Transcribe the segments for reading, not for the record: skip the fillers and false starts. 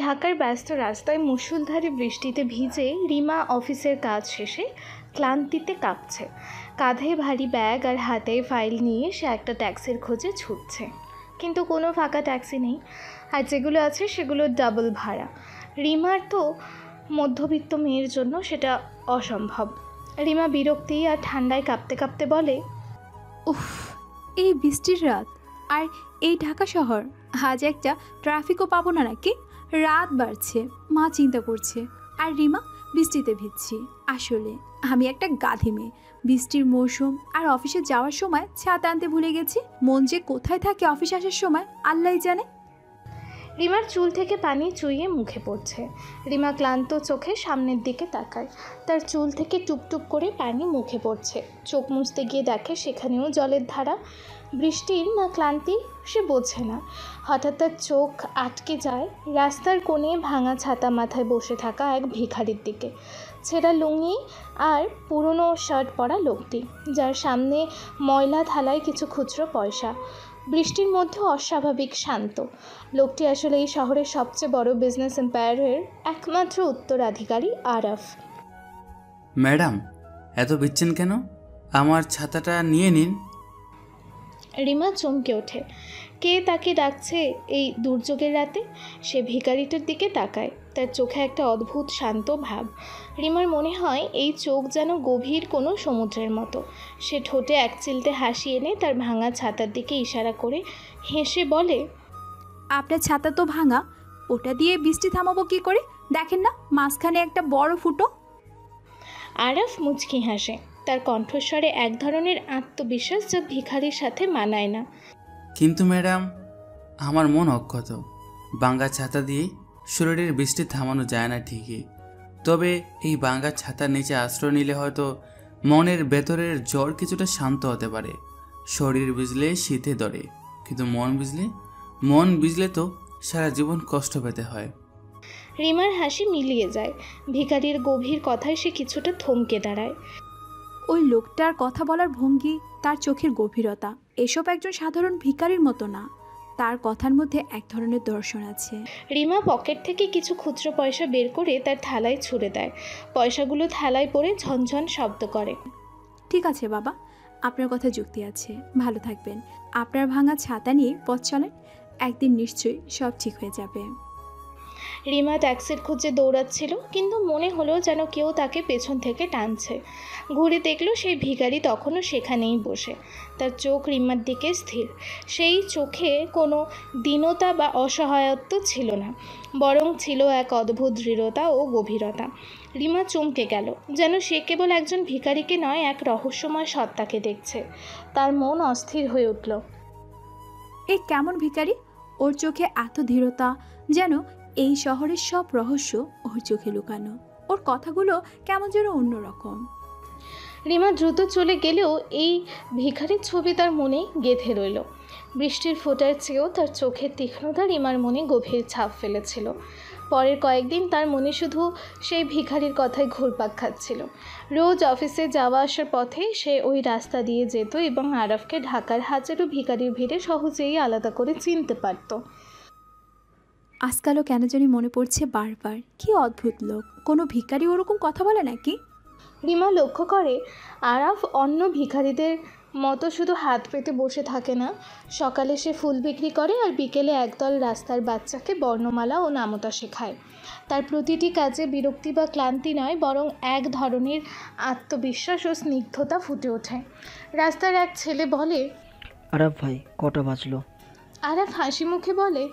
ঢাকার ব্যস্ত রাস্তায় মুষলধারে বৃষ্টিতে ভিজে রিমা অফিসের কাজ শেষে ক্লান্তিতে কাঁপছে। কাঁধে ভারী ব্যাগ আর হাতে ফাইল নিয়ে সে একটা ট্যাক্সির খোঁজে ছুটছে, কিন্তু কোনো ফাঁকা ট্যাক্সি নেই, আর যেগুলো আছে সেগুলো ডাবল ভাড়া। রিমার তো মধ্যবিত্ত মেয়ের জন্য সেটা অসম্ভব। রিমা বিরক্তি আর ঠান্ডায় কাঁপতে কাঁপতে বলে, উফ, এই বৃষ্টির রাত আর এই ঢাকা শহর, আজ একটা ট্রাফিকও পাবো না নাকি? রাত বাড়ছে, মা চিন্তা করছে, আর রিমা বৃষ্টিতে ভিজছি। আসলে আমি একটা গাধি মেয়ে। বৃষ্টির মৌসুম আর অফিসে যাওয়ার সময় ছাতা আনতে ভুলে গেছি। মন যে কোথায় থাকে অফিস আসার সময় আল্লাহই জানে। রিমার চুল থেকে পানি চুইয়ে মুখে পড়ছে। রিমা ক্লান্ত চোখে সামনের দিকে তাকায়। তার চুল থেকে টুপটুপ করে পানি মুখে পড়ছে। চোখ মুছতে গিয়ে দেখে সেখানেও জলের ধারা। বৃষ্টির না ক্লান্তি সে বোঝে না। হঠাৎ তার চোখ আটকে যায় রাস্তার কোণে ভাঙা ছাতা মাথায় বসে থাকা এক ভিখারির দিকে। ছেঁড়া লুঙ্গি আর পুরনো শার্ট পরা লোকটি, যার সামনে ময়লা থালায় কিছু খুচরো পয়সা। বৃষ্টির মধ্যে অস্বাভাবিক শান্ত। লোকটি আসলে এই শহরের সবচেয়ে বড় বিজনেস এম্পায়ারের একমাত্র উত্তরাধিকারী আরাফ। ম্যাডাম, এত ভিজছেন কেন? আমার ছাতাটা নিয়ে নিন। রিমা চমকে ওঠে। কে তাকে ডাকছে এই দুর্যোগের রাতে? সে ভিখারিটার দিকে তাকায়। তার চোখে একটা অদ্ভুত শান্ত ভাব। রিমার মনে হয় এই চোখ যেন গভীর কোনো সমুদ্রের মতো। সে ঠোঁটে এক চিলতে হাসি এনে তার ভাঙা ছাতার দিকে ইশারা করে হেসে বলে, আপনার ছাতা তো ভাঙা, ওটা দিয়ে বৃষ্টি থামাবো কি করে? দেখেন না মাঝখানে একটা বড় ফুটো। আরাফ মুচকি হাসে। তার কণ্ঠস্বরে এক ধরনের আত্মবিশ্বাস যা ভিখারির সাথে মানায় না। কিন্তু ম্যাডাম, আমার মন অক্ষত। বাঙ্গা ছাতা দিয়ে শরীরের বৃষ্টি থামানো যায় না ঠিকই, তবে এই বাঙ্গা ছাতার নিচে আশ্রয় নিলে হয়তো মনের ভেতরের জ্বর কিছুটা শান্ত হতে পারে। শরীর ভিজলে শীতে ধরে, কিন্তু মন ভিজলে তো সারা জীবন কষ্ট পেতে হয়। রিমার হাসি মিলিয়ে যায়। ভিখারির গভীর কথায় সে কিছুটা থমকে দাঁড়ায়। ওই লোকটার কথা বলার ভঙ্গি, তার চোখের গভীরতা, এসব একজন সাধারণ ভিখারির মতো না। তার কথার মধ্যে এক ধরনের দর্শন আছে। রিমা পকেট থেকে কিছু খুচরো পয়সা বের করে তার থালায় ছুঁড়ে দেয়। পয়সাগুলো থালায় পড়ে ঝনঝন শব্দ করে। ঠিক আছে বাবা, আপনার কথা যুক্তি আছে, ভালো থাকবেন। আপনার ভাঙা ছাতা নিয়ে পথ চলেন, একদিন নিশ্চয়ই সব ঠিক হয়ে যাবে। রিমা ট্যাক্সির খুঁজে দৌড়াচ্ছিল, কিন্তু মনে হলো যেন কেউ তাকে পেছন থেকে টানছে। ঘুরে দেখলো সেই ভিখারি তখনও সেখানেই বসে। তার চোখ রিমার দিকে স্থির। সেই চোখে কোনো দীনতা বা অসহায়ত্ব ছিল না, বরং ছিল এক অদ্ভুত দৃঢ়তা ও গভীরতা। রিমা চমকে গেল, যেন সে কেবল একজন ভিখারিকে নয়, এক রহস্যময় সত্তাকে দেখছে। তার মন অস্থির হয়ে উঠল। এই কেমন ভিখারি? ওর চোখে এত দৃঢ়তা, যেন এই শহরের সব রহস্য ওর চোখে লুকানো। ওর কথাগুলো কেমন যেন অন্যরকম। রিমা দ্রুত চলে গেলেও এই ভিখারির ছবি তার মনে গেঁথে রইল। বৃষ্টির ফোঁটার চেয়েও তার চোখের তীক্ষ্ণতা রিমার মনে গভীর ছাপ ফেলেছিল। পরের কয়েকদিন তার মনে শুধু সেই ভিখারির কথাই ঘুরপাক খাচ্ছিল। রোজ অফিসে যাওয়া আসার পথে সে ওই রাস্তা দিয়ে যেত এবং আরাফকে ঢাকার হাজারো ভিখারির ভিড়ে সহজেই আলাদা করে চিনতে পারত। আজকালও কেন জানি মনে পড়ছে বারবার, কি অদ্ভুত লোক। কোনো ভিখারি ওরকম কথা বলে নাকি? রিমা লক্ষ্য করে আরাফ অন্য ভিখারিদের মতো শুধু হাত পেতে বসে থাকে না। সকালে সে ফুল বিক্রি করে আর বিকেলে একদল রাস্তার বাচ্চাকে বর্ণমালা ও নামতা শেখায়। তার প্রতিটি কাজে বিরক্তি বা ক্লান্তি নয়, বরং এক ধরনের আত্মবিশ্বাস ও স্নিগ্ধতা ফুটে ওঠে। রাস্তার এক ছেলে বলে, আরাফ ভাই, কটা বাজলো? আরাফ হাসি মুখে বলে,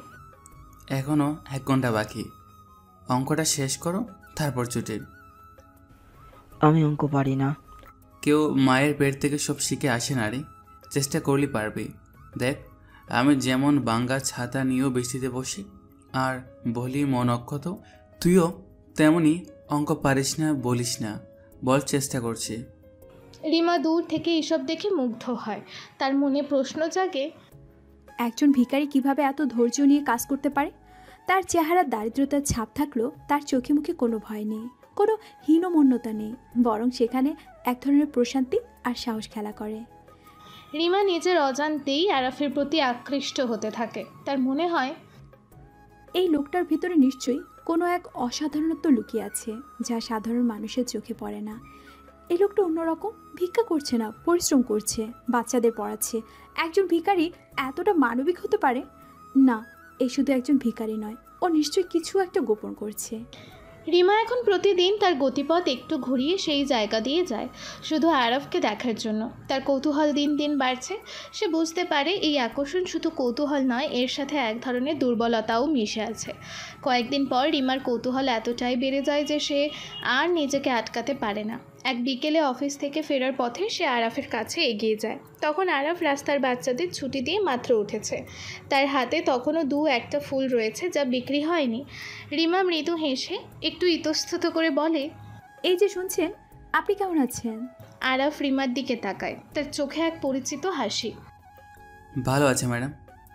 এখনো 1 ঘন্টা বাকি। অঙ্কটা শেষ করো, তারপর ছুটি। আমি অঙ্ক পারি না। কেউ মায়ের পেট থেকে সব শিখে আসে না রে, চেষ্টা করলে পারবি। দেখ, আমি যেমন বাঙ্গা ছাতা নিয়েও বৃষ্টিতে বসি আর বলি মন অক্ষত, তুইও তেমনি অঙ্ক পারিস না বলিস না, বল চেষ্টা করছি। রিমা দূর থেকে এসব দেখে মুগ্ধ হয়। তার মনে প্রশ্ন জাগে, একজন ভিখারি কিভাবে এত ধৈর্য নিয়ে কাজ করতে পারে? তার চেহারার দারিদ্রতার ছাপ থাকলেও তার চোখে মুখে কোনো ভয় নেই, কোনো হীনমন্যতা নেই, বরং সেখানে এক ধরনের প্রশান্তি আর সাহস খেলা করে। রিমা নিজের অজান্তেই আরাফের প্রতি আকৃষ্ট হতে থাকে। তার মনে হয় এই লোকটার ভিতরে নিশ্চয়ই কোনো এক অসাধারণত্ব লুকিয়ে আছে যা সাধারণ মানুষের চোখে পড়ে না। এই লোকটা অন্যরকম, ভিক্ষা করছে না, পরিশ্রম করছে, বাচ্চাদের পড়াচ্ছে। একজন ভিখারি এতটা মানবিক হতে পারে না? এই শুধু একজন ভিখারি নয়, ও নিশ্চয়ই কিছু একটা গোপন করছে। রিমা এখন প্রতিদিন তার গতিপথ একটু ঘুরিয়ে সেই জায়গা দিয়ে যায়, শুধু আরাফকে দেখার জন্য। তার কৌতূহল দিন দিন বাড়ছে। সে বুঝতে পারে এই আকর্ষণ শুধু কৌতূহল নয়, এর সাথে এক ধরনের দুর্বলতাও মিশে আছে। কয়েকদিন পর রিমার কৌতূহল এতটাই বেড়ে যায় যে সে আর নিজেকে আটকাতে পারে না। এক বিকেলে অফিস থেকে ফেরার পথে সে আরাফের কাছে এগিয়ে যায়। তখন আরাফ রাস্তার বাচ্চাদের ছুটি দিয়ে মাত্র উঠেছে। তার হাতে তখনও একটা ফুল রয়েছে যা বিক্রি হয়নি। রিমা মৃদু হেসে একটু ইতস্তত করে বলে, এই যে শুনছেন, আপনি কেমন আছেন? আরাফ রিমার দিকে তাকায়, তার চোখে এক পরিচিত হাসি। ভালো আছে ম্যাডাম।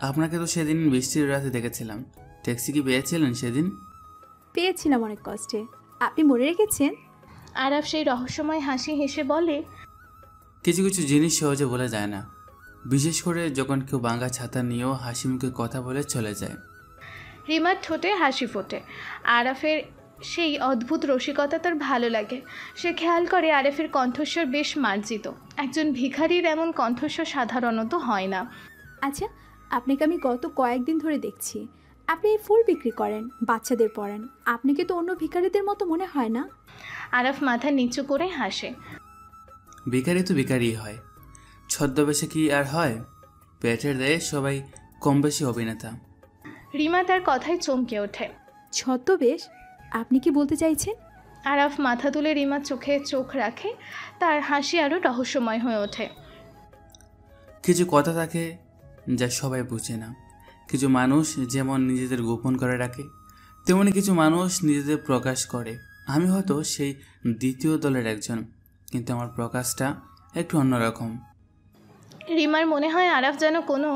আপনাকে তো সেদিন বৃষ্টির রাতে দেখেছিলাম। ট্যাক্সি কি পেয়েছিলেন সেদিন? পেয়েছিলাম অনেক কষ্টে। আপনি মনে রেখেছেন? আরাফ সেই রহস্যময় হাসি হেসে বলে, কিছু কিছু জিনিস সহজে বলা যায় না, বিশেষ করে যখন কেউ বাঙ্গা ছাতা নিয়েও হাসি মুখে কথা বলে চলে যায়। রিমার ঠোঁটে হাসি ফোটে। আরাফের সেই অদ্ভুত রসিকতা তার ভালো লাগে। সে খেয়াল করে আরাফের কণ্ঠস্বর বেশ মার্জিত। একজন ভিখারির এমন কণ্ঠস্বর সাধারণত হয় না। আচ্ছা, আপনাকে আমি গত কয়েকদিন ধরে দেখছি। আপনি এই ফুল বিক্রি করেন, বাচ্চাদের পড়ান। আপনাকে তো অন্য ভিখারিদের মতো মনে হয় না। আরাফ মাথা নিচু করে হাসে। ভিখারি তো ভিখারিই হয়, ছদ্মবেশে কি আর হয়? পেটের দেয়ে সবাই কম বেশি অভিনেতা। রিমা তার কথায় চমকে ওঠে। ছদ্মবেশ? আপনি কি বলতে চাইছেন? আরাফ মাথা তুলে রিমার চোখে চোখ রাখে। তার হাসি আরও রহস্যময় হয়ে ওঠে। কিছু কথা থাকে যা সবাই বুঝে না। কিছু মানুষ যেমন নিজেদের গোপন করে রাখে, তেমনি কিছু মানুষ নিজেদের প্রকাশ করে। আমি হয়তো সেই দ্বিতীয় দলের একজন, কিন্তু আমার প্রকাশটা একটু অন্যরকম। রিমার মনে হয় আরাফ যেন কোনো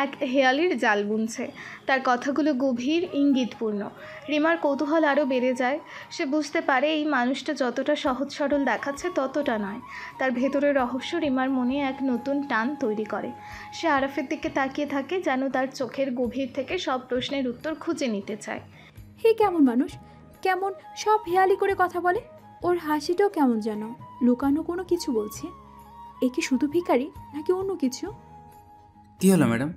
এক হেয়ালির জাল বুনছে। তার কথাগুলো গভীর, ইঙ্গিতপূর্ণ। রিমার কৌতূহল আরও বেড়ে যায়। সে বুঝতে পারে এই মানুষটা যতটা সহজ সরল দেখাচ্ছে ততটা নয়। তার ভেতরের রহস্য রিমার মনে এক নতুন টান তৈরি করে। সে আরাফের দিকে তাকিয়ে থাকে, যেন তার চোখের গভীর থেকে সব প্রশ্নের উত্তর খুঁজে নিতে চায়। হে কেমন মানুষ, কেমন সব হেয়ালি করে কথা বলে। ওর হাসিটাও কেমন যেন লুকানো কোনো কিছু বলছে। এ কি শুধু ভিখারি নাকি অন্য কিছু? কি হলো ম্যাডাম,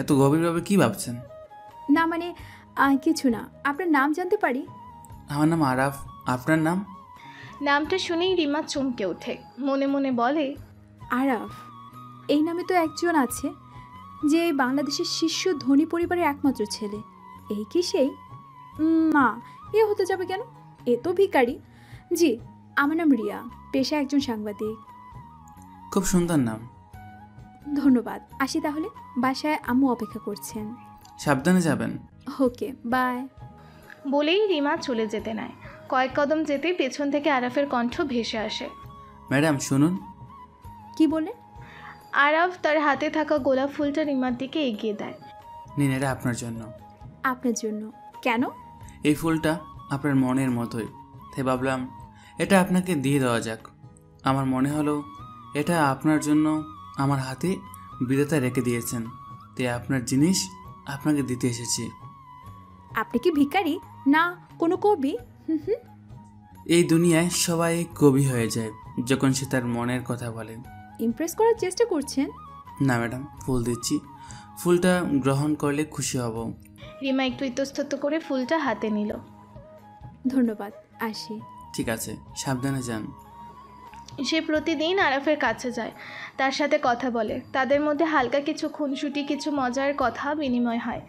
এত গভীরভাবে কি ভাবছেন? না মানে কিছু না। আপনার নাম জানতে পারি? আমার নাম আরাফ। আপনার নাম? নামটা শুনেই রিমা চমকে ওঠে। মনে মনে বলে, আরাফ? এই নামে তো একজন আছে, যে এই বাংলাদেশের শীর্ষ ধনী পরিবারের একমাত্র ছেলে। এই কি সেই? না, এ হতে যাবে কেন? এ তো ভিখারি। জি, আমার নাম রিয়া, পেশা একজন সাংবাদিক। খুব সুন্দর নাম। ধন্যবাদ। আসি তাহলে, বাসায় আম্মু অপেক্ষা করছেন। সাবধানে যাবেন। ওকে, বাই। বলেই রিমা চলে যেতে নেয়। কয়েক কদম যেতেই পেছন থেকে আরাফের কণ্ঠ ভেসে আসে। ম্যাডাম শুনুন। কি বলে? আরাফ তার হাতে থাকা গোলাপ ফুলটা রিমার দিকে এগিয়ে দেয়। নিন, এটা আপনার জন্য। আপনার জন্য? কেন? এই ফুলটা আপনার মনের মতোই, তাই ভাবলাম এটা আপনাকে দিয়ে দেওয়া যাক। আমার মনে হলো এটা আপনার জন্য আমার হাতে বিধাতা রেখে দিয়েছেন, তাই আপনার জিনিস আপনাকে দিতে এসেছি। আপনি কি ভিখারি না কোনো কবি? এই দুনিয়ায় সবাই কবি হয়ে যায় যখন সে তার মনের কথা বলে। ইমপ্রেস করার চেষ্টা করছেন? না ম্যাডাম, ফুল দিচ্ছি। ফুলটা গ্রহণ করলে খুশি হব। রিমা একটু ইতস্তত করে ফুলটা হাতে নিল। ধন্যবাদ, আসি। ঠিক আছে, সাবধানে যান। সে প্রতিদিন আরাফের কাছে যায়, তার সাথে কথা বলে। তাদের মধ্যে হালকা কিছু খুনসুটি, কিছু মজার কথা বিনিময় হয়।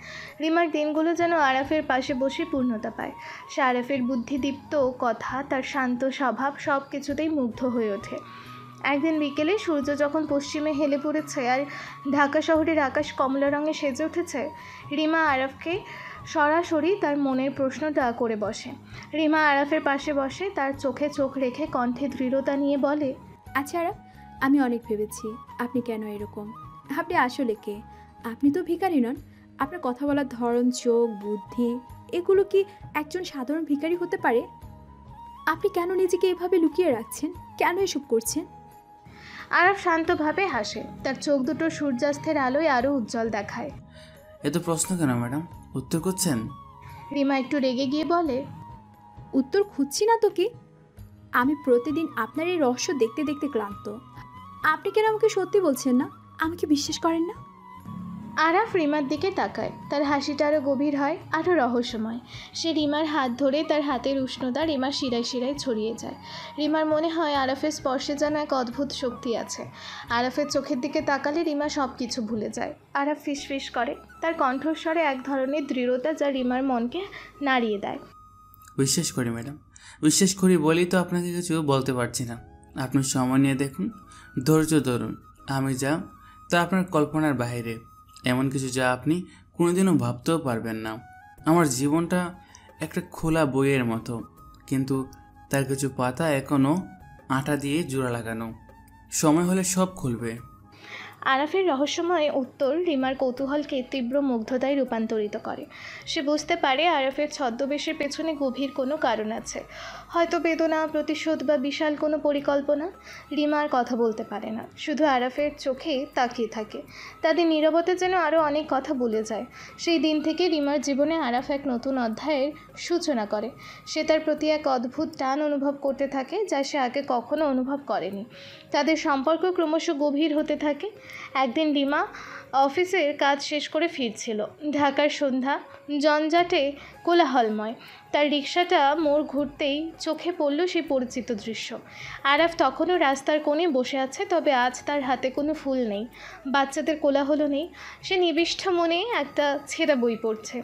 রিমার দিনগুলো যেন আরাফের পাশে বসে পূর্ণতা পায়। সে আরাফের বুদ্ধিদীপ্ত কথা, তার শান্ত স্বভাব, সব কিছুতেই মুগ্ধ হয়ে ওঠে। একদিন বিকেলে সূর্য যখন পশ্চিমে হেলে পড়েছে আর ঢাকা শহরের আকাশ কমলা রঙে সেজে উঠেছে, রিমা আরাফকে সরাসরি তার মনের প্রশ্নটা করে বসে। রিমা আরাফের পাশে বসে, তার চোখে চোখ রেখে কণ্ঠে দৃঢ়তা নিয়ে বলে, আচ্ছা আরাফ, আমি অনেক ভেবেছি আপনি কেন এরকম। আপনি আসলে কে? আপনি তো ভিখারি নন। আপনার কথা বলার ধরন, চোখ, বুদ্ধি, এগুলো কি একজন সাধারণ ভিখারি হতে পারে? আপনি কেন নিজেকে এভাবে লুকিয়ে রাখছেন? কেন এসব করছেন? আরাফ শান্তভাবে হাসে, তার চোখ দুটো সূর্যাস্তের আলোয় আরও উজ্জ্বল দেখায়। এত প্রশ্ন কেন ম্যাডাম, উত্তর করছেন? রিমা একটু রেগে গিয়ে বলে, উত্তর খুঁজছি না তো কি? আমি প্রতিদিন আপনার এই রহস্য দেখতে দেখতে ক্লান্ত। আপনি কেন আমাকে সত্যি বলছেন না? আমাকে বিশ্বাস করেন না? আরাফ রিমার দিকে তাকায়, তার হাসিটা আরও গভীর হয়, আরও রহস্যময়। সে রিমার হাত ধরে, তার হাতের উষ্ণতা রিমার শিরায় শিরায় ছড়িয়ে যায়। রিমার মনে হয় আরাফের স্পর্শে যেন এক অদ্ভুত শক্তি আছে। আরাফের চোখের দিকে তাকালে রিমা সব কিছু ভুলে যায়। আরাফ ফিসফিস করে, তার কণ্ঠস্বরে এক ধরনের দৃঢ়তা যা রিমার মনকে নাড়িয়ে দেয়। বিশ্বাস করি ম্যাডাম, বিশ্বাস করি বলেই তো আপনাকে কিছু বলতে পারছি না। আপনি সময় নিয়ে দেখুন, ধৈর্য ধরুন। আমি যা, তা আপনার কল্পনার বাইরে, এমন কিছু যা আপনি কোনোদিনও ভাবতেও পারবেন না। আমার জীবনটা একটা খোলা বইয়ের মতো, কিন্তু তার কিছু পাতা এখনও আটা দিয়ে জোড়া লাগানো। সময় হলে সব খুলবে। আরাফের রহস্যময় উত্তর রিমার কৌতূহলকে তীব্র মুগ্ধতায় রূপান্তরিত করে। সে বুঝতে পারে আরাফের ছদ্মবেশের পেছনে গভীর কোনো কারণ আছে, হয়তো বেদনা, প্রতিশোধ বা বিশাল কোনো পরিকল্পনা। রিমা আর কথা বলতে পারে না, শুধু আরাফের চোখে তাকিয়ে থাকে। তাদের নীরবতা যেন আরও অনেক কথা বলে যায়। সেই দিন থেকে রিমার জীবনে আরাফ এক নতুন অধ্যায়ের সূচনা করে। সে তার প্রতি এক অদ্ভুত টান অনুভব করতে থাকে, যা সে আগে কখনো অনুভব করেনি। তাদের সম্পর্ক ক্রমশ গভীর হতে থাকে। একদিন রিমা অফিসের কাজ শেষ করে ফিরছিল। ঢাকার সন্ধ্যা জঞ্জাটে কোলাহলময়। তার রিকশাটা মোড় ঘুরতেই চোখে পড়ল সেই পরিচিত দৃশ্য। আরাফ তখনও রাস্তার কোণে বসে আছে, তবে আজ তার হাতে কোনো ফুল নেই, বাচ্চাদের কোলাহল নেই। সে নিবিষ্ট মনে একটা ছেঁড়া বই পড়ছে।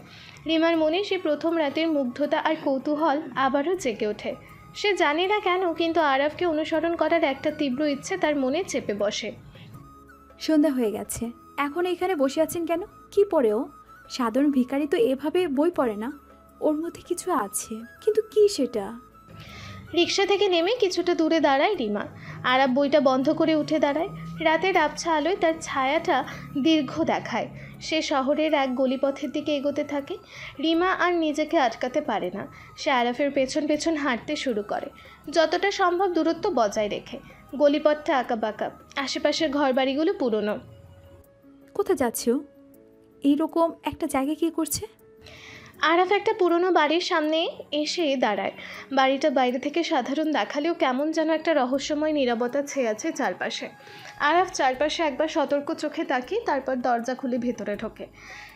রিমার মনে সে প্রথম রাতের মুগ্ধতা আর কৌতূহল আবারও জেগে ওঠে। সে জানে না কেন, কিন্তু আরাফকে অনুসরণ করার একটা তীব্র ইচ্ছে তার মনে চেপে বসে। সন্ধ্যা হয়ে গেছে, এখন এখানে বসে আছেন কেন? কি পড়েও? সাধারণ ভিখারি তো এভাবে বই পড়ে না। ওর মধ্যে কিছু আছে, কিন্তু কি সেটা? রিকশা থেকে নেমে কিছুটা দূরে দাঁড়ায় রিমা। আরাফ বইটা বন্ধ করে উঠে দাঁড়ায়। রাতের আবছা আলোয় তার ছায়াটা দীর্ঘ দেখায়। সে শহরের এক গলিপথের দিকে এগোতে থাকে। রিমা আর নিজেকে আটকাতে পারে না। সে আরাফের পেছন পেছন হাঁটতে শুরু করে, যতটা সম্ভব দূরত্ব বজায় রেখে। গলিপথটা আঁকাবাঁকা, আশেপাশের ঘরবাড়িগুলো পুরনো। কোথায় যাচ্ছে ও? এইরকম একটা জায়গায় কী করছে? আরাফ একটা পুরনো বাড়ির সামনে এসে দাঁড়ায়। বাড়িটা বাইরে থেকে সাধারণ দেখালেও কেমন যেন একটা রহস্যময় নীরবতা ছেয়ে আছে চারপাশে। আরাফ চারপাশে একবার সতর্ক চোখে তাকিয়ে তারপর দরজা খুলে ভেতরে ঢোকে।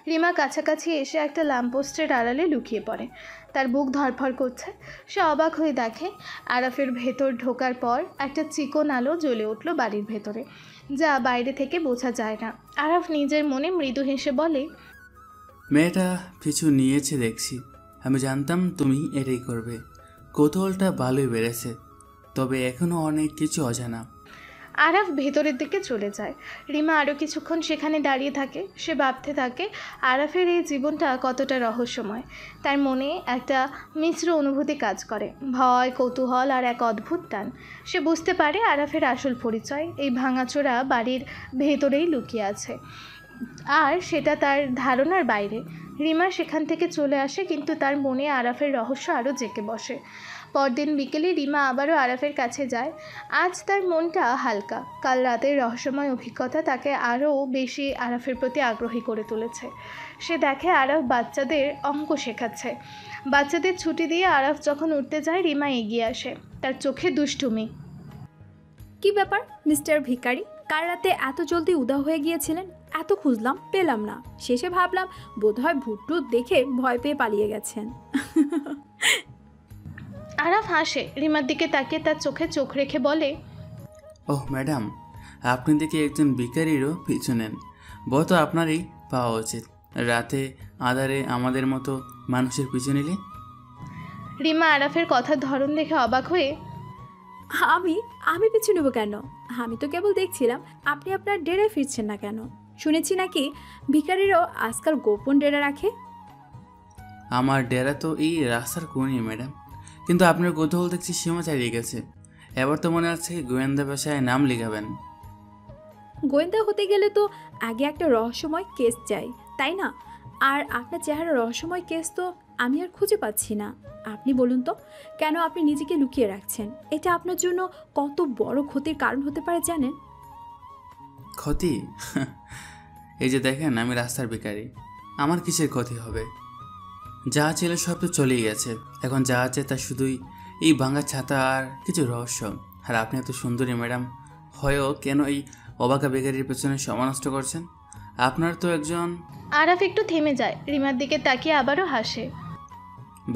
রিমা কাছাকাছি এসে একটা ল্যাম্পপোস্টের আড়ালে লুকিয়ে পড়ে। তার বুক ধড়ফড় করছে। সে অবাক হয়ে দেখে আরাফের ভেতর ঢোকার পর একটা চিকন আলো জ্বলে উঠল বাড়ির ভেতরে, যা বাইরে থেকে বোঝা যায় না। আরাফ নিজের মনে মৃদু হেসে বলে, মেয়েটা পিছু নিয়েছে দেখছি। আমি জানতাম তুমি এটাই করবে। কৌতূহলটা ভালোই বেড়েছে, তবে এখনও অনেক কিছু অজানা। আরাফ ভেতরের দিকে চলে যায়। রিমা আরও কিছুক্ষণ সেখানে দাঁড়িয়ে থাকে। সে ভাবতে থাকে আরাফের এই জীবনটা কতটা রহস্যময়। তার মনে একটা মিশ্র অনুভূতি কাজ করে, ভয়, কৌতূহল আর এক অদ্ভুত টান। সে বুঝতে পারে আরাফের আসল পরিচয় এই ভাঙাচোরা বাড়ির ভেতরেই লুকিয়ে আছে, আর সেটা তার ধারণার বাইরে। রিমা সেখান থেকে চলে আসে, কিন্তু তার মনে আরাফের রহস্য আরও জেঁকে বসে। পরদিন বিকেলে রিমা আবারও আরাফের কাছে যায়। আজ তার মনটা হালকা। কাল রাতের রহস্যময় অভিজ্ঞতা তাকে আরও বেশি আরাফের প্রতি আগ্রহী করে তুলেছে। সে দেখে আরাফ বাচ্চাদের অঙ্ক শেখাচ্ছে। বাচ্চাদের ছুটি দিয়ে আরাফ যখন উঠতে যায়, রিমা এগিয়ে আসে, তার চোখে দুষ্টুমি। কি ব্যাপার মিস্টার ভিখারি? কাল রাতে এত জলদি উধাও হয়ে গিয়েছিলেন। এত খুঁজলাম, পেলাম না। শেষে ভাবলাম বোধহয় ভুট্টুত দেখে ভয় পেয়ে পালিয়ে গেছেন। আরাফ হাসে, রিমার দিকে তাকিয়ে তার চোখে চোখ রেখে বলে, ওহ ম্যাডাম, আপনি দেখি একজন ভিখারিরও পিছু নেন। বই তো আপনারই পাওয়া উচিত। রাতে আধারে আমাদের মতো মানুষের পিছু নিলে। রিমা আরাফের কথার ধরন দেখে অবাক হয়ে, আমি আমি পিছু নেব কেন? আমি তো কেবল দেখছিলাম আপনি আপনার ডেরায় ফিরছেন না কেন। শুনেছি নাকি ভিখারিরাও আজকাল গোপন ডেরা রাখে। আমার ডেরা তো এই রাস্তার কোণে ম্যাডাম, কিন্তু আপনার কৌতূহল দেখছি সীমা ছাড়িয়ে গেছে। এবার তো মনে হচ্ছে গোয়েন্দা পেশায় নাম লিখাবেন। গোয়েন্দা হতে গেলে তো আগে একটা রহস্যময় কেস চাই, তাই না? আর আপনার চেহারা রহস্যময় কেস তো আমি আর খুঁজে পাচ্ছি না। আপনি বলুন তো, কেন আপনি নিজেকে লুকিয়ে রাখছেন? এটা আপনার জন্য কত বড় ক্ষতির কারণ হতে পারে জানেন? ক্ষতি? এই যে দেখেন, আমি রাস্তার ভিখারি, আমার কিসের ক্ষতি হবে? যা ছিল সব তো চলেই গেছে, এখন যা আছে তা শুধুই এই ভাঙা ছাতা আর কিছু রহস্য। আর আপনি এত সুন্দরী ম্যাডাম হয়েও কেন এই অবাকা বেকারির পেছনে সময় নষ্ট করছেন? আপনার তো একজন আরাফ একটু থেমে যায়, রিমার দিকে তাকিয়ে আবারও হাসে।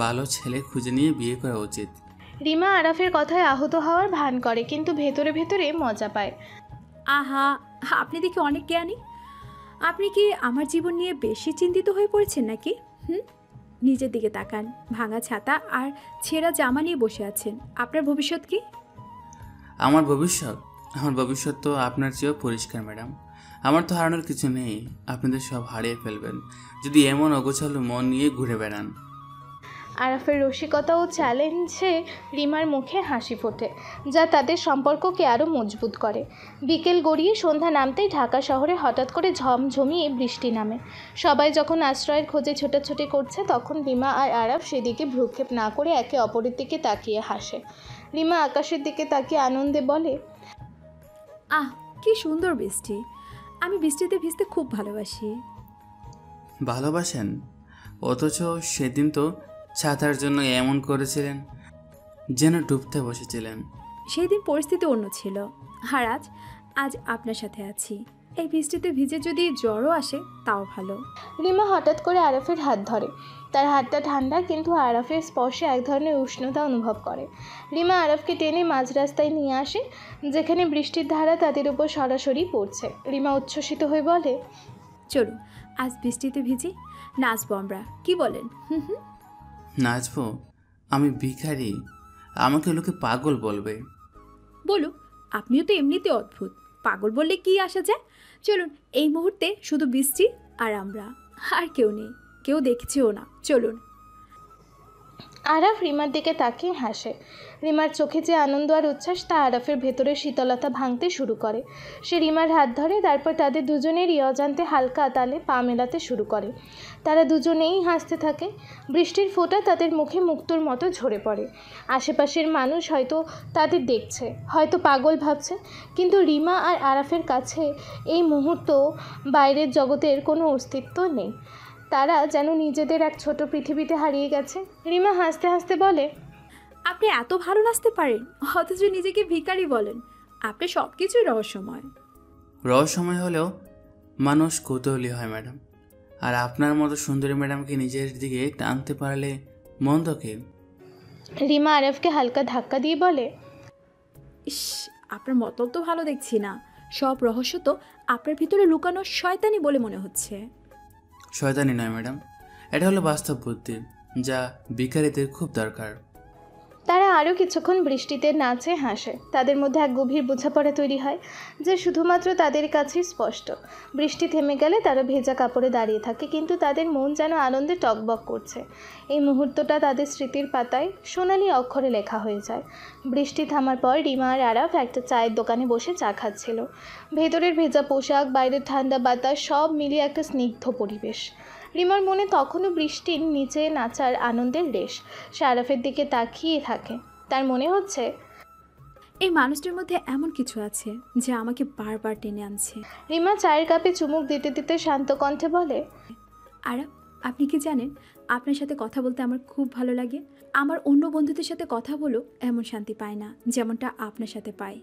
ভালো ছেলে খুঁজে নিয়ে বিয়ে করা উচিত। রিমা আরাফের কথায় আহত হওয়ার ভান করে, কিন্তু ভেতরে ভেতরে মজা পায়। আহা, আপনি দেখি অনেক জ্ঞানী। আপনি কি আমার জীবন নিয়ে বেশি চিন্তিত হয়ে পড়েছেন নাকি? নিজের দিকে তাকান, ভাঙা ছাতা আর ছেঁড়া জামা নিয়ে বসে আছেন। আপনার ভবিষ্যৎ কি? আমার ভবিষ্যৎ তো আপনার চেয়েও পরিষ্কার ম্যাডাম। আমার তো হারানোর কিছু নেই, আপনি তো সব হারিয়ে ফেলবেন যদি এমন অগোছালো মন নিয়ে ঘুরে বেড়ান। আরাফের রসিকতা ও চ্যালেঞ্জে রিমার মুখে হাসি ফোটে, যা তাদের সম্পর্ককে আরও মজবুত করে। বিকেল গড়িয়ে সন্ধ্যা নামতেই ঢাকা শহরে হঠাৎ করে ঝমঝমিয়ে বৃষ্টি নামে। সবাই যখন আশ্রয়ের খোঁজে ছোটাছুটি করছে, তখন রিমা আর আরাফ সেদিকে ভ্রুক্ষেপ না করে একে অপরের দিকে তাকিয়ে হাসে। রিমা আকাশের দিকে তাকিয়ে আনন্দে বলে, আহ, কি সুন্দর বৃষ্টি! আমি বৃষ্টিতে ভিজতে খুব ভালোবাসি। ভালোবাসেন? অথচ সেদিন তো ছাতার জন্য এমন করেছিলেন যেন ডুবতে বসেছিলেন। সেই দিন পরিস্থিতি অন্য ছিল, আর আজ আপনার সাথে আছি। এই বৃষ্টিতে ভিজে যদি জ্বরও আসে তাও ভালো। রিমা হঠাৎ করে আরাফের হাত ধরে। তার হাতটা ঠান্ডা, কিন্তু আরাফের স্পর্শে এক ধরনের উষ্ণতা অনুভব করে। রিমা আরাফকে টেনে মাঝ রাস্তায় নিয়ে আসে, যেখানে বৃষ্টির ধারা তাদের উপর সরাসরি পড়ছে। রিমা উচ্ছ্বসিত হয়ে বলে, চলুন আজ বৃষ্টিতে ভিজি, নাচবো আমরা, কি বলেন? নাচবো? আমি ভিখারি, আমাকে লোকে পাগল বলবে। বলুক, আপনিও তো এমনিতে অদ্ভুত, পাগল বললে কি আসা যায়। চলুন, এই মুহূর্তে শুধু বৃষ্টি আর আমরা, আর কেউ নেই, কেউ দেখছেও না। চলুন। আরাফ রিমার দিকে তাকিয়ে হাসে। রিমার চোখে যে আনন্দ আর উচ্ছ্বাস, তা আরাফের ভেতরে শীতলতা ভাঙতে শুরু করে। সে রিমার হাত ধরে, তারপর তাদের দুজনেরই অজান্তে হালকা তালে পা মেলাতে শুরু করে। তারা দুজনেই হাসতে থাকে। বৃষ্টির ফোঁটা তাদের মুখে মুক্তোর মতো ঝরে পড়ে। আশেপাশের মানুষ হয়তো তাদের দেখছে, হয়তো পাগল ভাবছে, কিন্তু রিমা আর আরাফের কাছে এই মুহূর্ত বাইরের জগতের কোনো অস্তিত্ব নেই। তারা যেন নিজেদের এক ছোট পৃথিবীতে হারিয়ে গেছে। রিমা হাসতে হাসতে বলে, আপনি এত ভালো নাচতে পারেন, অথচ নিজেকে ভিখারি বলেন। আপনি সব কিছুই রহস্যময়। রহস্যময় হলেও মানুষ কৌতূহলী হয় ম্যাডাম। আর আপনার মতো সুন্দরী ম্যাডামকে নিজের দিকে টানতে পারলে মন্দ কি? রিমা আরাফকে হালকা ধাক্কা দিয়ে বলে, ইস, আপনার মতলব তো ভালো দেখছি না। সব রহস্য তো আপনার ভিতরে লুকানো শয়তানি বলে মনে হচ্ছে। শয়তানি নয় ম্যাডাম, এটা হলো বাস্তব বুদ্ধি, যা ভিখারিদের খুব দরকার। তারা আরও কিছুক্ষণ বৃষ্টিতে নাচে হাসে। তাদের মধ্যে এক গভীর বোঝাপড়া তৈরি হয়, যে শুধুমাত্র তাদের কাছেই স্পষ্ট। বৃষ্টি থেমে গেলে তারা ভেজা কাপড়ে দাঁড়িয়ে থাকে, কিন্তু তাদের মন যেন আনন্দে টকবক করছে। এই মুহূর্তটা তাদের স্মৃতির পাতায় সোনালি অক্ষরে লেখা হয়ে যায়। বৃষ্টি থামার পর রিমা আর আরাফ একটা চায়ের দোকানে বসে চা খাচ্ছিল। ভেতরের ভেজা পোশাক, বাইরের ঠান্ডা বাতাস, সব মিলিয়ে একটা স্নিগ্ধ পরিবেশ। রিমার মনে তখনও বৃষ্টির নিচে নাচার আনন্দের রেশ। সে আরাফের দিকে তাকিয়ে থাকে। তার মনে হচ্ছে, এই মানুষটির মধ্যে এমন কিছু আছে যা আমাকে বারবার টেনে আনছে। রিমা চায়ের কাপে চুমুক দিতে দিতে শান্ত কণ্ঠে বলে, আর আপনি কি জানেন, আপনার সাথে কথা বলতে আমার খুব ভালো লাগে। আমার অন্য বন্ধুদের সাথে কথা বলেও এমন শান্তি পায় না যেমনটা আপনার সাথে পাই।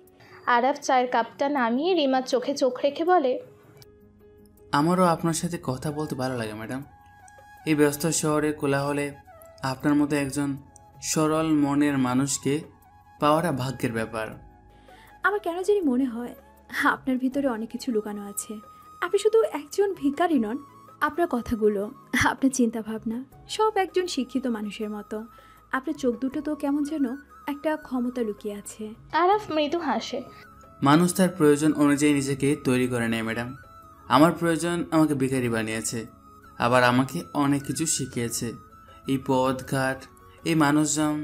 আরাফ চায়ের কাপটা নামিয়ে রিমার চোখে চোখ রেখে বলে, আমারও আপনার সাথে কথা বলতে ভালো লাগে ম্যাডাম। এই ব্যস্ত শহরে কোলাহলে আপনার মতো একজন সরল মনের মানুষকে পাওয়াটা ভাগ্যের ব্যাপার। আমার কেন জানি মনে হয় আপনার ভিতরে অনেক কিছু লুকানো আছে। আপনি শুধু একজন ভিখারি নন, আপনার কথাগুলো, আপনার চিন্তাভাবনা সব একজন শিক্ষিত মানুষের মতো। আপনার চোখ দুটো তো কেমন যেন একটা ক্ষমতা লুকিয়ে আছে। আরাফ মৃদু হাসে। মানুষ তার প্রয়োজন অনুযায়ী নিজেকে তৈরি করে নেয় ম্যাডাম। আমার প্রয়োজন আমাকে ভিখারি বানিয়েছে, আবার আমাকে অনেক কিছু শিখিয়েছে। এই পথঘাট, এই মানুষজন,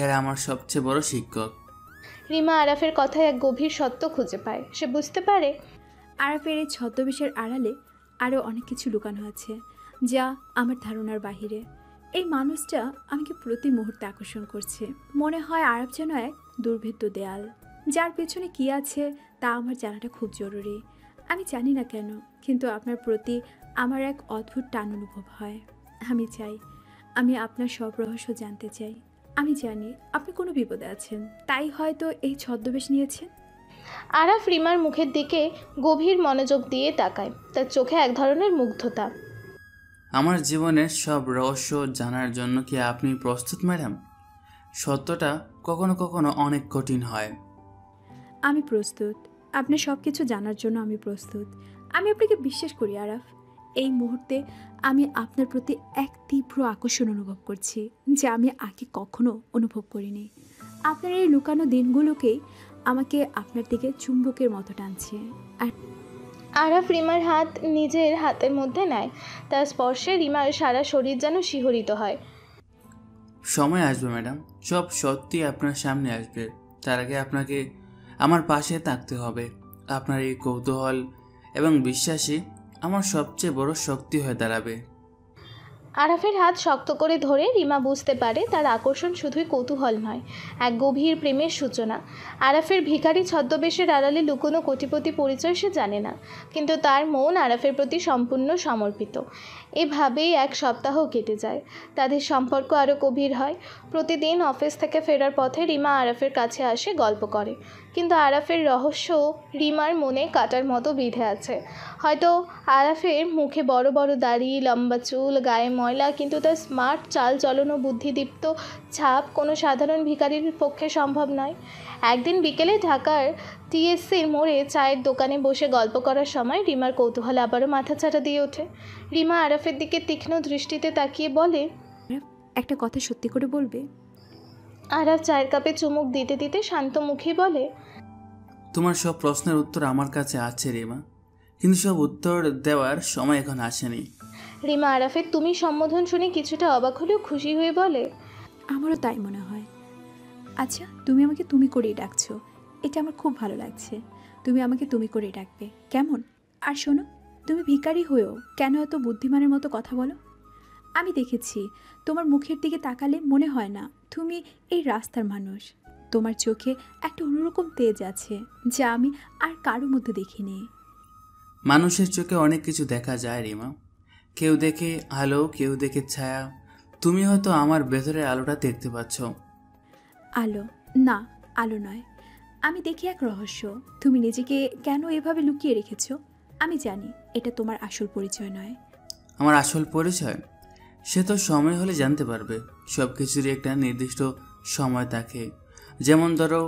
এরা আমার সবচেয়ে বড় শিক্ষক। রিমা আরাফের কথায় এক গভীর সত্য খুঁজে পায়। সে বুঝতে পারে, আরাফের এই ছদ্মবেশের আড়ালে আরও অনেক কিছু লুকানো আছে, যা আমার ধারণার বাহিরে। এই মানুষটা আমাকে প্রতি মুহূর্তে আকর্ষণ করছে। মনে হয় আরাফ যেন এক দুর্ভেদ্য দেয়াল, যার পেছনে কী আছে তা আমার জানাটা খুব জরুরি। আমি জানি না কেন, কিন্তু আপনার প্রতি আমার এক অদ্ভুত টান অনুভব হয়। আমি চাই, আমি আপনার সব রহস্য জানতে চাই। আমি জানি আপনি কোনো বিপদে আছেন, তাই হয়তো এই ছদ্মবেশ নিয়েছেন। আরাফ রিমার মুখের দিকে গভীর মনোযোগ দিয়ে তাকায়, তার চোখে এক ধরনের মুগ্ধতা। আমার জীবনের সব রহস্য জানার জন্য কি আপনি প্রস্তুত ম্যাডাম? সত্যটা কখনো কখনো অনেক কঠিন হয়। আমি প্রস্তুত, আপনার সব কিছু জানার জন্য আমি প্রস্তুত। আমি আপনাকে বিশ্বাস করি আরাফ। এই মুহূর্তে আমি আপনার প্রতি এক তীব্র আকর্ষণ অনুভব করছি, যা আমি আগে কখনো অনুভব করিনি। আপনার এই লুকানো দিনগুলোকেই আমাকে আপনার দিকে চুম্বকের মতো টানছে। আর আরাফ রিমার হাত নিজের হাতের মধ্যে নেয়, তার স্পর্শে রিমার সারা শরীর যেন শিহরিত হয়। সময় আসবে ম্যাডাম, সব সত্যি আপনার সামনে আসবে। তার আগে আপনাকে আমার পাশে থাকতে হবে। আপনার এই কৌতূহল এবং বিশ্বাসই আমার সবচেয়ে বড় শক্তি হয়ে দাঁড়াবে। আরাফের হাত শক্ত করে ধরে রিমা বুঝতে পারে তার আকর্ষণ শুধুই কৌতূহল নয়, এক গভীর প্রেমের সূচনা। আরাফের ভিখারি ছদ্মবেশের আড়ালে লুকোনো কোটিপতি পরিচয় সে জানে না, কিন্তু তার মন আরাফের প্রতি সম্পূর্ণ সমর্পিত। এভাবেই এক সপ্তাহ কেটে যায়, তাদের সম্পর্ক আরও গভীর হয়। প্রতিদিন অফিস থেকে ফেরার পথে রিমা আরাফের কাছে আসে, গল্প করে, কিন্তু আরাফের রহস্য রিমার মনে কাটার মতো বিঁধে আছে। হয়তো আরাফের মুখে বড় বড় দাড়ি, লম্বা চুল, গায়ে ময়লা, কিন্তু তার স্মার্ট চাল চলন ও বুদ্ধিদীপ্ত ছাপ কোনো সাধারণ ভিখারির পক্ষে সম্ভব নয়। একদিন বিকেলে ঢাকার টিএসসির মোড়ে চায়ের দোকানে বসে গল্প করার সময় রিমার কৌতূহল আবারও মাথাচাড়া দিয়ে ওঠে। রিমা আরাফের দিকে তীক্ষ্ণ দৃষ্টিতে তাকিয়ে বলে, একটা কথা সত্যি করে বলবে? আরাফ চায়ের কাপে চুমুক দিতে দিতে শান্ত মুখেই বলে, তোমার সব প্রশ্নের উত্তর আমার কাছে আছে রিমা, কিন্তু সব উত্তর দেওয়ার সময় এখন আসেনি। রিমা আরাফের তুমি সম্বোধন শুনে কিছুটা অবাক হলেও খুশি হয়ে বলে, আমারও তাই মনে হয়। আচ্ছা, তুমি আমাকে তুমি করেই ডাকছো, এটা আমার খুব ভালো লাগছে। তুমি আমাকে তুমি করেই ডাকবে, কেমন? আর শোনো, তুমি ভিখারি হয়েও কেন এত বুদ্ধিমানের মতো কথা বলো? আমি দেখেছি, তোমার মুখের দিকে তাকালে মনে হয় না তুমি এই রাস্তার মানুষ। তোমার চোখে একটা অন্যরকম তেজ আছে, যা আমি আর কারোর মধ্যে দেখিনি। মানুষের চোখে অনেক কিছু দেখা যায় রিমা, কেউ দেখে আলো, কেউ দেখে ছায়া। তুমি হয়তো আমার ভেতরের আলোটা দেখতে পাচ্ছ। আলো? না, আলো নয়। আমি দেখি এক রহস্য। তুমি নিজেকে কেন এভাবে লুকিয়ে রেখেছো? আমি জানি এটা তোমার আসল পরিচয় নয়। আমার আসল পরিচয় সে তো সময় হলে জানতে পারবে। সব কিছুরই একটা নির্দিষ্ট সময় থাকে। যেমন ধরো,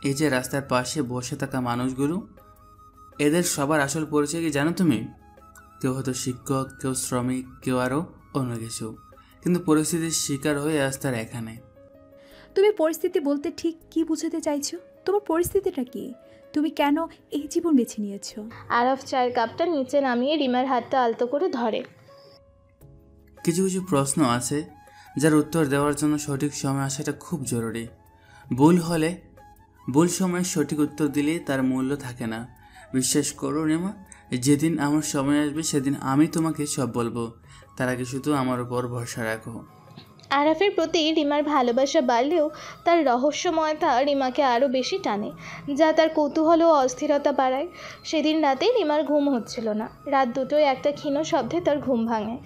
এই যে রাস্তার পাশে বসে থাকা মানুষগুলো, এদের সবার আসল পরিচয় কি জানো তুমি? কেউ হয়তো শিক্ষক, কেউ শ্রমিক, কেউ আরও অন্য কিছু, কিন্তু পরিস্থিতির শিকার হয়ে আজ তার এখানে। তুমি পরিস্থিতি বলতে ঠিক কি বোঝাতে চাইছো? তোমার পরিস্থিতিটা কি? তুমি কেন এই জীবন বেছে নিয়েছো? আরাফ চায়ের কাপটা নিচে নামিয়ে রিমার হাতটা আলতো করে ধরে। কিছু কিছু প্রশ্ন আছে যার উত্তর দেওয়ার জন্য সঠিক সময় আসাটা খুব জরুরি। ভুল সময়ে সঠিক উত্তর দিলে তার মূল্য থাকে না। বিশ্বাস করো রেমা, যেদিন আমার সময় আসবে সেদিন আমি তোমাকে সব বলবো। তার আগে শুধু আমার উপর ভরসা রাখো। আরাফের প্রতি রিমার ভালোবাসা বাড়লেও তার রহস্যময়তা রিমাকে আরও বেশি টানে, যা তার কৌতূহল ও অস্থিরতা বাড়ায়। সেদিন রাতে রিমার ঘুম হচ্ছিল না। রাত দুটোয় একটা ক্ষীণ শব্দে তার ঘুম ভাঙে।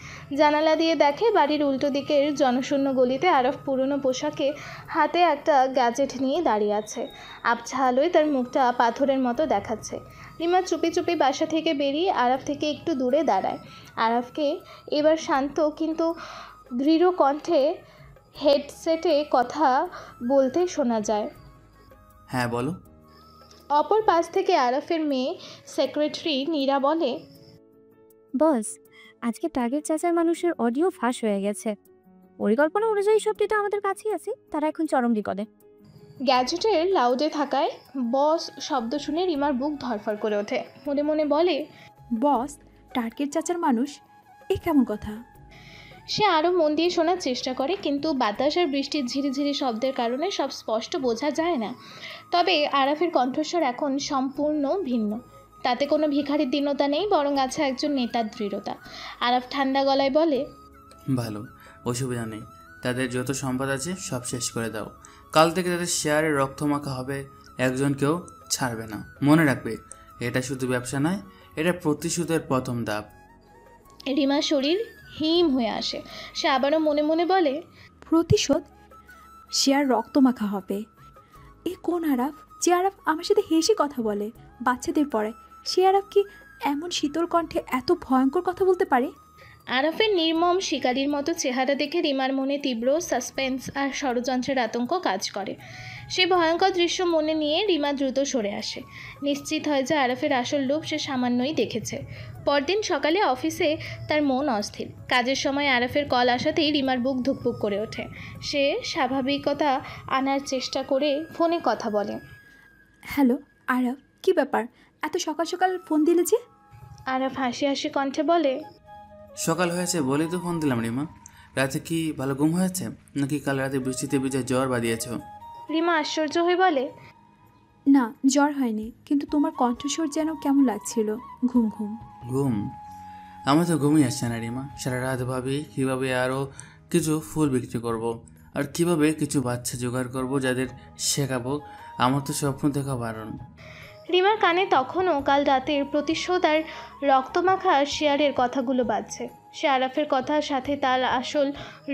জানালা দিয়ে দেখে বাড়ির উল্টো দিকের জনশূন্য গলিতে আরাফ পুরনো পোশাকে হাতে একটা গ্যাজেট নিয়ে দাঁড়িয়ে আছে। আবছা আলোয় তার মুখটা পাথরের মতো দেখাচ্ছে। রিমা চুপি চুপি বাসা থেকে বেরিয়ে আরাফ থেকে একটু দূরে দাঁড়ায়। আরাফকে এবার শান্ত কিন্তু দৃঢ় কণ্ঠে হেডসেটে কথা বলতে শোনা যায়। হ্যাঁ বলো। অপর পাশ থেকে আরাফের মেয়ে সেক্রেটারি নীরা বলে, বস, আজকে টার্গেট চাচার মানুষের অডিও ফাঁস হয়ে গেছে। পরিকল্পনা অনুযায়ী সবটি তো আমাদের কাছেই আছে, তারা এখন চরম বিপদে। গ্যাজেটের লাউডে থাকায় বস শব্দ শুনে রিমার বুক ধরফর করে ওঠে। মনে মনে বলে, বস, টার্গেট চাচার মানুষ? এ কেমন কথা? সে আরও মন দিয়ে শোনার চেষ্টা করে, কিন্তু বাতাস আর বৃষ্টির ঝিরিঝিরি শব্দের কারণে সব স্পষ্ট বোঝা যায় না। তবে আরাফের কণ্ঠস্বর এখন সম্পূর্ণ ভিন্ন। তাতে কোনো ভিখারির দীনতা নেই, বরং আছে একজন নেতার দৃঢ়তা। আরাফ ঠান্ডা গলায় বলে, ভালো, অসুবিধা নেই। তাদের যত সম্পদ আছে সব শেষ করে দাও। কাল থেকে তাদের শেয়ারে রক্তমাখা হবে, একজনকেও ছাড়বে না। মনে রাখবে, এটা শুধু ব্যবসা নয়, এটা প্রতিশোধের প্রথম ধাপ। রিমার শরীর হিম হয়ে আসে। সে আবারও মনে মনে বলে, প্রতিশোধ? সে আর রক্ত মাখা হবে। এ কোন আরাফ যে আরাফ আমার সাথে হেসে কথা বলে, বাচ্চাদের পড়ায়? সে আরাফ কি এমন শীতল কণ্ঠে এত ভয়ঙ্কর কথা বলতে পারে? আরাফের নির্মম শিকারীর মতো চেহারা দেখে রিমার মনে তীব্র সাসপেন্স আর ষড়যন্ত্রের আতঙ্ক কাজ করে। সেই ভয়ঙ্কর দৃশ্য মনে নিয়ে রিমা দ্রুত সরে আসে। নিশ্চিত হয় যে আরাফের আসল রূপ সে সামান্যই দেখেছে। পরদিন সকালে অফিসে তার মন অস্থির। কাজের সময় আরাফের কল আসাতেই রিমার বুক ধুকপুক করে ওঠে। সে স্বাভাবিকতা আনার চেষ্টা করে ফোনে কথা বলে। হ্যালো আরাফ, কি ব্যাপার? এত সকাল সকাল ফোন দিলে যে? আরাফ হাসি হাসি কণ্ঠে বলে, সকাল হয়েছে বলেই তো ফোন দিলাম রিমা। রাতে কি ভালো ঘুম হয়েছে, নাকি কাল রাতে বৃষ্টিতে ভিজে জ্বর বাঁধিয়েছ? রিমা আশ্চর্য হয়ে বলে, না, জ্বর হয়নি, কিন্তু তোমার কণ্ঠস্বর যেন কেমন লাগছিল, ঘুম ঘুম। ঘুম? আমার তো ঘুমই আসছে না রিমা। সারা রাত ভাবি কীভাবে আরও কিছু ফুল বিক্রি করব, আর কিভাবে কিছু বাচ্চা জোগাড় করব যাদের শেখাবো। আমার তো স্বপ্ন দেখা বারণ। রিমার কানে তখনও কাল রাতের প্রতিশোধ আর রক্তমাখা শেয়ারের কথাগুলো বাজছে। সে আরাফের কথার সাথে তার আসল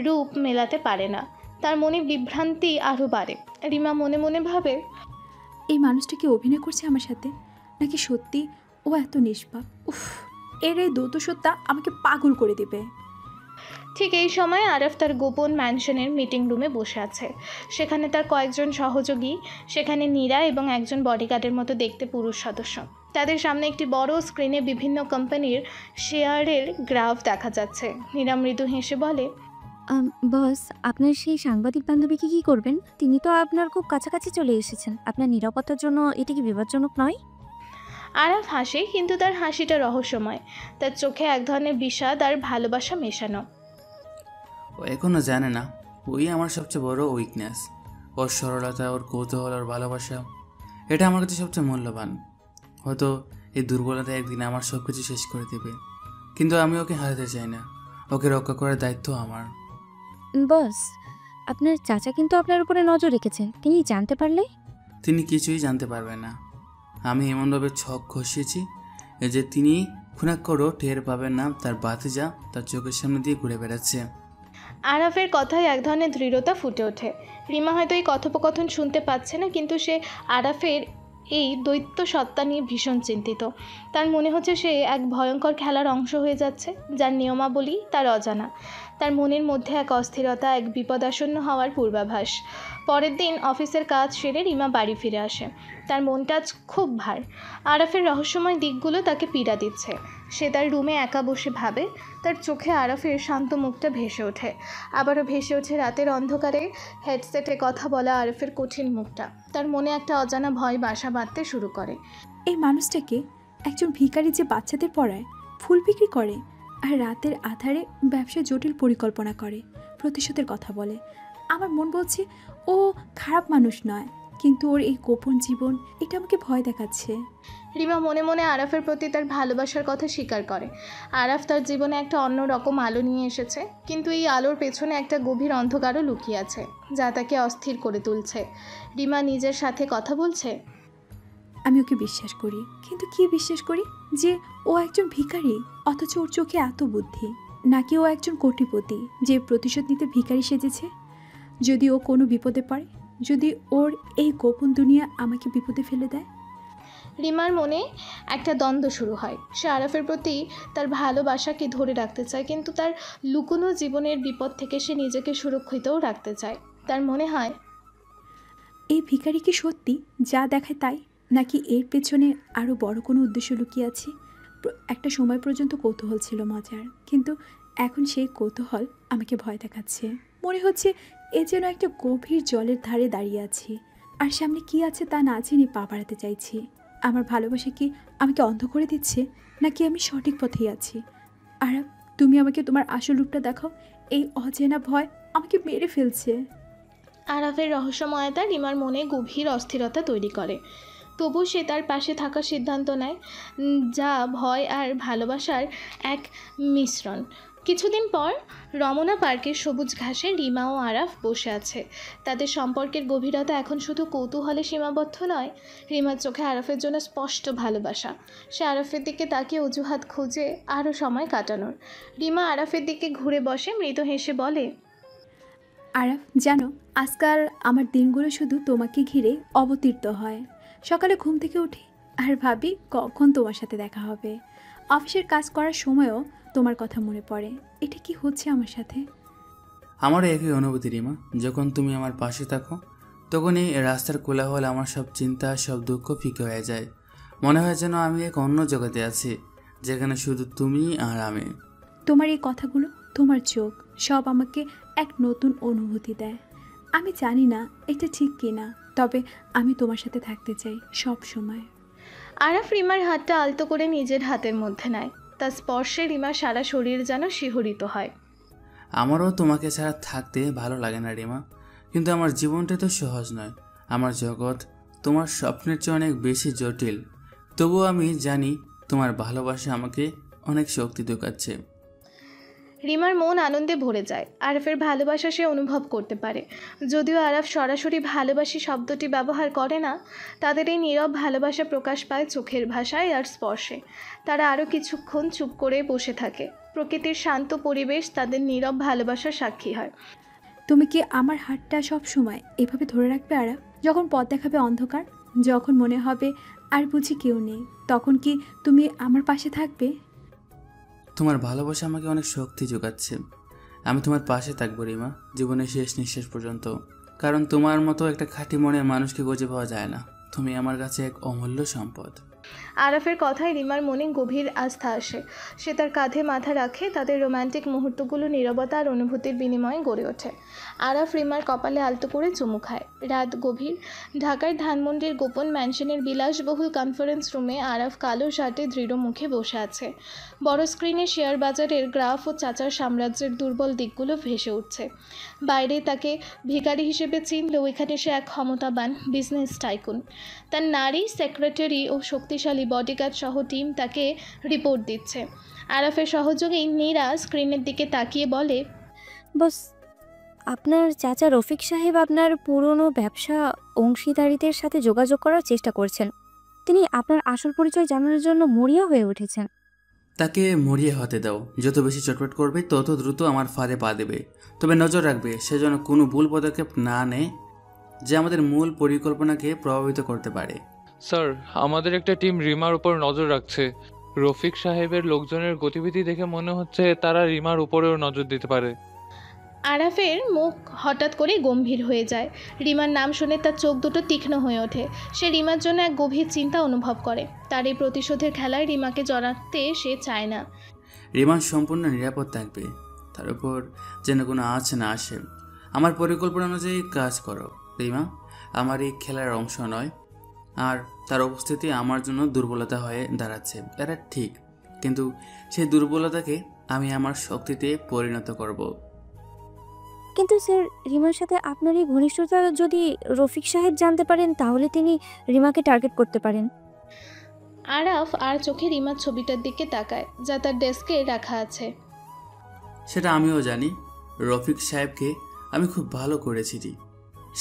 রূপ মেলাতে পারে না। তার মনে বিভ্রান্তি আরও বাড়ে। রিমা মনে মনে ভাবে, এই মানুষটা কি অভিনয় করছে আমার সাথে, নাকি সত্যি ও এত নিষ্পাপ? উফ, এর এই দোতসত্তা আমাকে পাগল করে দেবে। ঠিক এই সময় আরাফ তার গোপন ম্যানশনের মিটিং রুমে বসে আছে। সেখানে তার কয়েকজন সহযোগী, সেখানে নীরা এবং একজন বডিগার্ডের মতো দেখতে পুরুষ সদস্য। তাদের সামনে একটি বড় স্ক্রিনে বিভিন্ন কোম্পানির শেয়ারের গ্রাফ দেখা যাচ্ছে। নীরা মৃদু হেসে বলে, বস, আপনার সেই সাংবাদিক বান্ধবীকে কি করবেন? তিনি তো আপনার খুব কাছাকাছি চলে এসেছেন। আপনার নিরাপত্তার জন্য এটি কি বিপজ্জনক নয়? আরাফ হাসে, কিন্তু তার হাসিটা রহস্যময়। তার চোখে এক ধরনের বিষাদ আর ভালোবাসা মেশানো। ও এখনও জানে না ওই আমার সবচেয়ে বড় উইকনেস। ওর সরলতা, ওর কৌতূহল, ওর ভালোবাসা, এটা আমার কাছে সবচেয়ে মূল্যবান। হয়তো এই দুর্বলতা একদিন আমার সব কিছু শেষ করে দেবে, কিন্তু আমি ওকে হারাতে চাই না। ওকে রক্ষা করার দায়িত্ব আমার। বস, আপনার চাচা কিন্তু আপনার উপরে নজর রেখেছেন। তিনি জানতে পারলে? তিনি কিছুই জানতে পারবে না। আমি এমনভাবে ছক ঘষিয়েছি যে তিনি খুনাক্করও টের পাবেন না। তার ভাতিজা তার চোখের সামনে দিয়ে ঘুরে বেড়াচ্ছে। আরাফের কথায় এক ধরনের দৃঢ়তা ফুটে ওঠে। রিমা হয়তো এই কথোপকথন শুনতে পাচ্ছে না, কিন্তু সে আরাফের এই দৈত্য সত্তা নিয়ে ভীষণ চিন্তিত। তার মনে হচ্ছে সে এক ভয়ঙ্কর খেলার অংশ হয়ে যাচ্ছে, যার নিয়মাবলী তার অজানা। তার মনের মধ্যে এক অস্থিরতা, এক বিপদাসন্ন হওয়ার পূর্বাভাস। পরের দিন অফিসের কাজ সেরে রিমা বাড়ি ফিরে আসে। তার মনটা আজ খুব ভার। আরাফের রহস্যময় দিকগুলো তাকে পীড়া দিচ্ছে। সে তার রুমে একা বসে ভাবে। তার চোখে আরাফের শান্ত মুখটা ভেসে ওঠে। আবারও ভেসে ওঠে রাতের অন্ধকারে হেডসেটে কথা বলা আরাফের কঠিন মুখটা। তার মনে একটা অজানা ভয় বাসা বাঁধতে শুরু করে। এই মানুষটাকে, একজন ভিখারি যে বাচ্চাদের পড়ায়, ফুল বিক্রি করে, আর রাতের আধারে ব্যবসায় জটিল পরিকল্পনা করে, প্রতিশোধের কথা বলে। আমার মন বলছে ও খারাপ মানুষ নয়, কিন্তু ওর এই গোপন জীবন, এটা আমাকে ভয় দেখাচ্ছে। রিমা মনে মনে আরাফের প্রতি তার ভালোবাসার কথা স্বীকার করে। আরাফ তার জীবনে একটা অন্য রকম আলো নিয়ে এসেছে, কিন্তু এই আলোর পেছনে একটা গভীর অন্ধকারও লুকিয়ে আছে, যা তাকে অস্থির করে তুলছে। রিমা নিজের সাথে কথা বলছে, আমি ওকে বিশ্বাস করি, কিন্তু কি বিশ্বাস করি? যে ও একজন ভিখারি, অথচ ওর চোখে এত বুদ্ধি? নাকি ও একজন কোটিপতি যে প্রতিশোধ নিতে ভিখারি সেজেছে? যদি ও কোনো বিপদে পড়ে, যদি ওর এই গোপন দুনিয়া আমাকে বিপদে ফেলে দেয়? রিমার মনে একটা দ্বন্দ্ব শুরু হয়। সে আরাফের প্রতি তার ভালোবাসাকে ধরে রাখতে চায়, কিন্তু তার লুকোনো জীবনের বিপদ থেকে সে নিজেকে সুরক্ষিতও রাখতে চায়। তার মনে হয়, এই ভিখারি কি সত্যি যা দেখায় তাই, নাকি এর পেছনে আরও বড় কোনো উদ্দেশ্য লুকিয়ে আছে? একটা সময় পর্যন্ত কৌতূহল ছিল মজার, কিন্তু এখন সেই কৌতূহল আমাকে ভয় দেখাচ্ছে। মনে হচ্ছে এ যেন একটা গভীর জলের ধারে দাঁড়িয়ে আছি, আর সামনে কি আছে তা না জেনে পা বাড়াতে চাইছি। আমার ভালোবাসা কি আমাকে অন্ধ করে দিচ্ছে, নাকি আমি সঠিক পথেই আছি? আর তুমি আমাকে তোমার আসল রূপটা দেখাও। এই অচেনা ভয় আমাকে মেরে ফেলছে। আরাফের রহস্যময়তা রিমার মনে গভীর অস্থিরতা তৈরি করে। তবু সে তার পাশে থাকার সিদ্ধান্ত নেয়, যা ভয় আর ভালোবাসার এক মিশ্রণ। কিছুদিন পর রমনা পার্কের সবুজ ঘাসে রিমা ও আরাফ বসে আছে। তাদের সম্পর্কের গভীরতা এখন শুধু কৌতূহলে সীমাবদ্ধ নয়, রিমার চোখে আরাফের জন্য স্পষ্ট ভালোবাসা। সে আরাফের দিকে তাকিয়ে অজুহাত খুঁজে আরও সময় কাটানোর। রিমা আরাফের দিকে ঘুরে বসে মৃদু হেসে বলে, আরাফ, জানো আজকাল আমার দিনগুলো শুধু তোমাকে ঘিরে অবতীর্ণ হয়। সকালে ঘুম থেকে উঠি আর ভাবি কখন তোমার সাথে দেখা হবে। অফিসের কাজ করার সময়ও তোমার কথা মনে পড়ে। এটা কি হচ্ছে আমার সাথে? আমারও একই অনুভূতি রিমা। যখন তুমি আমার পাশে থাকো তখন এই রাস্তার কোলাহল আমার সব চিন্তা, সব দুঃখ ফিকে হয়ে যায়। মনে হয় যেন আমি এক অন্য জগতে আছি, যেখানে শুধু তুমি আর আমি। তোমার এই কথাগুলো, তোমার চোখ সব আমাকে এক নতুন অনুভূতি দেয়। আমি জানি না এটা ঠিক কি না, তবে আমি তোমার সাথে থাকতে চাই সব সময়। আরাফ রিমার হাতটা আলতো করে নিজের হাতের মধ্যে নেয়। তার স্পর্শে রিমার সারা শরীর যেন শিহরিত হয়। আমারও তোমাকে ছাড়া থাকতে ভালো লাগে না রিমা, কিন্তু আমার জীবনটা তো সহজ নয়। আমার জগৎ তোমার স্বপ্নের চেয়ে অনেক বেশি জটিল। তবুও আমি জানি তোমার ভালোবাসা আমাকে অনেক শক্তি যোগাচ্ছে। রিমার মন আনন্দে ভরে যায়। আরাফের ভালোবাসা সে অনুভব করতে পারে। যদিও আরাফ সরাসরি ভালোবাসি শব্দটি ব্যবহার করে না, তাদের এই নীরব ভালোবাসা প্রকাশ পায় চোখের ভাষায় আর স্পর্শে। তারা আরও কিছুক্ষণ চুপ করে বসে থাকে। প্রকৃতির শান্ত পরিবেশ তাদের নীরব ভালোবাসার সাক্ষী হয়। তুমি কি আমার হাতটা সব সময় এভাবে ধরে রাখবে আরাফ? যখন পথ দেখাবে অন্ধকার, যখন মনে হবে আর বুঝি কেউ নেই, তখন কি তুমি আমার পাশে থাকবে? তোমার ভালোবাসা আমাকে অনেক শক্তি যোগাচ্ছে। আমি তোমার পাশে থাকবো রিমা, জীবনের শেষ নিঃশ্বাস পর্যন্ত। কারণ তোমার মতো একটা খাঁটি মনের মানুষকে খুঁজে পাওয়া যায় না। তুমি আমার কাছে এক অমূল্য সম্পদ। আরাফের কথায় রিমার মনে গভীর আস্থা আসে। সে তার কাঁধে মাথা রাখে। তাদের রোমান্টিক মুহূর্তগুলো নীরবতা আর অনুভূতির বিনিময়ে গড়ে ওঠে। আরাফ রিমার কপালে আলতো করে চুমু খায়। রাত গভীর। ঢাকার ধানমন্ডির গোপন ম্যানশনের বিলাসবহুল কনফারেন্স রুমে আরাফ কালো শার্টে দৃঢ় মুখে বসে আছে। বড় স্ক্রিনে শেয়ার বাজারের গ্রাফ ও চাচার সাম্রাজ্যের দুর্বল দিকগুলো ভেসে উঠছে। বাইরে তাকে ভিখারি হিসেবে চিনলেও এখানে সে এক ক্ষমতাবান বিজনেস টাইকুন। তার নারী সেক্রেটারি ও শক্তিশালী বডিগার্ড সহ টিম তাকে রিপোর্ট দিচ্ছে। আরাফের সহযোগী নীরা স্ক্রিনের দিকে তাকিয়ে বলে, বস, আপনার চাচা রফিক সাহেব আপনার পুরনো ব্যবসা অংশীদারিদের সাথে যোগাযোগ করার চেষ্টা করছেন। তিনি আপনার আসল পরিচয় জানার জন্য মরিয়া হয়ে উঠেছেন। তাকে মরিয়ে হতে দাও। যত বেশি চটপট করবে তত দ্রুত আমার ফাঁদে পা দেবে। তবে নজর রাখবে সে যেন কোনো ভুল পদক্ষেপ না নেয় যে আমাদের মূল পরিকল্পনাকে প্রভাবিত করতে পারে। স্যার, আমাদের একটা টিম রিমার উপর নজর রাখছে। রফিক সাহেবের লোকজনের গতিবিধি দেখে মনে হচ্ছে তারা রিমার উপরেও নজর দিতে পারে। আরাফের মুখ হঠাৎ করে গম্ভীর হয়ে যায়। রিমার নাম শুনে তার চোখ দুটো তীক্ষ্ণ হয়ে ওঠে। সে রিমার জন্য এক গভীর চিন্তা অনুভব করে। তার এই প্রতিশোধের খেলায় রিমাকে জড়াতে সে চায় না। রিমা সম্পূর্ণ নিরাপদ থাকবে, তার উপর যেন কোনো আঁচ না আসে। আমার পরিকল্পনা অনুযায়ী কাজ করো রিমা। আমার এই খেলার অংশ নয়, আর তার উপস্থিতি আমার জন্য দুর্বলতা হয়ে দাঁড়াচ্ছে। এটা ঠিক, কিন্তু সেই দুর্বলতাকে আমি আমার শক্তিতে পরিণত করব। কিন্তু স্যার, রিমার সাথে আপনার এই ঘনিষ্ঠতা যদি রফিক সাহেব জানতে পারেন, তাহলে তিনি রিমাকে টার্গেট করতে পারেন। আরাফ আর চোখে রিমার ছবিটার দিকে তাকায়, যা তার ডেস্কে রাখা আছে। সেটা আমিও জানি। রফিক সাহেবকে আমি খুব ভালো করেছি।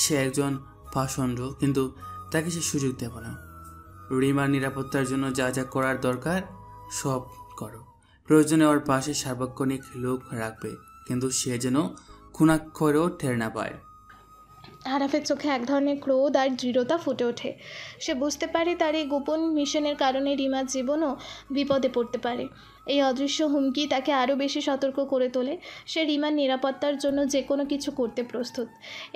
সে একজন পাষণ্ড, কিন্তু তাকে সে সুযোগ দেব না। রিমার নিরাপত্তার জন্য যা যা করার দরকার সব করো। প্রয়োজনে ওর পাশে সার্বক্ষণিক লোক রাখবে, কিন্তু সে যেন খুনাক্ষরেও ঠের না পায়। আরাফের চোখে এক ধরনের ক্রোধ আর দৃঢ়তা ফুটে ওঠে। সে বুঝতে পারে তার এই গোপন মিশনের কারণে রিমার জীবনও বিপদে পড়তে পারে। এই অদৃশ্য হুমকি তাকে আরও বেশি সতর্ক করে তোলে। সে রিমার নিরাপত্তার জন্য যে কোনো কিছু করতে প্রস্তুত।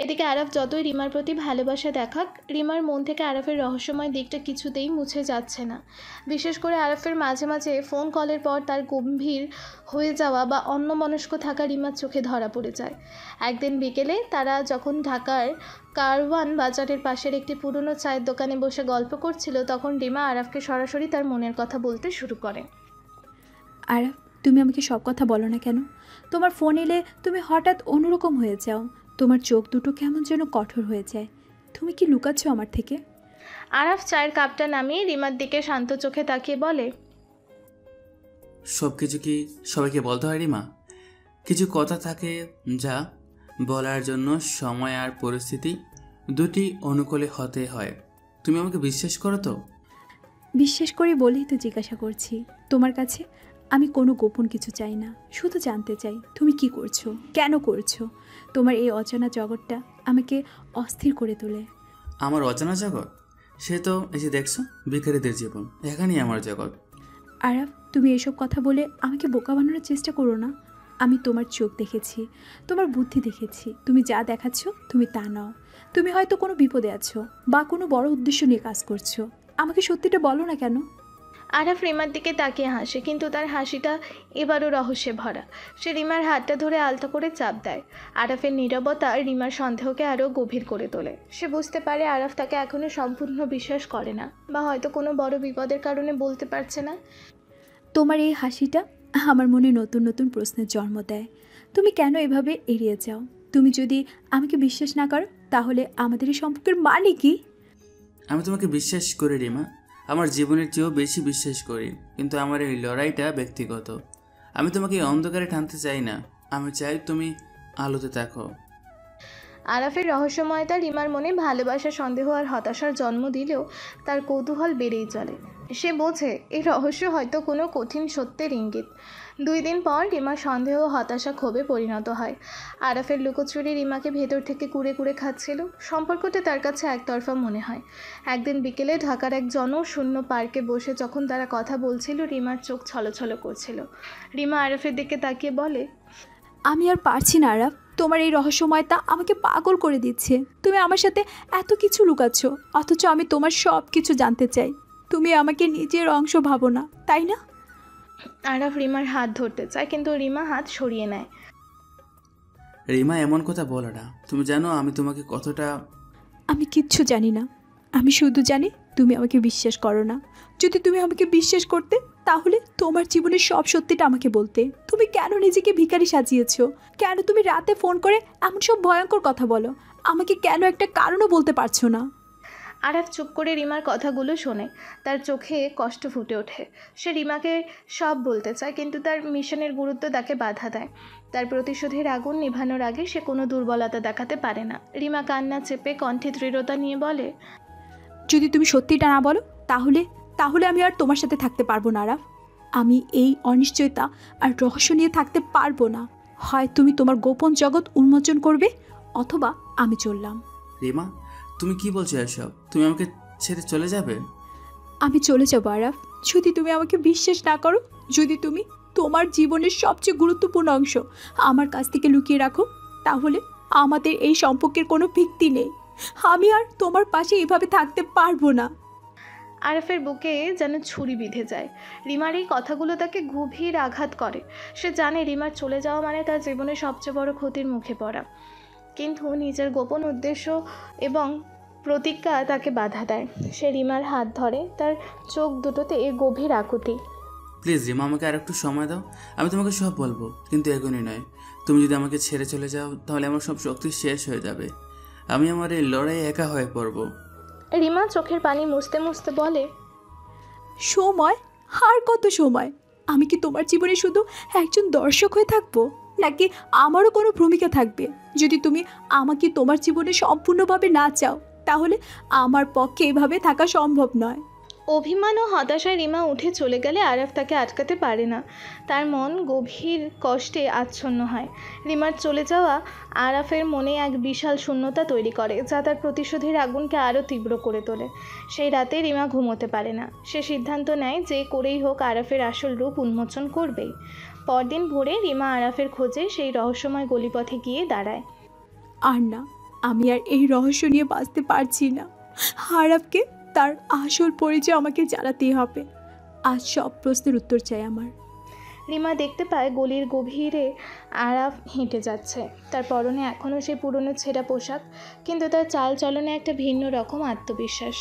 এদিকে আরাফ যতই রিমার প্রতি ভালোবাসা দেখাক, রিমার মন থেকে আরাফের রহস্যময় দিকটা কিছুতেই মুছে যাচ্ছে না। বিশেষ করে আরাফের মাঝে মাঝে ফোন কলের পর তার গম্ভীর হয়ে যাওয়া বা অন্যমনস্ক থাকা রিমার চোখে ধরা পড়ে যায়। একদিন বিকেলে তারা যখন ঢাকার কারওয়ান বাজারের পাশের একটি পুরনো চায়ের দোকানে বসে গল্প করছিল, তখন রিমা আরাফকে সরাসরি তার মনের কথা বলতে শুরু করে। আরাফ, তুমি আমাকে সব কথা বলো না কেন? তোমার ফোন এলে তুমি হঠাৎ অন্যরকম হয়ে যাও। তোমার চোখ দুটো কেমন যেন কঠোর হয়ে যায়। তুমি কি লুকাচ্ছ আমার থেকে? আরাফ চায়ের কাপটা নামিয়ে রিমার দিকে শান্ত চোখে তাকিয়ে বলে, সব কিছু কি সবাইকে বলতে হয় রিমা? কিছু কথা থাকে যা বলার জন্য সময় আর পরিস্থিতি দুটি অনুকূলে হতে হয়। তুমি আমাকে বিশ্বাস করো তো? বিশ্বাস করি বলেই তো জিজ্ঞাসা করছি। তোমার কাছে আমি কোনো গোপন কিছু চাই না, শুধু জানতে চাই তুমি কি করছো, কেন করছো। তোমার এই অজানা জগৎটা আমাকে অস্থির করে তোলে। আমার অজানা জগৎ? সে তো এই যে দেখছো, ভিখারিদের জীবন, এখানেই আমার জগৎ। আরাফ, তুমি এসব কথা বলে আমাকে বোকা বানানোর চেষ্টা করো না। আমি তোমার চোখ দেখেছি, তোমার বুদ্ধি দেখেছি। তুমি যা দেখাচ্ছ তুমি তা নাও। তুমি হয়তো কোনো বিপদে আছো বা কোনো বড় উদ্দেশ্য নিয়ে কাজ করছো। আমাকে সত্যিটা বলো না কেন? আরাফ রিমার দিকে তাকিয়ে হাসে, কিন্তু তার হাসিটা এবারও রহস্যে ভরা। সে রিমার হাতটা ধরে আলতো করে চাপ দেয়। আরাফের নীরবতা রিমার সন্দেহকে আরও গভীর করে তোলে। সে বুঝতে পারে আরাফ তাকে এখনও সম্পূর্ণ বিশ্বাস করে না, বা হয়তো কোনো বড় বিপদের কারণে বলতে পারছে না। তোমার এই হাসিটা আমার মনে নতুন নতুন প্রশ্নের জন্ম দেয়। তুমি কেন এভাবে এড়িয়ে যাও? তুমি যদি আমাকে বিশ্বাস না করো তাহলে আমাদের এই সম্পর্কের মানে কি? আমি তোমাকে বিশ্বাস করি রিমা, আমার জীবনের চেয়েও বেশি বিশ্বাস করি, কিন্তু আমার এই লড়াইটা ব্যক্তিগত। আমি তোমাকে এই অন্ধকারে টানতে চাই না, আমি চাই তুমি আলোতে থাকো। আরাফের রহস্যময়তা রিমার মনে ভালোবাসা, সন্দেহ আর হতাশার জন্ম দিলেও তার কৌতূহল বেড়েই চলে। সে বোঝে এই রহস্য হয়তো কোনো কঠিন সত্যের ইঙ্গিত। 2 দিন পর রিমার সন্দেহ ও হতাশা ক্ষোভে পরিণত হয়। আরাফের লুকোচুরি রিমাকে ভেতর থেকে কুড়ে কুড়ে খাচ্ছিল। সম্পর্কটা তার কাছে একতরফা মনে হয়। একদিন বিকেলে ঢাকার এক জনশূন্য পার্কে বসে যখন তারা কথা বলছিল, রিমার চোখ ছলছল করছিল। রিমা আরাফের দিকে তাকিয়ে বলে, আমি আর পারছি না আরাফ, তোমার এই রহস্যময়তা আমাকে পাগল করে দিচ্ছে। তুমি আমার সাথে এত কিছু লুকাচ্ছ, অথচ আমি তোমার সব কিছু জানতে চাই। তুমি আমাকে নিজের অংশ ভাবো না, তাই না? আরাফ রিমার হাত ধরতে চায়, কিন্তু রিমা হাত সরিয়ে নেয়। রিমা, এমন কথা বলো না। তুমি জানো আমি তোমাকে কতটা... আমি কিচ্ছু জানি না, আমি শুধু জানি তুমি আমাকে বিশ্বাস করো না। যদি তুমি আমাকে বিশ্বাস করতে তাহলে তোমার জীবনের সব সত্যিটা আমাকে বলতে। তুমি কেন নিজেকে ভিখারি সাজিয়েছো? কেন তুমি রাতে ফোন করে এমন সব ভয়ঙ্কর কথা বলো? আমাকে কেন একটা কারণও বলতে পারছো না? আরাফ চুপ করে রিমার কথাগুলো শোনে। তার চোখে কষ্ট ফুটে ওঠে। সে রিমাকে সব বলতে চায়, কিন্তু তার মিশনের গুরুত্ব তাকে বাধা দেয়। তার প্রতিশোধের আগুন নিভানোর আগে সে কোনো দুর্বলতা দেখাতে পারে না। রিমা কান্না চেপে কণ্ঠে দৃঢ়তা নিয়ে বলে, যদি তুমি সত্যিটা না বলো তাহলে তাহলে আমি আর তোমার সাথে থাকতে পারবো না আরাফ। আমি এই অনিশ্চয়তা আর রহস্য নিয়ে থাকতে পারবো না। হয় তুমি তোমার গোপন জগৎ উন্মোচন করবে, অথবা আমি চললাম। রিমা, তুমি কি বলছো এসব? তুমি আমাকে ছেড়ে চলে যাবে? আমি চলে যাবো আরাফ, যদি তুমি আমাকে বিশ্বাস না করো। যদি তুমি তোমার জীবনের সবচেয়ে গুরুত্বপূর্ণ অংশ আমার কাছ থেকে লুকিয়ে রাখো, তাহলে আমাদের এই সম্পর্কের কোনো ভিত্তি নেই। আমি আর তোমার পাশে এভাবে থাকতে পারবো না। আরাফের বুকে যেন ছুরি বিঁধে যায়। রিমার এই কথাগুলো তাকে গভীর আঘাত করে। সে জানে রিমার চলে যাওয়া মানে তার জীবনের সবচেয়ে বড় ক্ষতির মুখে পড়া, কিন্তু নিজের গোপন উদ্দেশ্য এবং প্রতিজ্ঞা তাকে বাধা দেয়। সে রিমার হাত ধরে, তার চোখ দুটোতে গভীর আকুতি। প্লিজ রিমা, আমাকে আর একটু সময় দাও। আমি তোমাকে সব বলবো, কিন্তু এখনই নয়। তুমি যদি আমাকে ছেড়ে চলে যাও তাহলে আমার সব শক্তি শেষ হয়ে যাবে। আমি আমার এই লড়াই একা হয়ে পড়বো। রিমা চোখের পানি মুছতে মুছতে বলে, সময়? আর কত সময়? আমি কি তোমার জীবনে শুধু একজন দর্শক হয়ে থাকবো, নাকি আমারও কোনো ভূমিকা থাকবে? যদি তুমি আমাকে তোমার জীবনে সম্পূর্ণভাবে না চাও তাহলে আমার পক্ষে এভাবে থাকা সম্ভব নয়। অভিমান ও হতাশায় রিমা উঠে চলে গেলে আরাফ তাকে আটকাতে পারে না। তার মন গভীর কষ্টে আচ্ছন্ন হয়। রিমার চলে যাওয়া আরাফের মনে এক বিশাল শূন্যতা তৈরি করে, যা তার প্রতিশোধের আগুনকে আরও তীব্র করে তোলে। সেই রাতে রিমা ঘুমোতে পারে না। সে সিদ্ধান্ত নেয় যে করেই হোক আরাফের আসল রূপ উন্মোচন করবেই। পরদিন ভোরে রিমা আরাফের খোঁজে সেই রহস্যময় গলিপথে গিয়ে দাঁড়ায়। আর না, আমি আর এই রহস্য নিয়ে বাঁচতে পারছি না। আরাফকে তার আসল পরিচয় আমাকে জানাতেই হবে। আজ সব প্রশ্নের উত্তর চাই আমার। রিমা দেখতে পায় গলির গভীরে আরাফ হেঁটে যাচ্ছে। তার পরনে এখনও সেই পুরনো ছেঁড়া পোশাক, কিন্তু তার চাল চলনে একটা ভিন্ন রকম আত্মবিশ্বাস।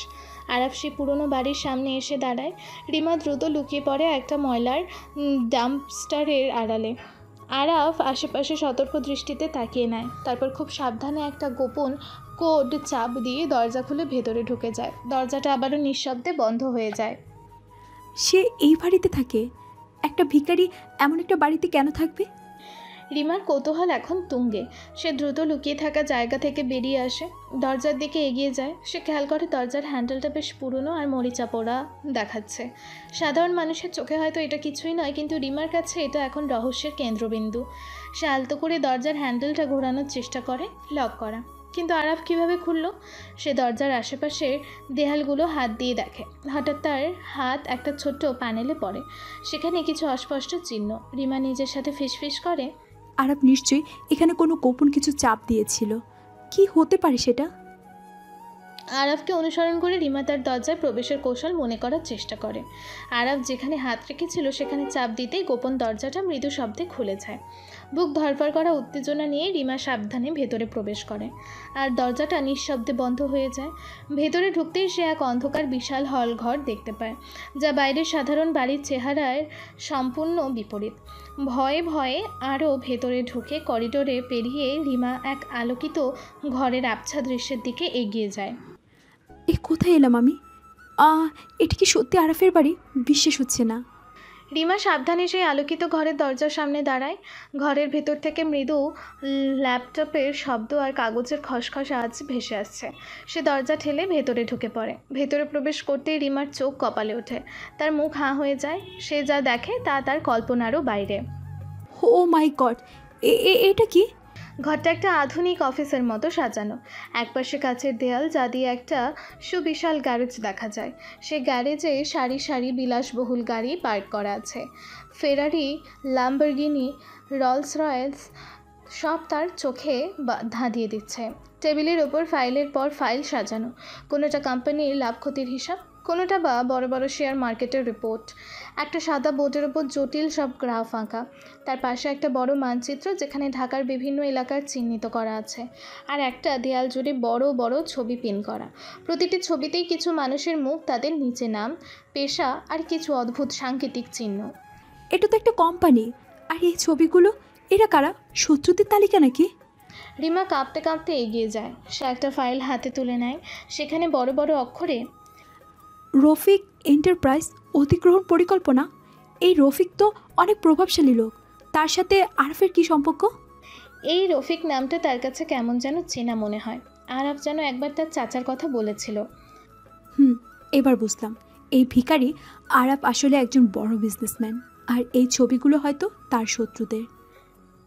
আরাফ সেই পুরনো বাড়ির সামনে এসে দাঁড়ায়। রিমা দ্রুত লুকিয়ে পড়ে একটা ময়লার ডাম্পস্টারের আড়ালে। আরাফ আশেপাশে সতর্ক দৃষ্টিতে তাকিয়ে নেয়, তারপর খুব সাবধানে একটা গোপন কোড চাপ দিয়ে দরজা খুলে ভেতরে ঢুকে যায়। দরজাটা আবারও নিঃশব্দে বন্ধ হয়ে যায়। সে এই বাড়িতে থাকে? একটা ভিখারি এমন একটা বাড়িতে কেন থাকবে? রিমার কৌতূহল এখন তুঙ্গে। সে দ্রুত লুকিয়ে থাকা জায়গা থেকে বেরিয়ে আসে, দরজার দিকে এগিয়ে যায়। সে খেয়াল করে দরজার হ্যান্ডেলটা বেশ পুরনো আর মরিচা পোড়া দেখাচ্ছে। সাধারণ মানুষের চোখে হয়তো এটা কিছুই নয়, কিন্তু রিমার কাছে এটা এখন রহস্যের কেন্দ্রবিন্দু। সে আলতো করে দরজার হ্যান্ডেলটা ঘোরানোর চেষ্টা করে, লক করা। কিন্তু আরাফ কীভাবে খুলল? সে দরজার আশেপাশের দেয়ালগুলো হাত দিয়ে দেখে। হঠাৎ তার হাত একটা ছোট্ট প্যানেলে পড়ে। সেখানে কিছু অস্পষ্ট চিহ্ন। রিমা নিজের সাথে ফিসফিস করে, আরব নিশ্চয়ই এখানে কোনো গোপন কিছু চাপ দিয়েছিল। কি হতে পারে সেটা? আরাফকে অনুসরণ করে রিমা তার দরজায় প্রবেশের কৌশল মনে করার চেষ্টা করে। আরাফ যেখানে হাত রেখেছিল সেখানে চাপ দিতেই গোপন দরজাটা মৃদু শব্দে খুলে যায়। বুক ধরফর করা উত্তেজনা নিয়ে রিমা সাবধানে ভেতরে প্রবেশ করে, আর দরজাটা নিঃশব্দে বন্ধ হয়ে যায়। ভেতরে ঢুকতেই সে এক অন্ধকার বিশাল হল ঘর দেখতে পায়, যা বাইরের সাধারণ বাড়ির চেহারার সম্পূর্ণ বিপরীত। ভয়ে ভয়ে আরও ভেতরে ঢুকে করিডোরে পেরিয়ে রিমা এক আলোকিত ঘরের আবছা দৃশ্যের দিকে এগিয়ে যায়। এ কোথায় এলাম আমি? এটা কি সত্যি আরাফের বাড়ি? বিশ্বাস হচ্ছে না। রিমা সাবধানে সেই আলোকিত ঘরের দরজার সামনে দাঁড়ায়। ঘরের ভেতর থেকে মৃদু ল্যাপটপের শব্দ আর কাগজের খসখস আওয়াজ ভেসে আসছে। সে দরজা ঠেলে ভেতরে ঢুকে পড়ে। ভেতরে প্রবেশ করতেই রিমার চোখ কপালে ওঠে। তার মুখ হাঁ হয়ে যায়। সে যা দেখে তা তার কল্পনারও বাইরে। ও মাই গড, এটা কি? ঘরটা একটা আধুনিক অফিসের মতো সাজানো। একপাশে কাচের দেয়াল, যা দিয়ে একটা সুবিশাল গ্যারেজ দেখা যায়। সে গ্যারেজে সারি সারি বিলাসবহুল গাড়ি পার্ক করা আছে। ফেরারি, ল্যাম্বরগিনি, রলস রয়েলস সব তার চোখে ধাঁধিয়ে দিচ্ছে। টেবিলের ওপর ফাইলের পর ফাইল সাজানো, কোনোটা কোম্পানির লাভ ক্ষতির হিসাব, কোনোটা বা বড় বড় শেয়ার মার্কেটের রিপোর্ট। একটা সাদা বোর্ডের ওপর জটিল সব গ্রাফ আঁকা। তার পাশে একটা বড় মানচিত্র, যেখানে ঢাকার বিভিন্ন এলাকার চিহ্নিত করা আছে, আর একটা দেয়াল জুড়ে বড় বড় ছবি পিন করা। প্রতিটি ছবিতেই কিছু মানুষের মুখ, তাদের নিচে নাম, পেশা আর কিছু অদ্ভুত সাংকেতিক চিহ্ন। এটা তো একটা কোম্পানি। আর এই ছবিগুলো, এরা কারা? শত্রুদের তালিকা নাকি? রিমা কাঁপতে কাঁপতে এগিয়ে যায়। সে একটা ফাইল হাতে তুলে নেয়। সেখানে বড় বড় অক্ষরে রফিক এন্টারপ্রাইজ অধিগ্রহণ পরিকল্পনা। এই রফিক তো অনেক প্রভাবশালী লোক। তার সাথে আরাফের কি সম্পর্ক? এই রফিক নামটা তার কাছে কেমন যেন চেনা মনে হয়। আরাফ যেন একবার তার চাচার কথা বলেছিল। এবার বুঝলাম। এই ভিখারি আরাফ আসলে একজন বড় বিজনেসম্যান, আর এই ছবিগুলো হয়তো তার শত্রুদের।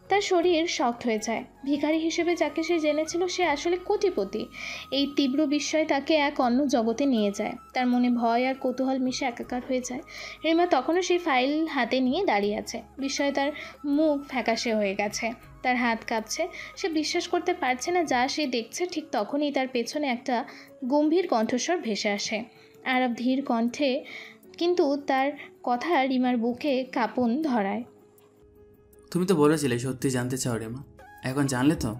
তার শরীর শক্ত হয়ে যায়। ভিখারি হিসেবে যাকে সে জেনেছিল সে আসলে কোটিপতি। এই তীব্র বিস্ময় তাকে এক অন্য জগতে নিয়ে যায়। তার মনে ভয় আর কৌতূহল মিশে একাকার হয়ে যায়। রিমা তখনও সেই ফাইল হাতে নিয়ে দাঁড়িয়ে আছে। বিস্ময়ে তার মুখ ফ্যাকাশে হয়ে গেছে, তার হাত কাঁপছে। সে বিশ্বাস করতে পারছে না যা সে দেখছে। ঠিক তখনই তার পেছনে একটা গম্ভীর কণ্ঠস্বর ভেসে আসে। আরব ধীর কণ্ঠে, কিন্তু তার কথা রিমার বুকে কাঁপন ধরায়। তুমি তো বলেছিলে সত্যি জানতে চাও রিমা, এখন জানলে তো?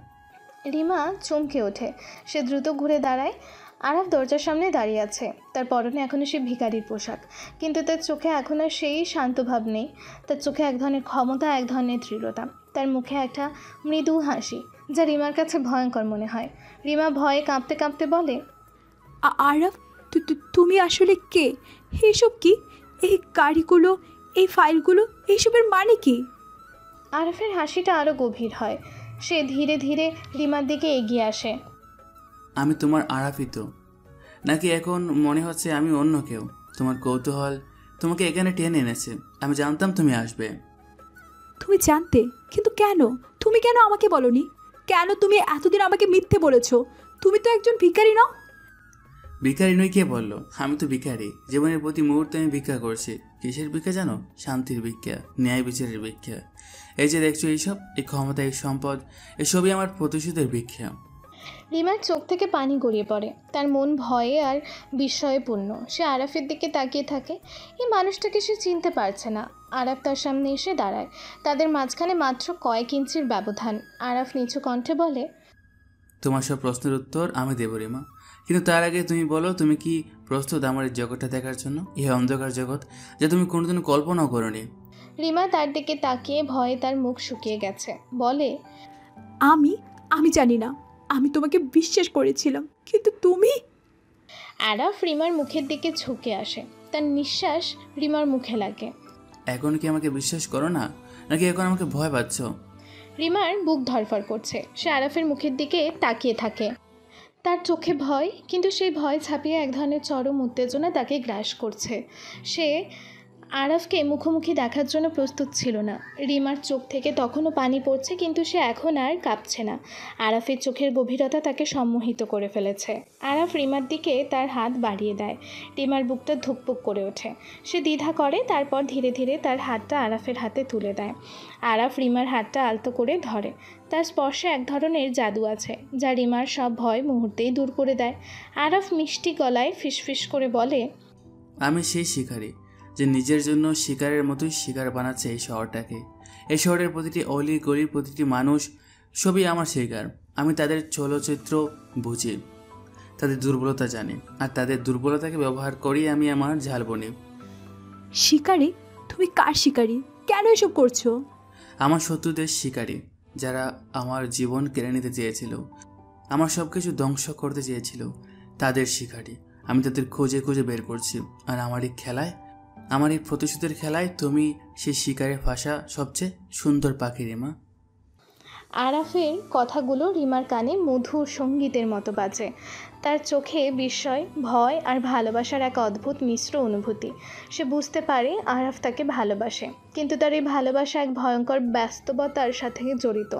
রিমা চমকে ওঠে। সে দ্রুত ঘুরে দাঁড়ায়। আরাফ দরজার সামনে দাঁড়িয়ে আছে। তার পরনে এখনও সে ভিখারির পোশাক, কিন্তু তার চোখে এখন আর সেই শান্ত ভাব নেই। তার চোখে এক ধরনের ক্ষমতা, এক ধরনের দৃঢ়তা। তার মুখে একটা মৃদু হাসি, যা রিমার কাছে ভয়ঙ্কর মনে হয়। রিমা ভয়ে কাঁপতে কাঁপতে বলে, আরাফ, তুমি আসলে কে? এইসব কি? এই গাড়িগুলো, এই ফাইলগুলো, এইসবের মানে কি? আরাফের হাসিটা আরও গভীর হয়। সে ধীরে ধীরে রিমার দিকে এগিয়ে আসে। আমি তোমার আরাফই তো, নাকি এখন মনে হচ্ছে আমি অন্য কেউ? তোমার কৌতূহল তোমাকে এখানে টেনে এনেছে। আমি জানতাম তুমি আসবে। তুমি জানতে, কিন্তু কেন? তুমি কেন আমাকে বলনি? কেন তুমি এতদিন আমাকে মিথ্যে বলেছো? তুমি তো একজন ভিখারি নও। ভিখারি নই কে বললো? আমি তো ভিখারি। জীবনের প্রতি মুহূর্তে আমি ভিক্ষা করছি। কিসের ভিক্ষা জানো? শান্তির ভিক্ষা, ন্যায় বিচারের ভিক্ষা। এই যে দেখছো এইসব, এই ক্ষমতা, এই সম্পদ, এসবই আমার প্রতিশোধের ভিক্ষা। রিমার চোখ থেকে পানি গড়িয়ে পড়ে। তার মন ভয়ে আর বিস্ময়ে পূর্ণ। সে আরাফের দিকে তাকিয়ে থাকে। এই মানুষটাকে সে চিনতে পারছে না। আরাফ তার সামনে এসে দাঁড়ায়। তাদের মাঝখানে মাত্র কয়েক ইঞ্চির ব্যবধান। আরাফ নিচু কণ্ঠে বলে, তোমার সব প্রশ্নের উত্তর আমি দেব রিমা, কিন্তু তার আগে তুমি বলো, তুমি কি প্রস্তুত আমার এই জগৎটা দেখার জন্য? এই অন্ধকার জগৎ যা তুমি কোনোদিন কল্পনাও করোনি। রিমা তার দিকে তাকিয়ে ভয়ে তার মুখ শুকিয়ে গেছে। বলে, আমি জানি না। আমি তোমাকে বিশ্বাস করেছিলাম, কিন্তু তুমি। আরাফ রিমার মুখের দিকে ঝুঁকে আসে। তার নিঃশ্বাস রিমার মুখে লাগে। এখন কি আমাকে বিশ্বাস করো না, নাকি এখন আমাকে ভয় পাচ্ছ? রিমার বুক ধড়ফড় করছে। সে আরাফের মুখের দিকে তাকিয়ে থাকে। তার চোখে ভয়, কিন্তু সেই ভয় ছাপিয়ে এক ধরনের চরম উত্তেজনা তাকে গ্রাস করছে। সে আরাফকে মুখোমুখি দেখার জন্য প্রস্তুত ছিল না। রিমার চোখ থেকে তখনও পানি পড়ছে, কিন্তু সে এখন আর কাঁপছে না। আরাফের চোখের গভীরতা তাকে সম্মোহিত করে ফেলেছে। আরাফ রিমার দিকে তার হাত বাড়িয়ে দেয়। রিমার বুকটা ধুকপুক করে ওঠে। সে দ্বিধা করে, তারপর ধীরে ধীরে তার হাতটা আরাফের হাতে তুলে দেয়। আরাফ রিমার হাতটা আলতো করে ধরে। তার স্পর্শে এক ধরনের জাদু আছে, যা রিমার সব ভয় মুহূর্তেই দূর করে দেয়। আরাফ মিষ্টি গলায় ফিসফিস করে বলে, আমি সেই শিকারী যে নিজের জন্য শিকারের মতোই শিকার বানাচ্ছে এই শহরটাকে। এই শহরের প্রতিটি অলি গলির প্রতিটি মানুষ সবই আমার শিকার। আমি তাদের চলচ্চিত্র বুঝি, তাদের দুর্বলতা জানি, আর তাদের দুর্বলতাকে ব্যবহার করেই আমি আমার ঝাল বনি। শিকারি? তুমি কার শিকারি? কেন এসব করছো? আমার শত্রুদের শিকারী, যারা আমার জীবন কেড়ে নিতে চেয়েছিল, আমার সব কিছু ধ্বংস করতে চেয়েছিল, তাদের শিকারী। আমি তাদের খুঁজে খুঁজে বের করছি। আর আমার এই খেলায়, আমার এই প্রতিশোধের খেলায় তুমি সেই শিকারে ফাঁসা সবচেয়ে সুন্দর পাখি রিমা। আরাফের কথাগুলো রিমার কানে মধুর সঙ্গীতের মতো বাজে। তার চোখে বিস্ময়, ভয় আর ভালোবাসার এক অদ্ভুত মিশ্র অনুভূতি। সে বুঝতে পারে আরাফ তাকে ভালোবাসে, কিন্তু তার এই ভালোবাসা এক ভয়ঙ্কর বাস্তবতার সাথে জড়িত।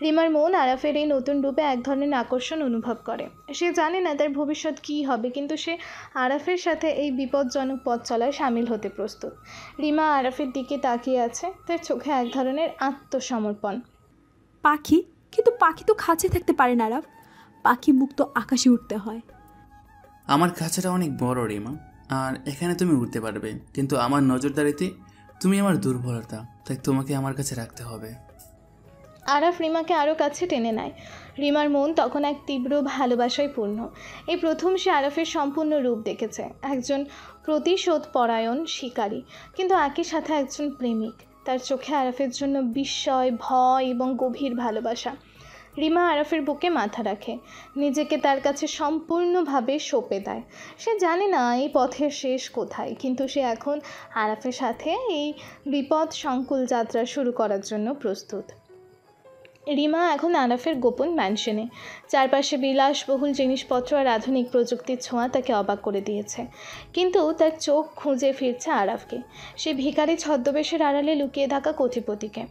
রিমার মন আরাফের এই নতুন রূপে এক ধরনের আকর্ষণ অনুভব করে। সে জানে না তার ভবিষ্যৎ কী হবে, কিন্তু সে আরাফের সাথে এই বিপজ্জনক পথ চলায় সামিল হতে প্রস্তুত। রিমা আরাফের দিকে তাকিয়ে আছে, তার চোখে এক ধরনের আত্মসমর্পণ। পাখি? কিন্তু পাখি তো খাঁচে থাকতে পারে না আরাফ। পাখি মুক্ত আকাশে উঠতে হয়। আমার খাঁচাটা অনেক বড় রিমা, আর এখানে তুমি উঠতে পারবে, কিন্তু আমার নজরদারিতে তুমি আমার দুর্বলতা, তাই তোমাকে আমার কাছে রাখতে হবে। আরাফ রিমাকে আরও কাছে টেনে নেয়। রিমার মন তখন এক তীব্র ভালোবাসায় পূর্ণ। এই প্রথম সে আরাফের সম্পূর্ণ রূপ দেখেছে, একজন প্রতিশোধ পরায়ণ শিকারী, কিন্তু একই সাথে একজন প্রেমিক। তার চোখে আরাফের জন্য বিস্ময়, ভয় এবং গভীর ভালোবাসা। রিমা আরাফের বুকে মাথা রাখে, নিজেকে তার কাছে সম্পূর্ণভাবে সঁপে দেয়। সে জানে না এই পথের শেষ কোথায়, কিন্তু সে এখন আরাফের সাথে এই বিপদ সংকুল যাত্রা শুরু করার জন্য প্রস্তুত। রিমা এখন আরাফের গোপন ম্যানশনে। চারপাশে বিলাসবহুল জিনিসপত্র আর আধুনিক প্রযুক্তির ছোঁয়া তাকে অবাক করে দিয়েছে, কিন্তু তার চোখ খুঁজে ফিরছে আরাফকে, সে ভিখারি ছদ্মবেশের আড়ালে লুকিয়ে থাকা কোটিপতিকে।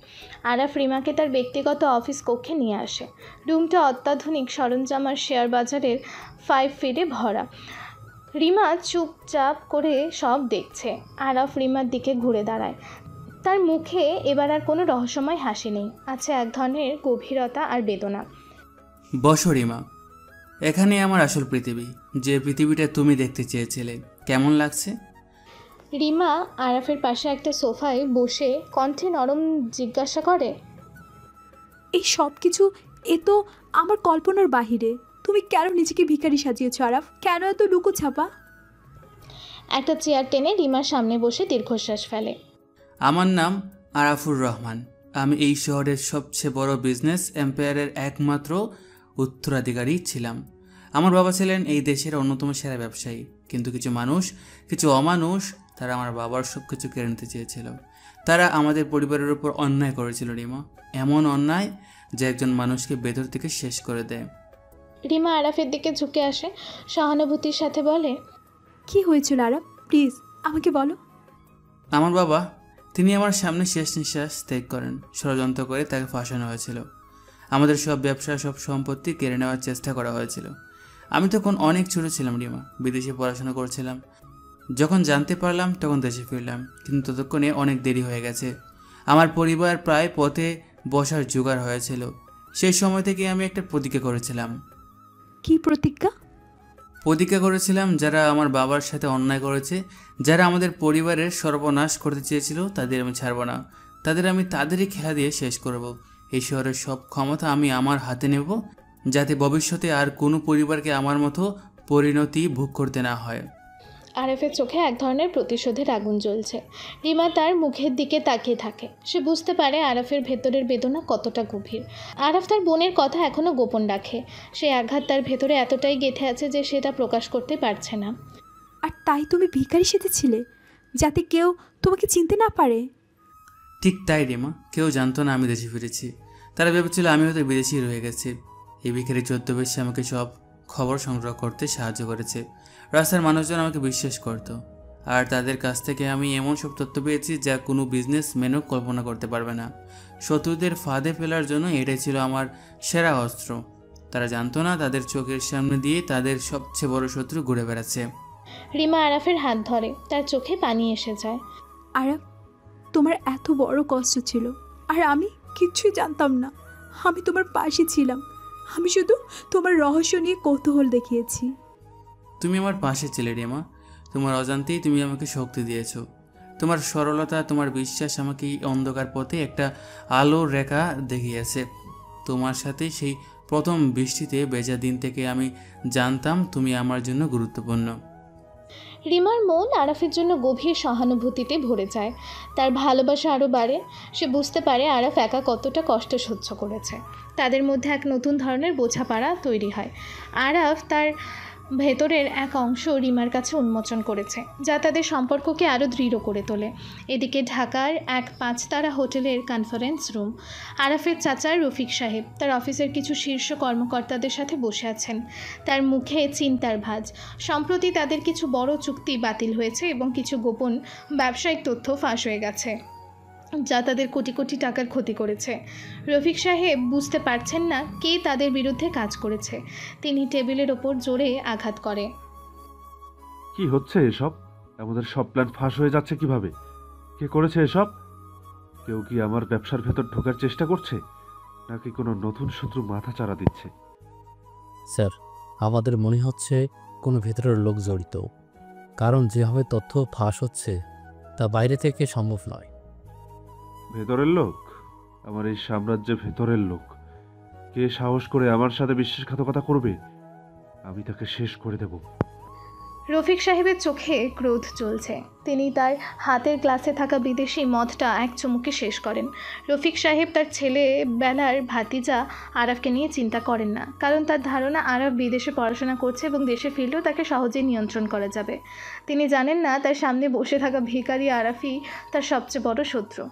আরাফ রিমাকে তার ব্যক্তিগত অফিস কক্ষে নিয়ে আসে। রুমটা অত্যাধুনিক সরঞ্জাম আর শেয়ার বাজারের 5 ফিডে ভরা। রিমা চুপচাপ করে সব দেখছে। আরাফ রিমার দিকে ঘুরে দাঁড়ায়। তার মুখে এবার আর কোনো রহস্যময় হাসি নেই, আছে এক ধরনের গভীরতা আর বেদনা। বসো রিমা, এখানে আমার আসল পৃথিবী, যে পৃথিবীটা তুমি দেখতে চেয়েছিলে। কেমন লাগছে? রিমা আরাফের পাশে একটা সোফায় বসে কণ্ঠে নরম জিজ্ঞাসা করে, এই সব কিছু এ তো আমার কল্পনার বাহিরে। তুমি কেন নিজেকে ভিখারি সাজিয়েছো আরাফ? কেন এত লুকোছাপা? একটা চেয়ার টেনে রিমার সামনে বসে দীর্ঘশ্বাস ফেলে। আমার নাম আরাফুর রহমান। আমি এই শহরের সবচেয়ে বড় বিজনেস এম্পায়ারের একমাত্র উত্তরাধিকারী ছিলাম। আমার বাবা ছিলেন এই দেশের অন্যতম সেরা ব্যবসায়ী, কিন্তু কিছু মানুষ, কিছু অমানুষ, তারা আমার বাবার সব কিছু কেড়ে নিতে চেয়েছিল। তারা আমাদের পরিবারের উপর অন্যায় করেছিল রিমা, এমন অন্যায় যা একজন মানুষকে ভেতর থেকে শেষ করে দেয়। রিমা আরাফের দিকে ঝুঁকে আসে, সহানুভূতির সাথে বলে, কি হয়েছিল আরাফ? প্লিজ আমাকে বলো। আমার বাবা, তিনি আমার সামনে শেষ নিঃশ্বাস ত্যাগ করেন। ষড়যন্ত্র করে তাকে ফাঁসানো হয়েছিল। আমাদের সব ব্যবসা, সব সম্পত্তি কেড়ে নেওয়ার চেষ্টা করা হয়েছিল। আমি তখন অনেক ছোটো ছিলাম রিমা, বিদেশে পড়াশোনা করছিলাম। যখন জানতে পারলাম তখন দেশে ফিরলাম, কিন্তু ততক্ষণে অনেক দেরি হয়ে গেছে। আমার পরিবার প্রায় পথে বসার জোগাড় হয়েছিল। সেই সময় থেকে আমি একটা প্রতিজ্ঞা করেছিলাম। কি প্রতিজ্ঞা? প্রতিজ্ঞা করেছিলাম, যারা আমার বাবার সাথে অন্যায় করেছে, যারা আমাদের পরিবারের সর্বনাশ করতে চেয়েছিল, তাদের আমি ছাড়ব না। আমি তাদেরই খেলা দিয়ে শেষ করব। এই শহরের সব ক্ষমতা আমি আমার হাতে নেব, যাতে ভবিষ্যতে আর কোনো পরিবারকে আমার মতো পরিণতি ভোগ করতে না হয়। আরাফের চোখে এক ধরনের প্রতিশোধের আগুন জ্বলছে। রিমা তার মুখের দিকে তাকিয়ে থাকে। সে বুঝতে পারে আরাফের ভেতরের বেদনা কতটা গভীর। আরাফ তার বোনের কথা এখনও গোপন রাখে। সেই আঘাত তার ভেতরে এতটাই গেঁথে আছে যে সেটা প্রকাশ করতে পারছে না। আর তাই তুমি ভিখারি সেজেছিলে, যাতে কেউ তোমাকে চিনতে না পারে? ঠিক তাই রিমা, কেউ জানতো না আমি দেশে ফিরেছি। তারা ভেবেছিল আমি হয়তো বিদেশি রয়ে গেছি। এই ভিখারি ছদ্মবেশে আমাকে সব খবর সংগ্রহ করতে সাহায্য করেছে। রাস্তার মানুষজন আমাকে বিশ্বাস করত, আর তাদের কাছ থেকে আমি এমন সব তথ্য পেয়েছি যা কোনো বিজনেসম্যানও কল্পনা করতে পারবে না। শত্রুদের ফাঁদে ফেলার জন্য এটাই ছিল আমার সেরা অস্ত্র। তারা জানতো না তাদের চোখের সামনে দিয়ে তাদের সবচেয়ে বড় শত্রু ঘুরে বেড়াচ্ছে। রিমা আরাফের হাত ধরে, তার চোখে পানি এসে যায়। আরাফ, তোমার এত বড় কষ্ট ছিল আর আমি কিচ্ছুই জানতাম না। আমি তোমার পাশে ছিলাম, আমি শুধু তোমার রহস্য নিয়ে কৌতূহল দেখিয়েছি। তুমি আমার পাশে ছিলে রিমা। তোমার অজান্তেই তুমি আমাকে শক্তি দিয়েছো। তোমার সরলতা, তোমার বিশ্বাস আমাকে এই অন্ধকার পথে একটা আলোর রেখা দেখিয়েছে। তোমার সাথে সেই প্রথম বৃষ্টিতে ভেজা দিন থেকে আমি জানতাম তুমি আমার জন্য গুরুত্বপূর্ণ। রিমার মন আরাফের জন্য গভীর সহানুভূতিতে ভরে যায়। তার ভালোবাসা আরও বাড়ে। সে বুঝতে পারে আরাফ একা কতটা কষ্ট সহ্য করেছে। তাদের মধ্যে এক নতুন ধরনের বোঝাপড়া তৈরি হয়। আরাফ তার ভেতরের এক অংশ রিমার কাছে উন্মোচন করেছে, যা তাদের সম্পর্ককে আরও দৃঢ় করে তোলে। এদিকে ঢাকার এক 5 তারা হোটেলের কনফারেন্স রুম। আরাফের চাচা রফিক সাহেব তার অফিসের কিছু শীর্ষ কর্মকর্তাদের সাথে বসে আছেন। তার মুখে চিন্তার ভাঁজ। সম্প্রতি তাদের কিছু বড় চুক্তি বাতিল হয়েছে এবং কিছু গোপন ব্যবসায়িক তথ্য ফাঁস হয়ে গেছে, যা তাদের কোটি কোটি টাকার ক্ষতি করেছে। রফিক সাহেব বুঝতে পারছেন না কে তাদের বিরুদ্ধে কাজ করেছে। তিনি টেবিলের ওপর জোরে আঘাত করে। কি হচ্ছে এসব? আমাদের সব প্ল্যান ফাঁস হয়ে যাচ্ছে কিভাবে? কে করেছে এসব? কেউ কি আমার ব্যবসার ভেতর ঢোকার চেষ্টা করছে, নাকি কোনো নতুন শত্রু মাথা চাড়া দিচ্ছে? স্যার, আমাদের মনে হচ্ছে কোনো ভেতরের লোক জড়িত, কারণ যেভাবে তথ্য ফাঁস হচ্ছে তা বাইরে থেকে সম্ভব নয়। ভেতরের লোক? আমার এই সাম্রাজ্যে ভেতরের লোক? কে সাহস করে আমার সাথে বিশ্বাসঘাতকতা করবে? আমি তাকে শেষ করে দেব। রফিক সাহেবের চোখে ক্রোধ জ্বলছে। তিনি তার হাতের গ্লাসে থাকা বিদেশি মদটা এক চুমুকে শেষ করেন। রফিক সাহেব তার ছেলেবেলার ভাতিজা আরাফকে নিয়ে চিন্তা করেন না, কারণ তার ধারণা আরাফ বিদেশে পড়াশোনা করছে এবং দেশে ফিরলেও তাকে সহজেই নিয়ন্ত্রণ করা যাবে। তিনি জানেন না তার সামনে বসে থাকা ভিখারি আরাফই তার সবচেয়ে বড় শত্রু।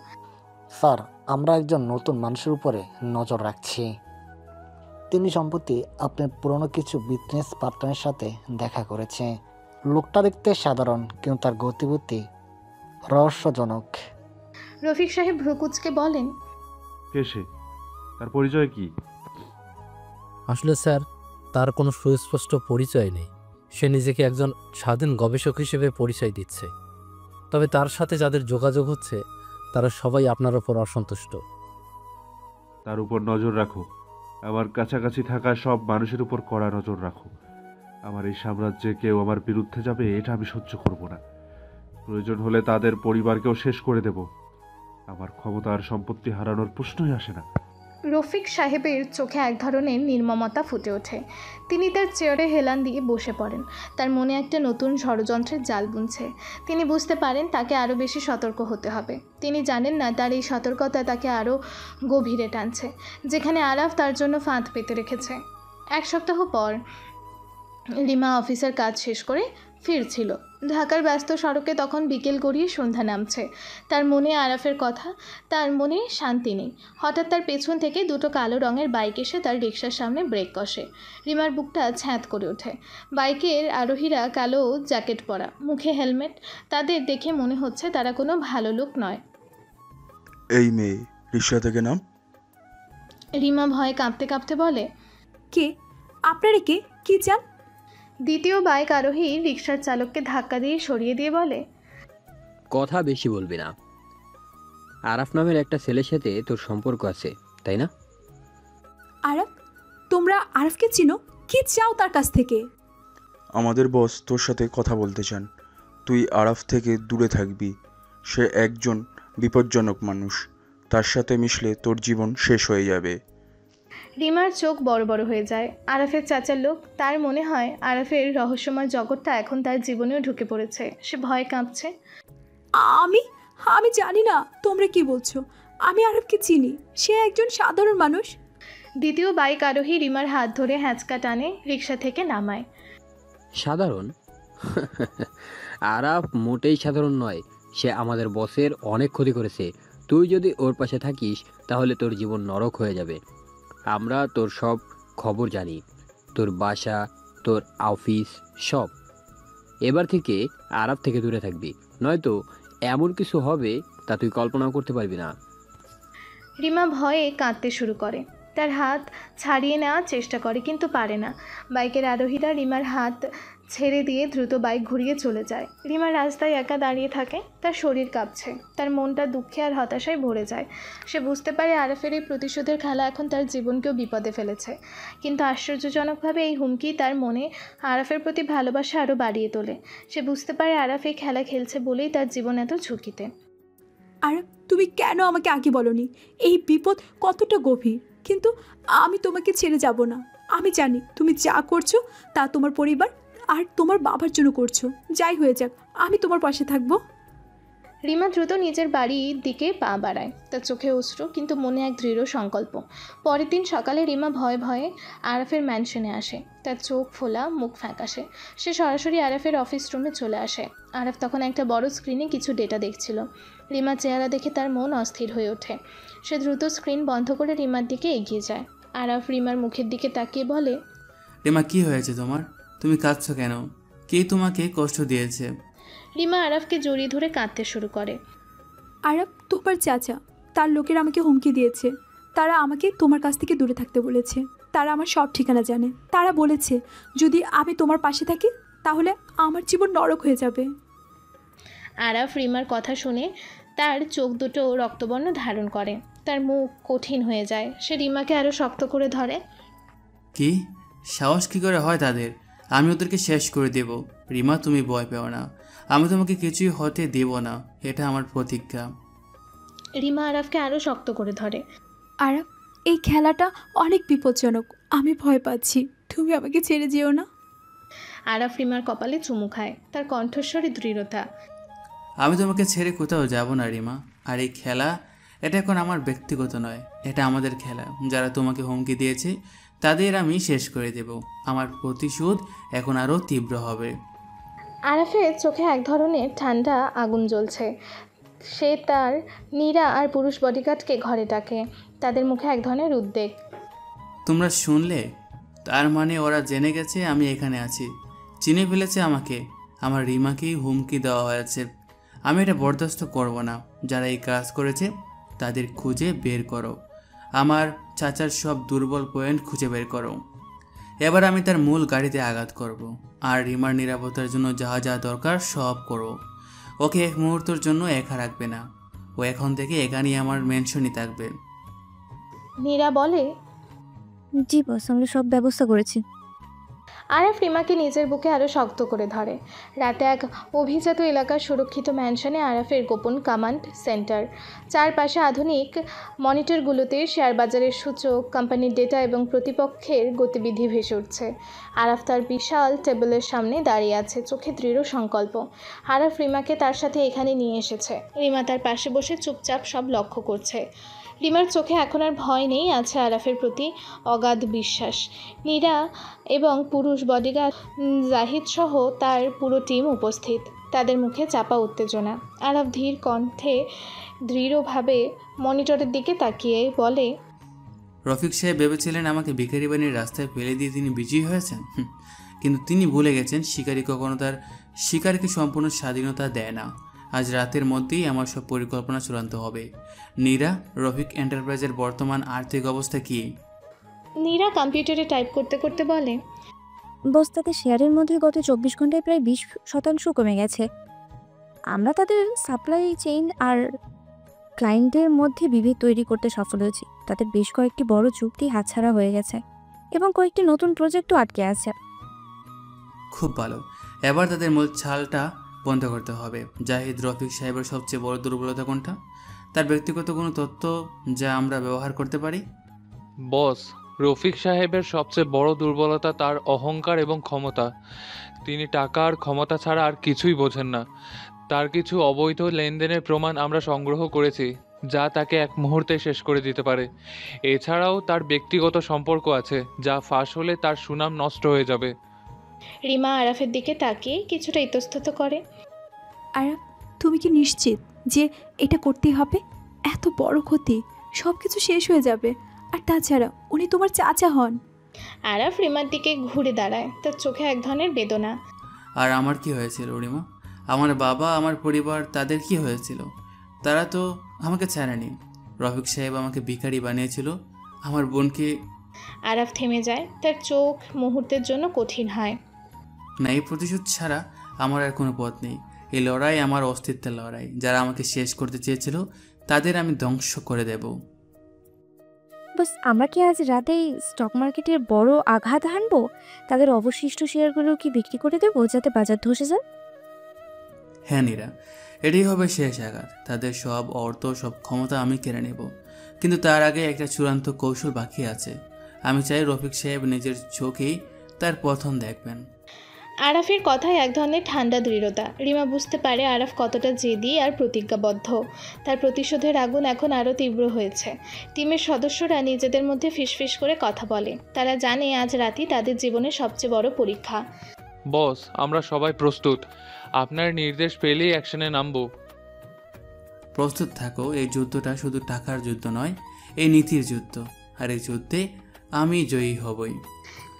স্যার, আমরা একজন নতুন মানুষের উপরে নজর রাখছি। তিনি সম্প্রতি আপনার পুরনো কিছু বিজনেস পার্টনারের সাথে দেখা করেছে। লোকটা দেখতে সাধারণ, কিন্তু তার গতিবিধি রহস্যজনক। রফিক সাহেব ভ্রুকুচকে বলেন, কে সে? তার পরিচয় কি? আসলে স্যার, তার কোনো সুস্পষ্ট পরিচয় নেই। সে নিজেকে একজন স্বাধীন গবেষক হিসেবে পরিচয় দিচ্ছে। তবে তার সাথে যাদের যোগাযোগ হচ্ছে তারা সবাই আপনার ওপর অসন্তুষ্ট। তার উপর নজর রাখো। আমার কাছাকাছি থাকা সব মানুষের উপর কড়া নজর রাখো। আমার এই সাম্রাজ্যে কেউ আমার বিরুদ্ধে যাবে, এটা আমি সহ্য করব না। প্রয়োজন হলে তাদের পরিবারকেও শেষ করে দেব। আমার ক্ষমতা আর সম্পত্তি হারানোর প্রশ্নই আসে না। রফিক সাহেবের চোখে এক ধরনের নির্মমতা ফুটে ওঠে। তিনি তার চেয়ারে হেলান দিয়ে বসে পড়েন। তার মনে একটা নতুন ষড়যন্ত্রের জাল বুনছে। তিনি বুঝতে পারেন তাকে আরও বেশি সতর্ক হতে হবে। তিনি জানেন না তার এই সতর্কতা তাকে আরও গভীরে টানছে, যেখানে আরাফ তার জন্য ফাঁদ পেতে রেখেছে। 1 সপ্তাহ পর রিমা অফিসের কাজ শেষ করে ফিরছিল। ঢাকার ব্যস্ত সড়কে তখন বিকেল গড়িয়ে সন্ধ্যা নামছে। তার মনে আরাফের কথা, তার মনে শান্তি নেই। হঠাৎ তার পেছন থেকে 2টো কালো রঙের বাইক এসে তার রিকশার সামনে ব্রেক কষে। রিমার বুকটা ছ্যাঁত করে ওঠে। বাইকের আরোহীরা কালো জ্যাকেট পরা, মুখে হেলমেট। তাদের দেখে মনে হচ্ছে তারা কোনো ভালো লোক নয়। এই মেয়ে, রিকশা থেকে নাম। রিমা ভয়ে কাঁপতে কাঁপতে বলে, কে আপনারা? কি চান? দ্বিতীয় বাইক আরোহী রিকশার চালককে ধাক্কা দিয়ে সরিয়ে দিয়ে বলে, কথা বেশি বলবি না। আরাফ নামের একটা ছেলের সাথে তোর সম্পর্ক আছে, তাই না? আরাফ? তোমরা আরাফকে চিনো? কি চাও তার কাছ থেকে? আমাদের বস তোর সাথে কথা বলতে চান। তুই আরাফ থেকে দূরে থাকবি। সে একজন বিপজ্জনক মানুষ। তার সাথে মিশলে তোর জীবন শেষ হয়ে যাবে। রিমার চোখ বড় বড় হয়ে যায়। আরাফের চাচার লোক। তার মনে হয় আরাফের রহস্যময় জগৎটা এখন তার জীবনেও ঢুকে পড়েছে। সে ভয়ে কাঁপছে। আমি জানি না তোমরা কি বলছো। আমি আরাফকে চিনি, সে একজন সাধারণ মানুষ। দ্বিতীয় বাইক আরোহী রিমার হাত ধরে হ্যাঁচকা টানে রিকশা থেকে নামায়। সাধারণ? আরাফ মোটেই সাধারণ নয়। সে আমাদের বসের অনেক ক্ষতি করেছে। তুই যদি ওর পাশে থাকিস তাহলে তোর জীবন নরক হয়ে যাবে। আমরা তোর সব খবর জানি, তোর বাসা, তোর অফিস, সব। এবার থেকে আরাফ থেকে দূরে থাকবি, নয়তো এমন কিছু হবে তা তুই কল্পনাও করতে পারবি না। রিমা ভয়ে কাঁদতে শুরু করে। তার হাত ছাড়িয়ে নেওয়ার চেষ্টা করে কিন্তু পারে না। বাইকের আরোহীরা রিমার হাত ছেড়ে দিয়ে দ্রুত বাইক ঘুরিয়ে চলে যায়। রিমা রাস্তায় একা দাঁড়িয়ে থাকে, তার শরীর কাঁপছে, তার মনটা দুঃখে আর হতাশায় ভরে যায়। সে বুঝতে পারে আরাফের এই প্রতিশোধের খেলা এখন তার জীবনকেও বিপদে ফেলেছে, কিন্তু আশ্চর্যজনকভাবে এই হুমকি তার মনে আরাফের প্রতি ভালোবাসা আরও বাড়িয়ে তোলে। সে বুঝতে পারে আরাফ এই খেলা খেলছে বলেই তার জীবন এত ঝুঁকিতে। আর তুমি কেন আমাকে আগে বলনি? এই বিপদ কতটা গভীর, কিন্তু আমি তোমাকে ছেড়ে যাব না। আমি জানি তুমি যা করছো তা তোমার পরিবার আর তোমার বাবার জন্য করছো। যাই হয়ে যাক, আমি তোমার পাশে থাকবো। রিমা দ্রুত নিজের বাড়ির দিকে পা বাড়ায়, তার চোখে অশ্রু কিন্তু মনে এক দৃঢ় সংকল্প। পরের দিন সকালে রিমা ভয়ে ভয়ে আরাফের ম্যানশনে আসে। তার চোখ ফোলা, মুখ ফ্যাকাশে। সে সরাসরি আরাফের অফিস রুমে চলে আসে। আরাফ তখন একটা বড় স্ক্রিনে কিছু ডেটা দেখছিল। রিমার চেহারা দেখে তার মন অস্থির হয়ে ওঠে। সে দ্রুত স্ক্রিন বন্ধ করে রিমার দিকে এগিয়ে যায়। আরাফ রিমার মুখের দিকে তাকিয়ে বলে, রিমা কি হয়েছে তোমার? তুমি কাঁদছো কেন? কে তোমাকে কষ্ট দিয়েছে? রিমা আরাফকে জড়িয়ে ধরে কাঁদতে শুরু করে। আরাফ তোমার চাচা, তার লোকেরা আমাকে হুমকি দিয়েছে। তারা আমাকে তোমার কাছ থেকে দূরে থাকতে বলেছে। তারা আমার সব ঠিকানা জানে। তারা বলেছে যদি আমি তোমার পাশে থাকি তাহলে আমার জীবন নরক হয়ে যাবে। আরাফ রিমার কথা শুনে তার চোখ দুটো রক্তবর্ণ ধারণ করে, তার মুখ কঠিন হয়ে যায়। সে রিমাকে আরও শক্ত করে ধরে। কি সাহস কি করে হয় তাদের? আমি ওদেরকে শেষ করে দেব। রিমা তুমি ভয় পেও না, আমি তোমাকে কিছুই হতে দেব না, এটা আমার প্রতিজ্ঞা। রিমা আরাফকে আরও শক্ত করে ধরে। আরাফ, এই খেলাটা অনেক বিপজ্জনক। আমি ভয় পাচ্ছি, তুমি আমাকে ছেড়ে যেও না। আরাফ রিমার কপালে চুমু খায়, তার কণ্ঠস্বরে দৃঢ়তা। আমি তোমাকে ছেড়ে কোথাও যাব না রিমা। আর এই খেলা, এটা এখন আমার ব্যক্তিগত নয়, এটা আমাদের খেলা। যারা তোমাকে হুমকি দিয়েছে তাদের আমি শেষ করে দেব। আমার প্রতিশোধ এখন আরও তীব্র হবে। আরাফের চোখে এক ধরনের ঠান্ডা আগুন জ্বলছে। সে তার নীরা আর পুরুষ বডিগার্ডকে ঘরে ডাকে। তাদের মুখে এক ধরনের উদ্বেগ। তোমরা শুনলে? তার মানে ওরা জেনে গেছে আমি এখানে আছি, চিনে ফেলেছে আমাকে। আমার রিমাকেই হুমকি দেওয়া হয়েছে। আমি এটা বরদাস্ত করব না। যারা এই কাজ করেছে তাদের খুঁজে বের করো। আমার চাচার সব দুর্বল পয়েন্ট খুঁজে বের করো। এবার আমি তার মূল গাড়িতে আঘাত করব। আর রিমার নিরাপত্তার জন্য যা যা দরকার সব করো। ওকে এক মুহূর্তের জন্য একা রাখবে না। ও এখন থেকে এখানেই আমার মেনশনই থাকবে। নীরা বলে, জি বস, আমরা সব ব্যবস্থা করেছি। আরাফ রিমাকে নিজের বুকে আরও শক্ত করে ধরে। রাতে এক অভিজাত এলাকার সুরক্ষিত ম্যানশনে আরাফের গোপন কমান্ড সেন্টার। চারপাশে আধুনিক মনিটরগুলোতে শেয়ার বাজারের সূচক, কোম্পানির ডেটা এবং প্রতিপক্ষের গতিবিধি ভেসে উঠছে। আরাফ তার বিশাল টেবিলের সামনে দাঁড়িয়ে আছে, চোখে দৃঢ় সংকল্প। আরাফ রিমাকে তার সাথে এখানে নিয়ে এসেছে। রিমা তার পাশে বসে চুপচাপ সব লক্ষ্য করছে। রিমার চোখে এখন আর ভয় নেই, আছে আরাফের প্রতি অগাধ বিশ্বাস। নীরা এবং পুরুষ বডিগার্ড জাহিদ সহ তার পুরো টিম উপস্থিত। তাদের মুখে চাপা উত্তেজনা। আরাফ ধীর কণ্ঠে দৃঢ়ভাবে মনিটরের দিকে তাকিয়ে বলে, রফিক সাহেব ভেবেছিলেন আমাকে ভিখারি বানিয়ে রাস্তায় ফেলে দিয়ে তিনি বিজয়ী হয়েছেন। কিন্তু তিনি ভুলে গেছেন শিকারী কখনো তার শিকারকে সম্পূর্ণ স্বাধীনতা দেয় না। আজ রাতের মধ্যেই আমার সব পরিকল্পনা চূড়ান্ত হবে। নীরা, রফিক এন্টারপ্রাইজের বর্তমান আর্থিক অবস্থা কি? নীরা কম্পিউটারে টাইপ করতে করতে বলে, বস, তাদের শেয়ারের মধ্যে গত 24 ঘন্টায় প্রায় 20% কমে গেছে। আমরা তাদের সাপ্লাই চেইন আর ক্লায়েন্টের মধ্যে বিভেদ তৈরি করতে সফল হয়েছি। তাদের বেশ কয়েকটি বড় চুক্তি হাতছাড়া হয়ে গেছে এবং কয়েকটি নতুন প্রজেক্টও আটকে আছে। খুব ভালো। এবার তাদের মূল ছালটা বন্ধ করতে হবে। জাহিদ, রফিক সাহেবের সবচেয়ে বড় দুর্বলতা কোনটা? তার ব্যক্তিগত কোনো তথ্য যা আমরা ব্যবহার করতে পারি? বস, রফিক সাহেবের সবচেয়ে বড় দুর্বলতা তার অহংকার এবং ক্ষমতা। তিনি টাকা আর ক্ষমতা ছাড়া আর কিছুই বোঝেন না। তার কিছু অবৈধ লেনদেনের প্রমাণ আমরা সংগ্রহ করেছি, যা তাকে এক মুহূর্তে শেষ করে দিতে পারে। এছাড়াও তার ব্যক্তিগত সম্পর্ক আছে, যা ফাঁস হলে তার সুনাম নষ্ট হয়ে যাবে। রিমা আরাফের দিকে তাকিয়ে কিছুটা ইতস্তত করে। আরাফ, তুমি কি নিশ্চিত যে এটা করতেই হবে? এত বড় ক্ষতি, সব কিছু শেষ হয়ে যাবে। আর তাছাড়া উনি তোমার চাচা হন। আরাফ রিমার দিকে ঘুরে দাঁড়ায়, তার চোখে এক ধরনের বেদনা। আর আমার কি হয়েছিল রিমা? আমার বাবা, আমার পরিবার, তাদের কি হয়েছিল? তারা তো আমাকে ছাড়েনি। রফিক সাহেব আমাকে ভিখারি বানিয়েছিল, আমার বোনকে। আরাফ থেমে যায়, তার চোখ মুহূর্তের জন্য কঠিন হয়। না, এই প্রতিশোধ ছাড়া আমার আর কোনো পথ নেই। এই লড়াই আমার অস্তিত্বের লড়াই। যারা আমাকে শেষ করতে চেয়েছিল তাদের আমি ধ্বংস করে দেব। বাস আমরা কি আজ রাতেই স্টক মার্কেটের বড় আঘাত হানবো? তাদের অবশিষ্ট শেয়ারগুলো কি বিক্রি করে দেবো যাতে বাজার ধসে যায়? হ্যাঁ নীরা, এটাই হবে শেষ আঘাত। তাদের সব অর্থ, সব ক্ষমতা আমি কেড়ে নেব। কিন্তু তার আগে একটা চূড়ান্ত কৌশল বাকি আছে। আমি চাই রফিক সাহেব নিজের চোখেই তার পতন দেখবেন। আরাফের কথায় এক ধরনের ঠান্ডা দৃঢ়তা। রিমা বুঝতে পারে আরাফ কতটা জেদি আর প্রতিজ্ঞাবদ্ধ। তার প্রতিশোধের আগুন এখন আরও তীব্র হয়েছে। টিমের সদস্যরা নিজেদের মধ্যে ফিসফিস করে কথা বলে। তারা জানে আজ রাতই তাদের জীবনের সবচেয়ে বড় পরীক্ষা। বস, আমরা সবাই প্রস্তুত। আপনার নির্দেশ পেলেই অ্যাকশনে নামবো। প্রস্তুত থাকো। এই যুদ্ধটা শুধু টাকার যুদ্ধ নয়, এই নীতির যুদ্ধ। আর এই যুদ্ধে আমি জয়ী হবই।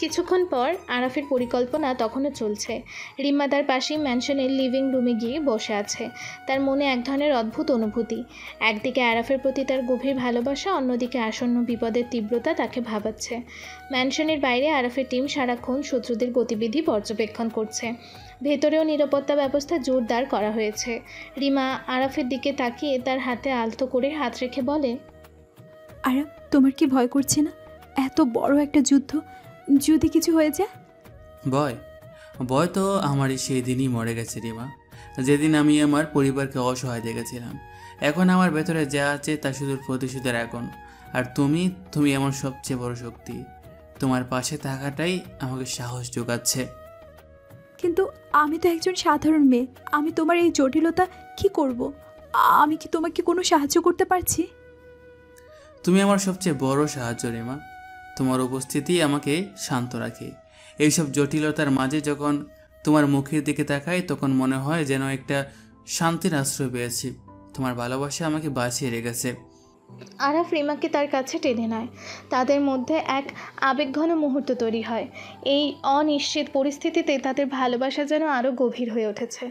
কিছুক্ষণ পর আরাফের পরিকল্পনা তখনও চলছে। রিম্মা তার পাশেই ম্যানশনের লিভিং রুমে গিয়ে বসে আছে। তার মনে এক ধরনের অদ্ভুত অনুভূতি। একদিকে আরাফের প্রতি তার গভীর ভালোবাসা, অন্যদিকে আসন্ন বিপদের তীব্রতা তাকে ভাবাচ্ছে। ম্যানশনের বাইরে আরাফের টিম সারাক্ষণ শত্রুদের গতিবিধি পর্যবেক্ষণ করছে। ভেতরেও নিরাপত্তা ব্যবস্থা জোরদার করা হয়েছে। রিমা আরাফের দিকে তাকিয়ে তার হাতে আলতো করে হাত রেখে বলে, আরাফ, তোমার কি ভয় করছে না? এত বড় একটা যুদ্ধ, যদি কিছু হয়ে যায়? ভয়? ভয় তো আমারই সেই দিনই মরে গেছে রিমা, যেদিন আমি আমার পরিবারকে অসহায় দেখেছিলাম। এখন আমার ভেতরে যা আছে তা শুধু প্রতিশোধের আগুন। আর তুমি আমার সবচেয়ে বড় শক্তি। তোমার পাশে থাকাটাই আমাকে সাহস যোগাচ্ছে। কিন্তু আমি তো একজন সাধারণ মেয়ে। আমি তোমার এই জটিলতা কি করব? আমি কি তোমাকে কোনো সাহায্য করতে পারছি? তুমি আমার সবচেয়ে বড় সাহায্য রিমা। তোমার উপস্থিতি আমাকে শান্ত রাখে। এইসব জটিলতার মাঝে যখন তোমার মুখের দিকে তাকাই তখন মনে হয় যেন একটা শান্তির আশ্রয় পেয়েছি। তোমার ভালোবাসা আমাকে বাঁচিয়ে রেখেছে। আরাফ রিমাকে তার কাছে টেনে নেয়। তাদের মধ্যে এক আবেগঘন মুহূর্ত তৈরি হয়। এই অনিশ্চিত পরিস্থিতিতে তাদের ভালোবাসা যেন আরও গভীর হয়ে উঠেছে।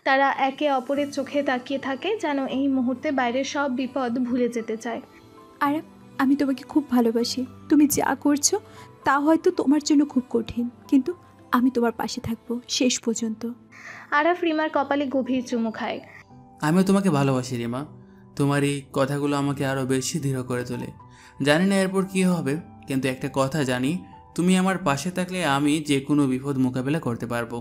তারা একে অপরের চোখে তাকিয়ে থাকে, যেন এই মুহূর্তে বাইরের সব বিপদ ভুলে যেতে চায়। আরাফ, আমি তোমাকে খুব ভালোবাসি। তুমি যা করছো তা হয়তো তোমার জন্য খুব কঠিন, কিন্তু আমি তোমার পাশে থাকবো শেষ পর্যন্ত। আরাফ রিমার কপালে গভীর চুমু খায়। আমিও তোমাকে ভালোবাসি রিমা। তোমার এই কথাগুলো আমাকে আরও বেশি দৃঢ় করে তোলে। জানি না এরপর কী হবে, কিন্তু একটা কথা জানি, তুমি আমার পাশে থাকলে আমি যে কোনো বিপদ মোকাবেলা করতে পারবো।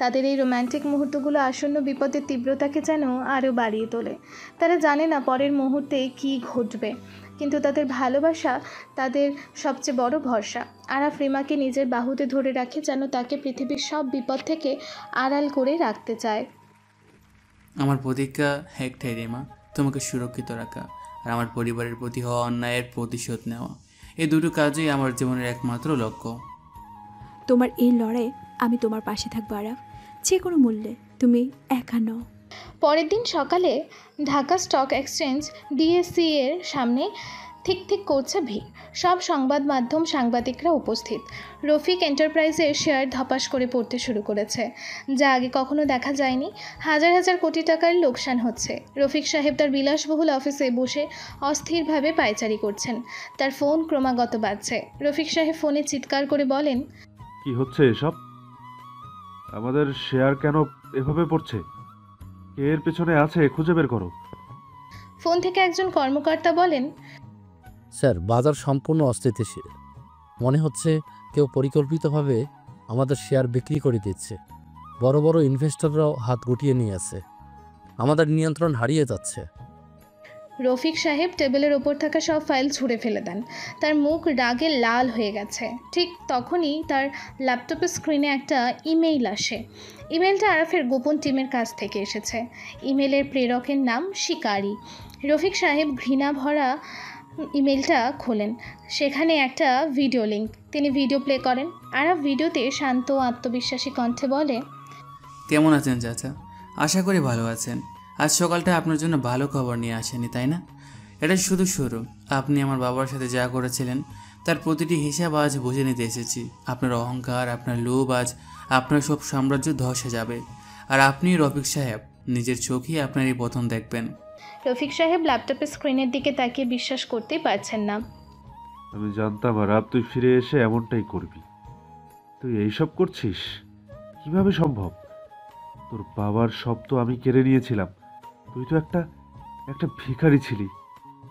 তাদের এই রোম্যান্টিক মুহূর্তগুলো আসন্ন বিপদের তীব্রতাকে যেন আরও বাড়িয়ে তোলে। তারা জানে না পরের মুহূর্তে কী ঘটবে, কিন্তু তাদের ভালোবাসা তাদের সবচেয়ে বড় ভরসা। আরাফ রিমাকে নিজের বাহুতে ধরে রাখে, যেন তাকে পৃথিবীর সব বিপদ থেকে আড়াল করে রাখতে চায়। আমার প্রতিজ্ঞা একটাই রিমা, তোমাকে সুরক্ষিত রাখা আর আমার পরিবারের প্রতি হওয়া অন্যায়ের প্রতিশোধ নেওয়া। এই দুটো কাজই আমার জীবনের একমাত্র লক্ষ্য। তোমার এই লড়াই আমি তোমার পাশে থাকবো আরাফ, যে কোনো মূল্যে। তুমি একা নও। পরের দিন সকালে ঢাকা স্টক এক্সচেঞ্জ ডিএসসি এর সামনে ঠিক করছে ভিড়। সব সংবাদ মাধ্যম, সাংবাদিকরা উপস্থিত। রফিক এন্টারপ্রাইজের শেয়ার ধপাস করে পড়তে শুরু করেছে, যা আগে কখনো দেখা যায়নি। হাজার হাজার কোটি টাকার লোকসান হচ্ছে। রফিক সাহেব তার বিলাসবহুল অফিসে বসে অস্থিরভাবে পায়চারি করছেন। তার ফোন ক্রমাগত বাজছে। রফিক সাহেব ফোনে চিৎকার করে বলেন, কি হচ্ছে এসব? আমাদের শেয়ার কেন এভাবে পড়ছে? কে এর পেছনে আছে খুঁজে বের করো। ফোন থেকে একজন কর্মকর্তা বলেন, স্যার, বাজার সম্পূর্ণ অস্থিতিশীল। মনে হচ্ছে কেউ পরিকল্পিতভাবে আমাদের শেয়ার বিক্রি করে দিচ্ছে। বড় বড় ইনভেস্টররাও হাত গুটিয়ে নিয়ে আছে। আমাদের নিয়ন্ত্রণ হারিয়ে যাচ্ছে। রফিক সাহেব টেবিলের ওপর থাকা সব ফাইল ছুঁড়ে ফেলে দেন। তার মুখ রাগে লাল হয়ে গেছে। ঠিক তখনই তার ল্যাপটপের স্ক্রিনে একটা ইমেইল আসে। ইমেলটা আরাফের গোপন টিমের কাছ থেকে এসেছে। ইমেলের প্রেরকের নাম শিকারি। রফিক সাহেব ঘৃণা ভরা ইমেলটা খোলেন। সেখানে একটা ভিডিও লিঙ্ক। তিনি ভিডিও প্লে করেন। আরাফ ভিডিওতে শান্ত আত্মবিশ্বাসী কণ্ঠে বলে, কেমন আছেন চাচা? আশা করি ভালো আছেন। আজ সকালটা আপনার জন্য ভালো খবর নিয়ে আসেনি, তাই না? এটা শুধু শুরু। আপনি আমার বাবার সাথে যা করেছিলেন তার প্রতিটি হিসাব আজ বুঝে নিতে এসেছি। আপনার অহংকার, আপনার লোভ আজ আপনার সব সাম্রাজ্য ধসে যাবে। আর আপনি রফিক সাহেব নিজের চোখেই আপনার এই পতন দেখবেন। রফিক সাহেব ল্যাপটপের স্ক্রিনের দিকে তাকিয়ে বিশ্বাস করতেই পারছেন না। আমি জানতাম আরাব তুই ফিরে এসে এমনটাই করবি। তুই এইসব করছিস কিভাবে সম্ভব? তোর বাবার সব তো আমি কেড়ে নিয়েছিলাম। তুই তো একটা ভিখারি ছিলি।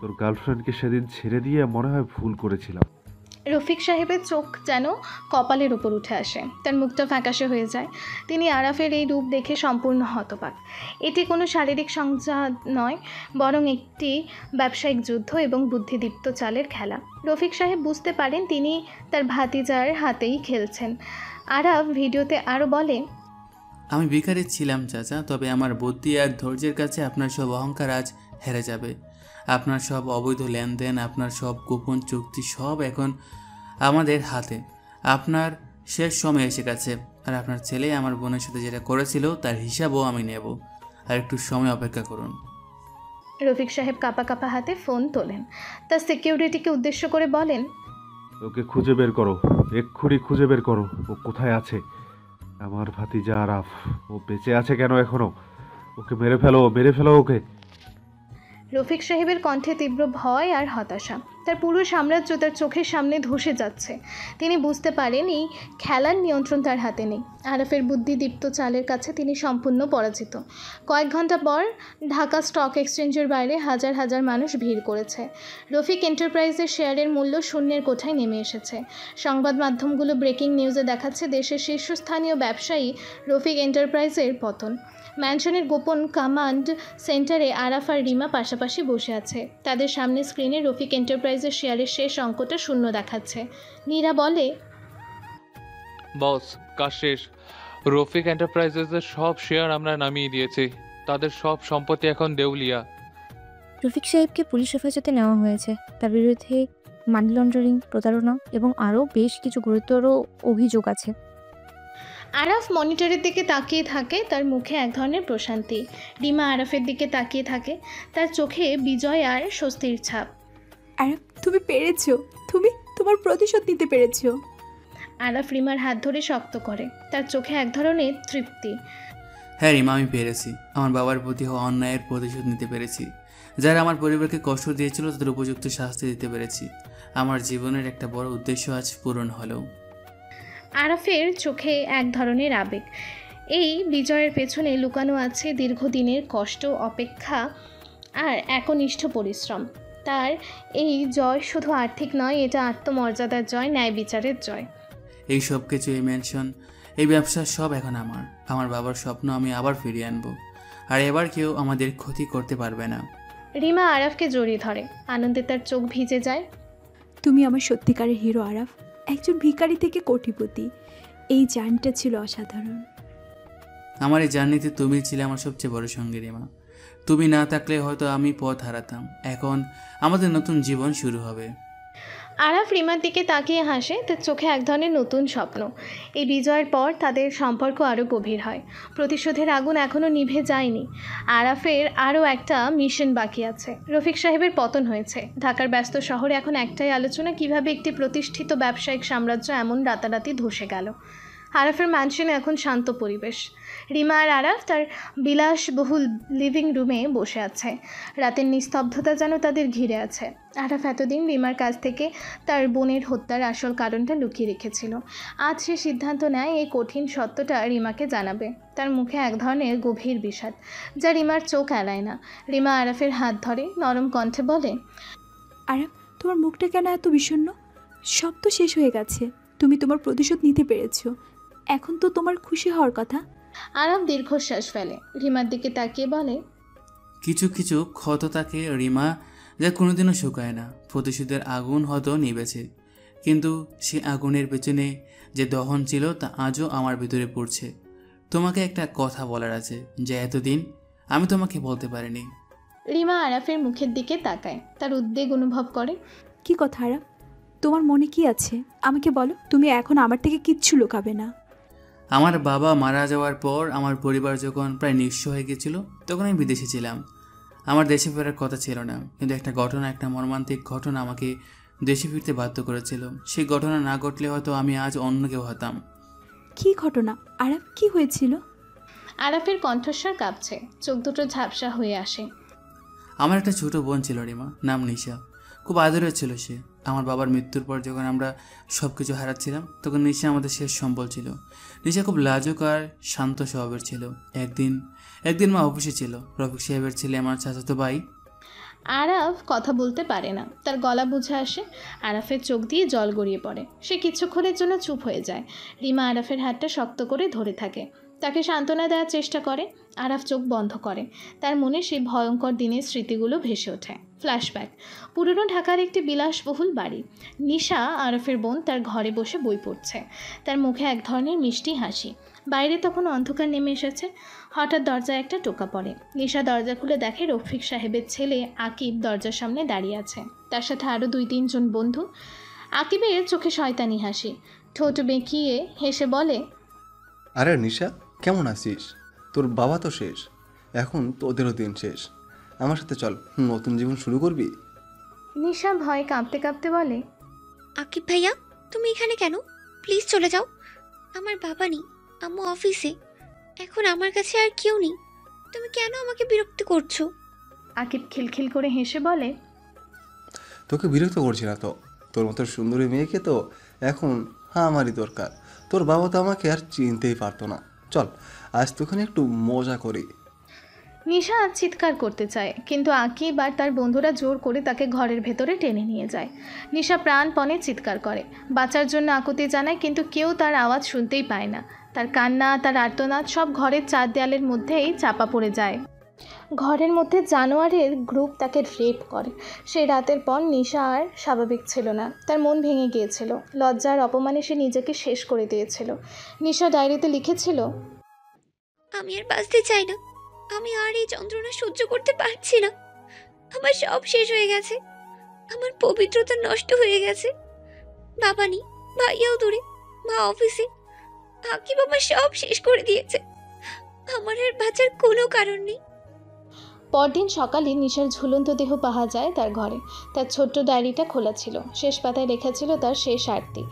তোর গার্লফ্রেন্ডকে সেদিন ছেড়ে দিয়ে মনে হয় ভুল করেছিলাম। রফিক সাহেবের চোখ যেন কপালের উপর উঠে আসে, তার মুখটা ফ্যাকাশে হয়ে যায়। তিনি আরাফের এই রূপ দেখে সম্পূর্ণ হতবাক। এটি কোনো শারীরিক সংঘাত নয়, বরং একটি ব্যবসায়িক যুদ্ধ এবং বুদ্ধিদীপ্ত চালের খেলা। রফিক সাহেব বুঝতে পারেন তিনি তার ভাতিজার হাতেই খেলছেন। আরাফ ভিডিওতে আরও বলে, আমি ভিখারি ছিলাম চাচা, তবে আমার বুদ্ধি আর ধৈর্যের কাছে আপনার সব অহংকার আজ হেরে যাবে। আপনার সব অবৈধ লেনদেন, আপনার সব গোপন চুক্তি সব এখন আমাদের হাতে। আপনার শেষ সময় এসে গেছে। আর আপনার ছেলে আমার বোনের সাথে যেটা করেছিল তার হিসাবও আমি নেব। আর একটু সময় অপেক্ষা করুন। রফিক সাহেব কাঁপা কাঁপা হাতে ফোন তোলেন। তার সিকিউরিটিকে উদ্দেশ্য করে বলেন, ওকে খুঁজে বের করো, এক্ষুনি খুঁজে বের করো। ও কোথায় আছে? আমার ভাতিজা আরাফ, ও বেঁচে আছে কেন এখনো? ওকে মেরে ফেলো ওকে। রফিক সাহেবের কণ্ঠে তীব্র ভয় আর হতাশা। তার পুরো সাম্রাজ্য তার চোখের সামনে ধসে যাচ্ছে। তিনি বুঝতে পারেন এই খেলার নিয়ন্ত্রণ তার হাতে নেই। আরাফের বুদ্ধিদীপ্ত চালের কাছে তিনি সম্পূর্ণ পরাজিত। কয়েক ঘন্টা পর ঢাকা স্টক এক্সচেঞ্জের বাইরে হাজার হাজার মানুষ ভিড় করেছে। রফিক এন্টারপ্রাইজের শেয়ারের মূল্য শূন্যের কোঠায় নেমে এসেছে। সংবাদ মাধ্যমগুলো ব্রেকিং নিউজে দেখাচ্ছে দেশের শীর্ষস্থানীয় ব্যবসায়ী রফিক এন্টারপ্রাইজের পতন। ম্যানশনের গোপন কমান্ড সেন্টারে আরাফ আর রিমা পাশাপাশি বসে আছে। তাদের সামনে স্ক্রিনে রফিক এন্টারপ্রাইজের শেয়ারের শেষ অঙ্কটা শূন্য দেখাচ্ছে। নীরা বলে, বস, কাজ শেষ। রফিক এন্টারপ্রাইজেসের সব শেয়ার আমরা নামিয়ে দিয়েছি। তাদের সব সম্পত্তি এখন দেউলিয়া। রফিক সাহেবকে পুলিশ হেফাজতে নেওয়া হয়েছে। তার বিরুদ্ধে মানি লন্ডারিং, প্রতারণা এবং আরও বেশ কিছু গুরুতর অভিযোগ আছে। আরাফ মনিটরের দিকে তাকিয়ে থাকে, তার মুখে এক ধরনের প্রশান্তি। রিমা আরাফের দিকে তাকিয়ে থাকে, তার চোখে বিজয় আর স্বস্তির ছাপ। আরাফ, তুমি পেরেছো। তুমি তোমার প্রতিশোধ নিতে পেরেছো। আরাফ রিমার হাত ধরে শক্ত করে, তার চোখে এক ধরনের তৃপ্তি। হ্যাঁ রিমা, আমি পেরেছি। আমার বাবার প্রতি হওয়া অন্যায়ের প্রতিশোধ নিতে পেরেছি। যারা আমার পরিবারকে কষ্ট দিয়েছিল তাদের উপযুক্ত শাস্তি দিতে পেরেছি। আমার জীবনের একটা বড় উদ্দেশ্য আজ পূরণ হলো। আরাফের চোখে এক ধরনের আবেগ। এই বিজয়ের পেছনে লুকানো আছে দীর্ঘদিনের কষ্ট, অপেক্ষা আর একনিষ্ঠ পরিশ্রম। তার এই জয় শুধু আর্থিক নয়, এটা আত্মমর্যাদার জয়, ন্যায় বিচারের জয়। এই সব কিছু, এই মেনশন, এই ব্যবসা সব এখন আমার। আমার বাবার স্বপ্ন আমি আবার ফিরিয়ে আনবো। আর এবার কেউ আমাদের ক্ষতি করতে পারবে না। রিমা আরাফকে জড়িয়ে ধরে, আনন্দে তার চোখ ভিজে যায়। তুমি আমার সত্যিকারের হিরো আরাফ, একজন ভিখারি থেকে কোটিপতি। এই জার্নিটা ছিল অসাধারণ। আমার এই জার্নিতে তুমি ছিলে আমার সবচেয়ে বড় সঙ্গী রিমা। তুমি না থাকলে হয়তো আমি পথ হারাতাম। এখন আমাদের নতুন জীবন শুরু হবে। আরাফ রিমার দিকে তাকিয়ে হাসে, তার চোখে এক ধরনের নতুন স্বপ্ন। এই বিজয়ের পর তাদের সম্পর্ক আরও গভীর হয়। প্রতিশোধের আগুন এখনও নিভে যায়নি। আরাফের আরও একটা মিশন বাকি আছে। রফিক সাহেবের পতন হয়েছে। ঢাকার ব্যস্ত শহরে এখন একটাই আলোচনা, কিভাবে একটি প্রতিষ্ঠিত ব্যবসায়িক সাম্রাজ্য এমন রাতারাতি ধসে গেল। আরাফের ম্যানশনে এখন শান্ত পরিবেশ। রিমা আর আরাফ তার বিলাসবহুল লিভিং রুমে বসে আছে। রাতের নিস্তব্ধতা যেন তাদের ঘিরে আছে। আরাফ এতদিন রিমার কাছ থেকে তার বোনের হত্যার আসল কারণটা লুকিয়ে রেখেছিল। আজ সে সিদ্ধান্ত নেয় এই কঠিন সত্যটা রিমাকে জানাবে। তার মুখে এক ধরনের গভীর বিষাদ, যা রিমার চোখ এড়ায় না। রিমা আরাফের হাত ধরে নরম কণ্ঠে বলে, আরাফ, তোমার মুখটা কেন এত বিষণ্ণ? সব তো শেষ হয়ে গেছে। তুমি তোমার প্রতিশোধ নিতে পেরেছো। এখন তো তোমার খুশি হওয়ার কথা। আরাফ দীর্ঘশ্বাস ফেলে, রিমার দিকে তাকিয়ে বলে, কিছু কিছু ক্ষত থাকে রিমা, যা কোনোদিনও শুকায় না। প্রতিশোধের আগুন হয়তো নিবেছে, কিন্তু সে আগুনের পেছনে যে দহন ছিল তা আজও আমার ভিতরে পড়ছে। তোমাকে একটা কথা বলার আছে, যা এতদিন আমি তোমাকে বলতে পারিনি। রিমা আরাফের মুখের দিকে তাকায়, তার উদ্বেগ অনুভব করে। কি কথা আরাফ? তোমার মনে কি আছে আমাকে বলো। তুমি এখন আমার থেকে কিচ্ছু লুকাবে না। আমার বাবা মারা যাওয়ার পর আমার পরিবার যখন প্রায় নিঃস্ব হয়ে গেছিল, তখন আমি বিদেশে ছিলাম। আমার দেশে ফেরার কথা ছিল না, কিন্তু একটা মর্মান্তিক ঘটনা আমাকে দেশে ফিরতে বাধ্য করেছিল। সেই ঘটনা না ঘটলে হয়তো আমি আজ অন্য কেউ হতাম। কি ঘটনা আরাফ, কি হয়েছিল? আরাফের কণ্ঠস্বর কাঁপছে, চোখ দুটো ঝাপসা হয়ে আসে। আমার একটা ছোট বোন ছিল রিমা, নাম নিশা। খুব আদরের ছিল সে। আমার বাবার মৃত্যুর পর যখন আমরা সব কিছু হারাচ্ছিলাম, তখন নিশা আমাদের শেষ সম্বল ছিল। নিশা খুব লাজুক আর শান্ত স্বভাবের ছিল। একদিন মা অফিসে ছিল। রফিক সাহেবের ছেলে আমার চাচাতো ভাই। আরাফ কথা বলতে পারে না, তার গলা বুঝে আসে। আরাফের চোখ দিয়ে জল গড়িয়ে পড়ে। সে কিছুক্ষণের জন্য চুপ হয়ে যায়। রিমা আরাফের হাতটা শক্ত করে ধরে থাকে, তাকে সান্ত্বনা দেওয়ার চেষ্টা করে। আরাফ চোখ বন্ধ করে। তার মনে সেই ভয়ঙ্কর দিনের স্মৃতিগুলো ভেসে ওঠে। ফ্ল্যাশব্যাক। পুরনো ঢাকার একটি বিলাসবহুল বাড়ি। নিশা, আরাফের বোন, তার ঘরে বসে বই পড়ছে। তার মুখে এক ধরনের মিষ্টি হাসি। বাইরে তখন অন্ধকার নেমে এসেছে। হঠাৎ দরজায় একটা টোকা পড়ে। নিশা দরজা খুলে দেখে রফিক সাহেবের ছেলে আকিব দরজার সামনে দাঁড়িয়ে আছে, তার সাথে আরও 2-3 জন বন্ধু। আকিবের চোখে শয়তানি হাসি, ঠোঁট বেঁকিয়ে হেসে বলে, আরে নিশা, কেমন আছিস? তোর বাবা তো শেষ, এখন তোদেরও দিন শেষ। আমার সাথে চল, নতুন জীবন শুরু করবি। নিশা ভয়ে কাঁপতে কাঁপতে বলে, আকিব ভাইয়া, তুমি এখানে কেন? প্লিজ চলে যাও। আমার বাবা নেই, আম্মু অফিসে, এখন আমার কাছে আর কেউ নেই। তুমি কেন আমাকে বিরক্ত করছো? আকিব খিলখিল করে হেসে বলে, তোকে বিরক্ত করছি না তো, তোর মতো সুন্দরী মেয়েকে তো এখন আমারই দরকার। তোর বাবা তো আমাকে আর চিনতেই পারতো না। চল, আজ তোখানে একটু মজা করি। নিশা চিৎকার করতে চায়, কিন্তু আকিব আর তার বন্ধুরা জোর করে তাকে ঘরের ভেতরে টেনে নিয়ে যায়। নিশা প্রাণপণে চিৎকার করে, বাঁচার জন্য আকুতি জানায়, কিন্তু কেউ তার আওয়াজ শুনতেই পায় না। তার কান্না, তার আর্তনাদ সব ঘরের 4 দেয়ালের মধ্যেই চাপা পড়ে যায়। ঘরের মধ্যে জানোয়ারের গ্রুপ তাকে রেপ করে। সেই রাতের পর নিশা আর স্বাভাবিক ছিল না। তার মন ভেঙে গিয়েছিল। লজ্জার অপমানে সে নিজেকে শেষ করে দিয়েছিল। নিশা ডায়েরিতে লিখেছিল, আমি আর বাঁচতে চাই না। আমি আর এই যন্ত্রণা সহ্য করতে পারছি না। আমার সব শেষ হয়ে গেছে। আমার পবিত্রতা নষ্ট হয়ে গেছে। বাবা নেই, ভাইয়াও দূরে, মা অফিসে। আকিব আমার সব শেষ করে দিয়েছে। আমার আর বাঁচার কোনো কারণ নেই। পরদিন সকালে নিশার ঝুলন্ত দেহ পাওয়া যায় তার ঘরে। তার ছোট্ট ডায়েরিটা খোলা ছিল। শেষ পাতায় লেখা ছিল তার শেষ আরতি।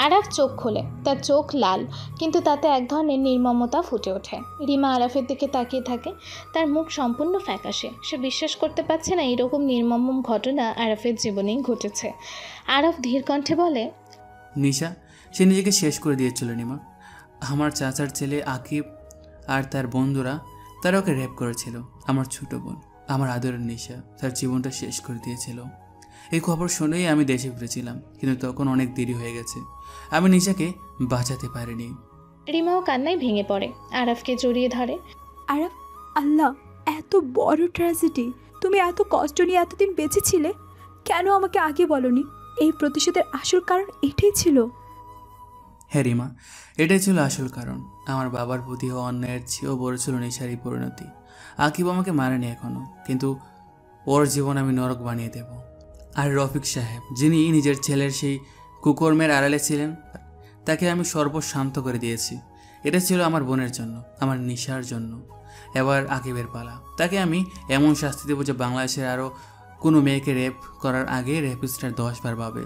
আরাফ চোখ খোলে। তার চোখ লাল, কিন্তু তাতে এক ধরনের নির্মমতা ফুটে ওঠে। রিমা আরাফের দিকে তাকিয়ে থাকে। তার মুখ সম্পূর্ণ ফ্যাকাশে। সে বিশ্বাস করতে পারছে না এরকম নির্মম ঘটনা আরাফের জীবনেই ঘটেছে। আরাফ ধীর কণ্ঠে বলে, নিশা, সে নিজেকে শেষ করে দিয়েছিল রিমা। আমার চাচার ছেলে আকিব আর তার বন্ধুরা, তারা ওকে রেপ করেছিল। আমার ছোট বোন, আমার আদরের নিশা, তার জীবনটা শেষ করে দিয়েছিল। এই খবর শুনেই আমি দেশে ফিরেছিলাম, কিন্তু তখন অনেক দেরি হয়ে গেছে। আমি নিশাকে বাঁচাতে পারিনি। রিমাও কান্নায় ভেঙে পড়ে, আরাফকে জড়িয়ে ধরে। আরাফ, আল্লাহ, এত বড় ট্র্যাজেডি, তুমি এত কষ্ট নিয়ে এতদিন বেঁচে ছিলে, কেন আমাকে আগে বলনি? এই প্রতিশোধের আসল কারণ এটাই ছিল। হ্যাঁ রিমা, এটাই ছিল আসল কারণ। আমার বাবার প্রতি অন্যায়ের চেয়েও বড় ছিল নিশারই পরিণতি। আকিব আমাকে মারেনি এখনো, কিন্তু ওর জীবন আমি নরক বানিয়ে দেব। আর রফিক সাহেব, যিনি নিজের ছেলের সেই কুকর্মের আড়ালে ছিলেন, তাকে আমি সর্বশান্ত করে দিয়েছি। এটা ছিল আমার বোনের জন্য, আমার নিশার জন্য। এবার আকিবের পালা। তাকে আমি এমন শাস্তি দেবো যে বাংলাদেশের আরও কোনো মেয়েকে রেপ করার আগে রেপিস্টার 10 বার পাবে।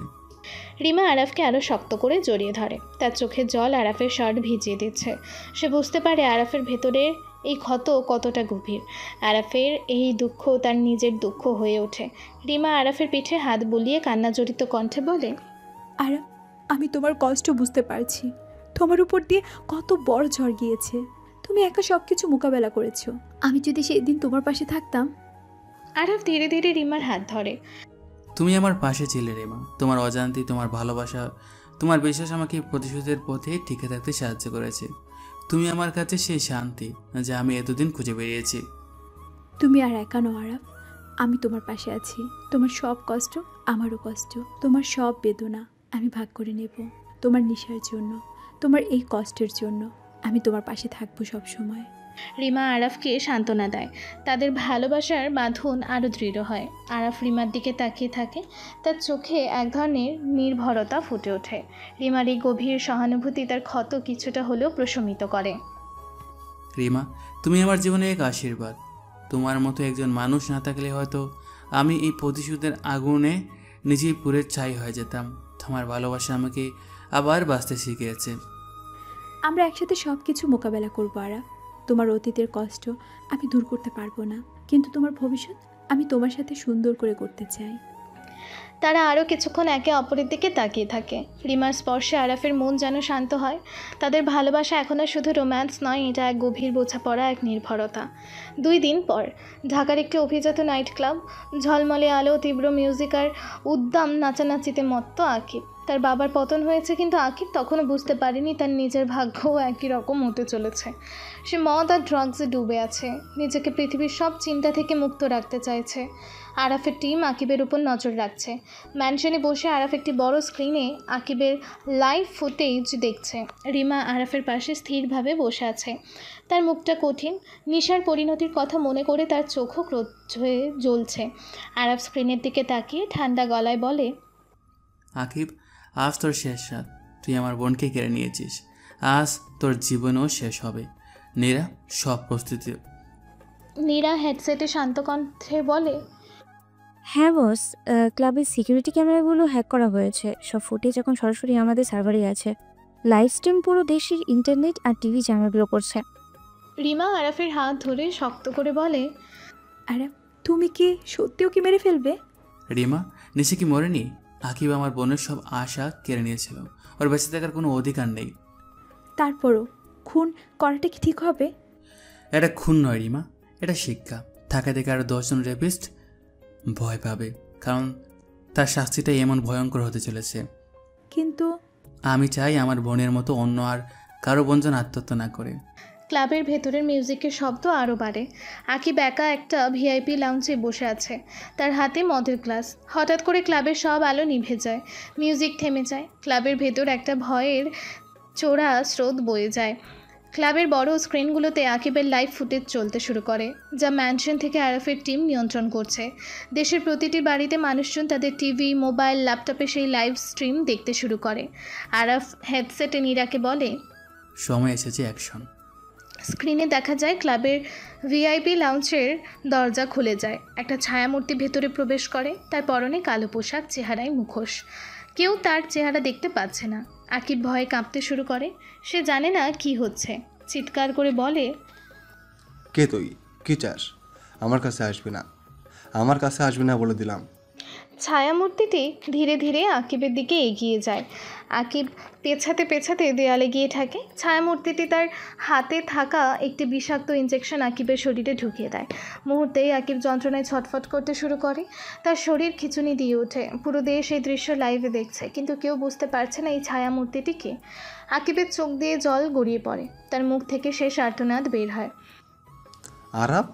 রিমা আরাফকে আরও শক্ত করে জড়িয়ে ধরে। তার চোখের জল আরাফের শার্ট ভিজিয়ে দিচ্ছে। সে বুঝতে পারে আরাফের ভেতরের এই ক্ষত কতটা গভীর। আরাফের এই দুঃখ তার নিজের দুঃখ হয়ে ওঠে। রিমা আরাফের পিঠে হাত বুলিয়ে কান্নাজড়িত কণ্ঠে বলে, আরাফ, আমি তোমার কষ্ট বুঝতে পারছি। তোমার উপর দিয়ে কত বড় ঝড় গিয়েছে। তুমি একা সব কিছু মোকাবেলা করেছো। আমি যদি সেই দিন তোমার পাশে থাকতাম। আরাফ ধীরে ধীরে রিমার হাত ধরে। তুমি আমার পাশে ছিলে রেমা। তোমার অজান্তে, তোমার ভালোবাসা, তোমার বিশ্বাস আমাকে প্রতিশোধের পথে টিকে থাকতে সাহায্য করেছে। তুমি আমার কাছে সেই শান্তি যা আমি এতদিন খুঁজে বেরিয়েছি। তুমি আর একা নও আরাফ, আমি তোমার পাশে আছি। তোমার সব কষ্ট আমারও কষ্ট, তোমার সব বেদনা আমি ভাগ করে নেব। তোমার নিশার জন্য, তোমার এই কষ্টের জন্য আমি তোমার পাশে থাকবো সব সময়। রিমা আরাফকে সান্ত্বনা দেয়। তাদের ভালোবাসার বাঁধন আরও দৃঢ় হয়। আরাফ রিমার দিকে তাকিয়ে থাকে। তার চোখে এক ধরনের নির্ভরতা ফুটে ওঠে। রিমার এই গভীর সহানুভূতি তার ক্ষত কিছুটা হলেও প্রশমিত করে। রিমা, তুমি আমার জীবনে এক আশীর্বাদ। তোমার মতো একজন মানুষ না থাকলে হয়তো আমি এই প্রতিশোধের আগুনে নিজেই পুড়ে ছাই হয়ে যেতাম। তোমার ভালোবাসা আমাকে আবার বাঁচতে শিখিয়েছে। আমরা একসাথে সব কিছু মোকাবেলা করবো আরা। তোমার অতীতের কষ্ট আমি দূর করতে পারবো না, কিন্তু তোমার ভবিষ্যৎ আমি তোমার সাথে সুন্দর করে করতে চাই। তারা আরও কিছুক্ষণ একে অপরের দিকে তাকিয়ে থাকে। রিমার স্পর্শে আরাফের মন যেন শান্ত হয়। তাদের ভালোবাসা এখন আর শুধু রোম্যান্স নয়, এটা এক গভীর বোঝাপড়া, এক নির্ভরতা। 2 দিন পর ঢাকার একটি অভিজাত নাইট ক্লাব। ঝলমলে আলো, তীব্র মিউজিক আর উদ্দাম নাচানাচিতে মত্ত আকিব। তার বাবার পতন হয়েছে, কিন্তু আকিব তখনও বুঝতে পারেনি তার নিজের ভাগ্যও একই রকম হতে চলেছে। সে মদ আর ড্রাগসে ডুবে আছে, নিজেকে পৃথিবীর সব চিন্তা থেকে মুক্ত রাখতে চাইছে। আরাফের টিম আকিবের উপর নজর রাখছে। ম্যানশনে বসে আরাফ একটি বড় স্ক্রিনে আকিবের লাইভ ফুটেজ দেখছে। রিমা আরাফের পাশে স্থিরভাবে বসে আছে। তার মুখটা কঠিন। নিশার পরিণতির কথা মনে করে তার চোখও ক্রোধ হয়ে জ্বলছে। আরাফ স্ক্রিনের দিকে তাকিয়ে ঠান্ডা গলায় বলে, আকিব, আজ তোর শেষ রাত। তুই আমার বোনকে কেড়ে নিয়েছিস। আজ তোর জীবনও শেষ হবে। নীরা, সব প্রস্তুতি। নীরা হেডসেটে শান্ত কণ্ঠে বলে, হ্যাঁ বস, ক্লাবের সিকিউরিটি ক্যামেরাগুলো হ্যাক করা হয়েছে। সব ফুটেজ এখন সরাসরি আমাদের সার্ভারে আছে। লাইভ স্ট্রিম পুরো দেশের ইন্টারনেট আর টিভি চ্যানেলগুলো করছে। রিমা আরাফের হাত ধরে শক্ত করে বলে, আরাফ, তুমি কি সত্যিও কি মেরে ফেলবে? রিমা, নিশে কি মরেনি? আকিব আমার বোনের সব আশা কেড়ে নিয়েছিল। ওর বেঁচে থাকার কোনো অধিকার নেই। তারপরও খুন করাটা কি ঠিক হবে? এটা খুন নয় রিমা, এটা শিক্ষা। থাকা থেকে আরও 10 জন রেপিস্ট ভয় পাবে, কারণ তার শাস্তিটাই এমন ভয়ঙ্কর হতে চলেছে। কিন্তু আমি চাই আমার বোনের মতো অন্য আর কারো বোন যেন আত্মহত্যা না করে। ক্লাবের ভেতরের মিউজিকের শব্দ আরও বাড়ে। আকিব একা একটা ভিআইপি লাউঞ্জে বসে আছে, তার হাতে মদের গ্লাস। হঠাৎ করে ক্লাবের সব আলো নিভে যায়, মিউজিক থেমে যায়। ক্লাবের ভেতর একটা ভয়ের চোরা স্রোত বয়ে যায়। ক্লাবের বড় স্ক্রিনগুলোতে আকিবের লাইভ ফুটেজ চলতে শুরু করে, যা ম্যানশন থেকে আরাফের টিম নিয়ন্ত্রণ করছে। দেশের প্রতিটি বাড়িতে মানুষজন তাদের টিভি, মোবাইল, ল্যাপটপে সেই লাইভ স্ট্রিম দেখতে শুরু করে। আরাফ হেডসেটে নীরাকে বলে, সময় এসেছে অ্যাকশন। স্ক্রিনে দেখা যায় ক্লাবের ভিআইপি লাউঞ্জের দরজা খুলে যায়। একটা ছায়ামূর্তি ভেতরে প্রবেশ করে। তার পরনে কালো পোশাক, চেহারায় মুখোশ। কেউ তার চেহারা দেখতে পাচ্ছে না। আকিব ভয়ে কাঁপতে শুরু করে। সে জানে না কি হচ্ছে। চিৎকার করে বলে, কে তুই? কি চাস? আমার কাছে আসবি না, আমার কাছে আসবি না বলে দিলাম। ছায়ামূর্তিটি ধীরে ধীরে আকিবের দিকে এগিয়ে যায়। আকিব পেছাতে পেছাতে দেয়ালে গিয়ে থাকে। ছায়ামূর্তিটি তার হাতে থাকা একটি বিষাক্ত ইঞ্জেকশন আকিবের শরীরে ঢুকিয়ে দেয়। মুহূর্তেই আকিব যন্ত্রণায় ছটফট করতে শুরু করে। তার শরীর খিঁচুনি দিয়ে ওঠে। পুরো দেশ এই দৃশ্য লাইভে দেখছে, কিন্তু কেউ বুঝতে পারছে না এই ছায়ামূর্তিটি কে। আকিবের চোখ দিয়ে জল গড়িয়ে পড়ে। তার মুখ থেকে শেষ আর্তনাদ বের হয়। আরাফ,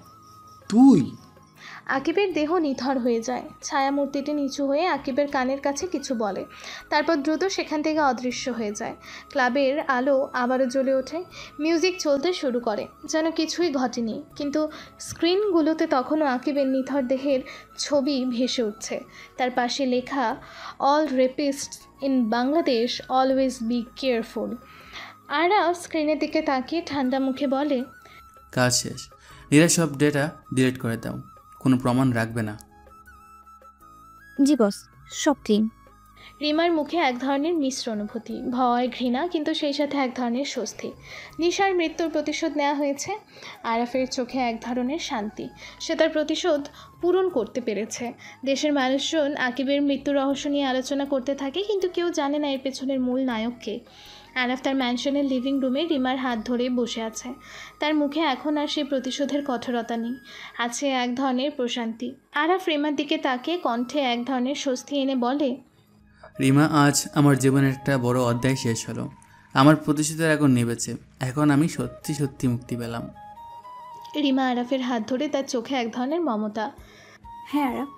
তুই? আকিবের দেহ নিথর হয়ে যায়। ছায়ামূর্তিটি নিচু হয়ে আকিবের কানের কাছে কিছু বলে, তারপর দ্রুত সেখান থেকে অদৃশ্য হয়ে যায়। ক্লাবের আলো আবারও জ্বলে ওঠে। মিউজিক চলতে শুরু করে, যেন কিছুই ঘটেনি, কিন্তু স্ক্রিনগুলোতে তখনও আকিবের নিথর দেহের ছবি ভেসে উঠছে। তার পাশে লেখা, all rapists in Bangladesh always be careful. Araf স্ক্রিনের দিকে তাকিয়ে ঠান্ডা মুখে বলে, কাজ শেষ। নীরা, সব ডেটা ডিলিট করে দাও, কোনো প্রমাণ রাখবে না। জি বস, সব ক্লিন। রিমার মুখে এক ধরনের মিশ্র অনুভূতি, ভয়, ঘৃণা, কিন্তু সেই সাথে এক ধরনের স্বস্তি। নিশার মৃত্যুর প্রতিশোধ নেওয়া হয়েছে। আরাফের চোখে এক ধরনের শান্তি। সে তার প্রতিশোধ পূরণ করতে পেরেছে। দেশের মানুষজন আকিবের মৃত্যুর রহস্য নিয়ে আলোচনা করতে থাকে, কিন্তু কেউ জানে না এর পেছনের মূল নায়ক কে। আরাফ তার ম্যানশনের লিভিং রুমে রিমার হাত ধরে বসে আছে। তার মুখে এখন আর সেই প্রতিশোধের কঠোরতা নেই, আছে এক ধরনের প্রশান্তি। আরাফ রিমার দিকে তাকিয়ে কণ্ঠে এক ধরনের স্বস্তি এনে বলে, রিমা, আজ আমার জীবনের একটা বড় অধ্যায় শেষ হলো। আমার প্রতিশোধের আগুন নিভেছে। এখন আমি সত্যি সত্যি মুক্তি পেলাম। রিমা আরাফের হাত ধরে তার চোখে এক ধরনের মমতা। হ্যাঁ আরাফ,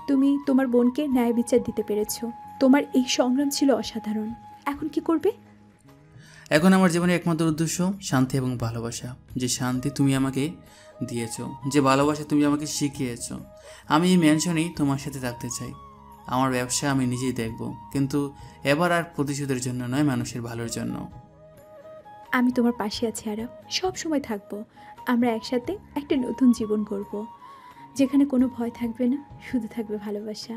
তুমি তোমার বোনকে ন্যায় বিচার দিতে পেরেছো। তোমার এই সংগ্রাম ছিল অসাধারণ। এখন কি করবে? এখন আমার জীবনের একমাত্র উদ্দেশ্য শান্তি এবং ভালোবাসা। যে শান্তি তুমি আমাকে দিয়েছো, যে ভালোবাসা তুমি আমাকে শিখিয়েছো, আমি এই ম্যানশনেই তোমার সাথে থাকতে চাই। আমার ব্যবসা আমি নিজেই দেখব, কিন্তু এবার আর প্রতিশোধের জন্য নয়, মানুষের ভালোর জন্য। আমি তোমার পাশে আছি আরাফ, সব সময় থাকবো। আমরা একসাথে একটা নতুন জীবন করব, যেখানে কোনো ভয় থাকবে না, শুধু থাকবে ভালোবাসা।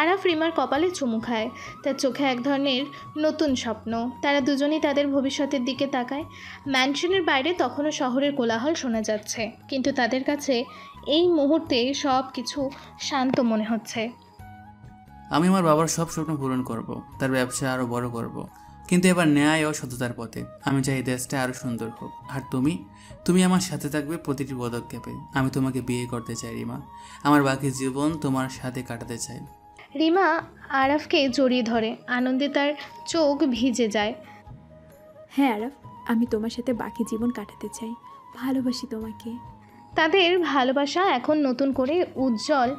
আরাফ রিমার কপালে চুমু খায়। তার চোখে এক ধরনের নতুন স্বপ্ন। তারা দুজনেই তাদের ভবিষ্যতের দিকে তাকায়। ম্যানশনের বাইরে তখনও শহরের কোলাহল শোনা যাচ্ছে, কিন্তু তাদের কাছে এই মুহূর্তে সব কিছু শান্ত মনে হচ্ছে। আমি আমার বাবার সব স্বপ্ন পূরণ করব, তার ব্যবসা আরও বড় করব, কিন্তু এবার ন্যায় ও সততার পথে। আমি চাই দেশটা আরও সুন্দর হোক। আর তুমি আমার সাথে থাকবে প্রতিটি পদক্ষেপে। আমি তোমাকে বিয়ে করতে চাই রিমা, আমার বাকি জীবন তোমার সাথে কাটাতে চাই। রিমা আরাফকে জড়িয়ে ধরে, আনন্দে তার চোখ ভিজে যায়। হ্যাঁ আরাফ, আমি তোমার সাথে বাকি জীবন কাটাতে চাই, ভালোবাসি তোমাকে। তাদের ভালোবাসা এখন নতুন করে উজ্জ্বল।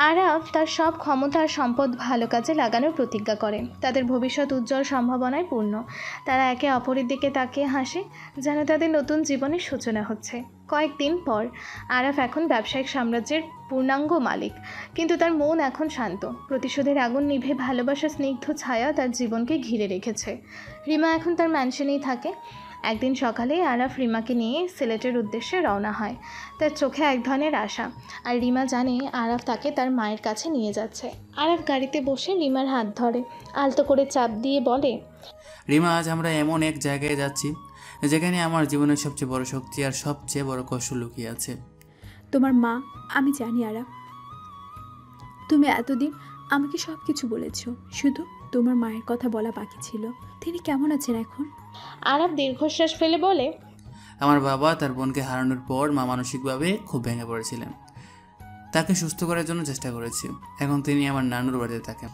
আরাফ তার সব ক্ষমতা আর সম্পদ ভালো কাজে লাগানোর প্রতিজ্ঞা করে। তাদের ভবিষ্যৎ উজ্জ্বল সম্ভাবনায় পূর্ণ। তারা একে অপরের দিকে তাকিয়ে হাসে, যেন তাদের নতুন জীবনের সূচনা হচ্ছে। কয়েকদিন পর আরাফ এখন ব্যবসায়িক সাম্রাজ্যের পূর্ণাঙ্গ মালিক, কিন্তু তার মন এখন শান্ত। প্রতিশোধের আগুন নিভে ভালোবাসার স্নিগ্ধ ছায়া তার জীবনকে ঘিরে রেখেছে। রিমা এখন তার ম্যানশনেই থাকে। একদিন সকালে আরাফ রিমাকে নিয়ে সিলেটের উদ্দেশ্যে রওনা হয়। তার চোখে এক ধরনের আশা, আর রিমা জানে আরাফ তাকে তার মায়ের কাছে নিয়ে যাচ্ছে। আরাফ গাড়িতে বসে রিমার হাত ধরে, আলতো করে চাপ দিয়ে বলে, রিমা, আজ আমরা এমন এক জায়গায় যাচ্ছি যেখানে আমার জীবনের সবচেয়ে বড় শক্তি আর সবচেয়ে বড় কষ্ট লুকিয়ে আছে। তোমার মা, আমি জানি আরাফ, তুমি এতদিন আমাকে সব কিছু বলেছো, শুধু তোমার মায়ের কথা বলা বাকি ছিল। তিনি কেমন আছেন এখন? আরাফ দীর্ঘশ্বাস ফেলে বলে, আমার বাবা তার বোনকে হারানোর পর মা মানসিকভাবে খুব ভেঙে পড়েছিলেন। তাকে সুস্থ করার জন্য চেষ্টা করেছি। এখন তিনি আমার নানুর বাড়িতে থাকেন,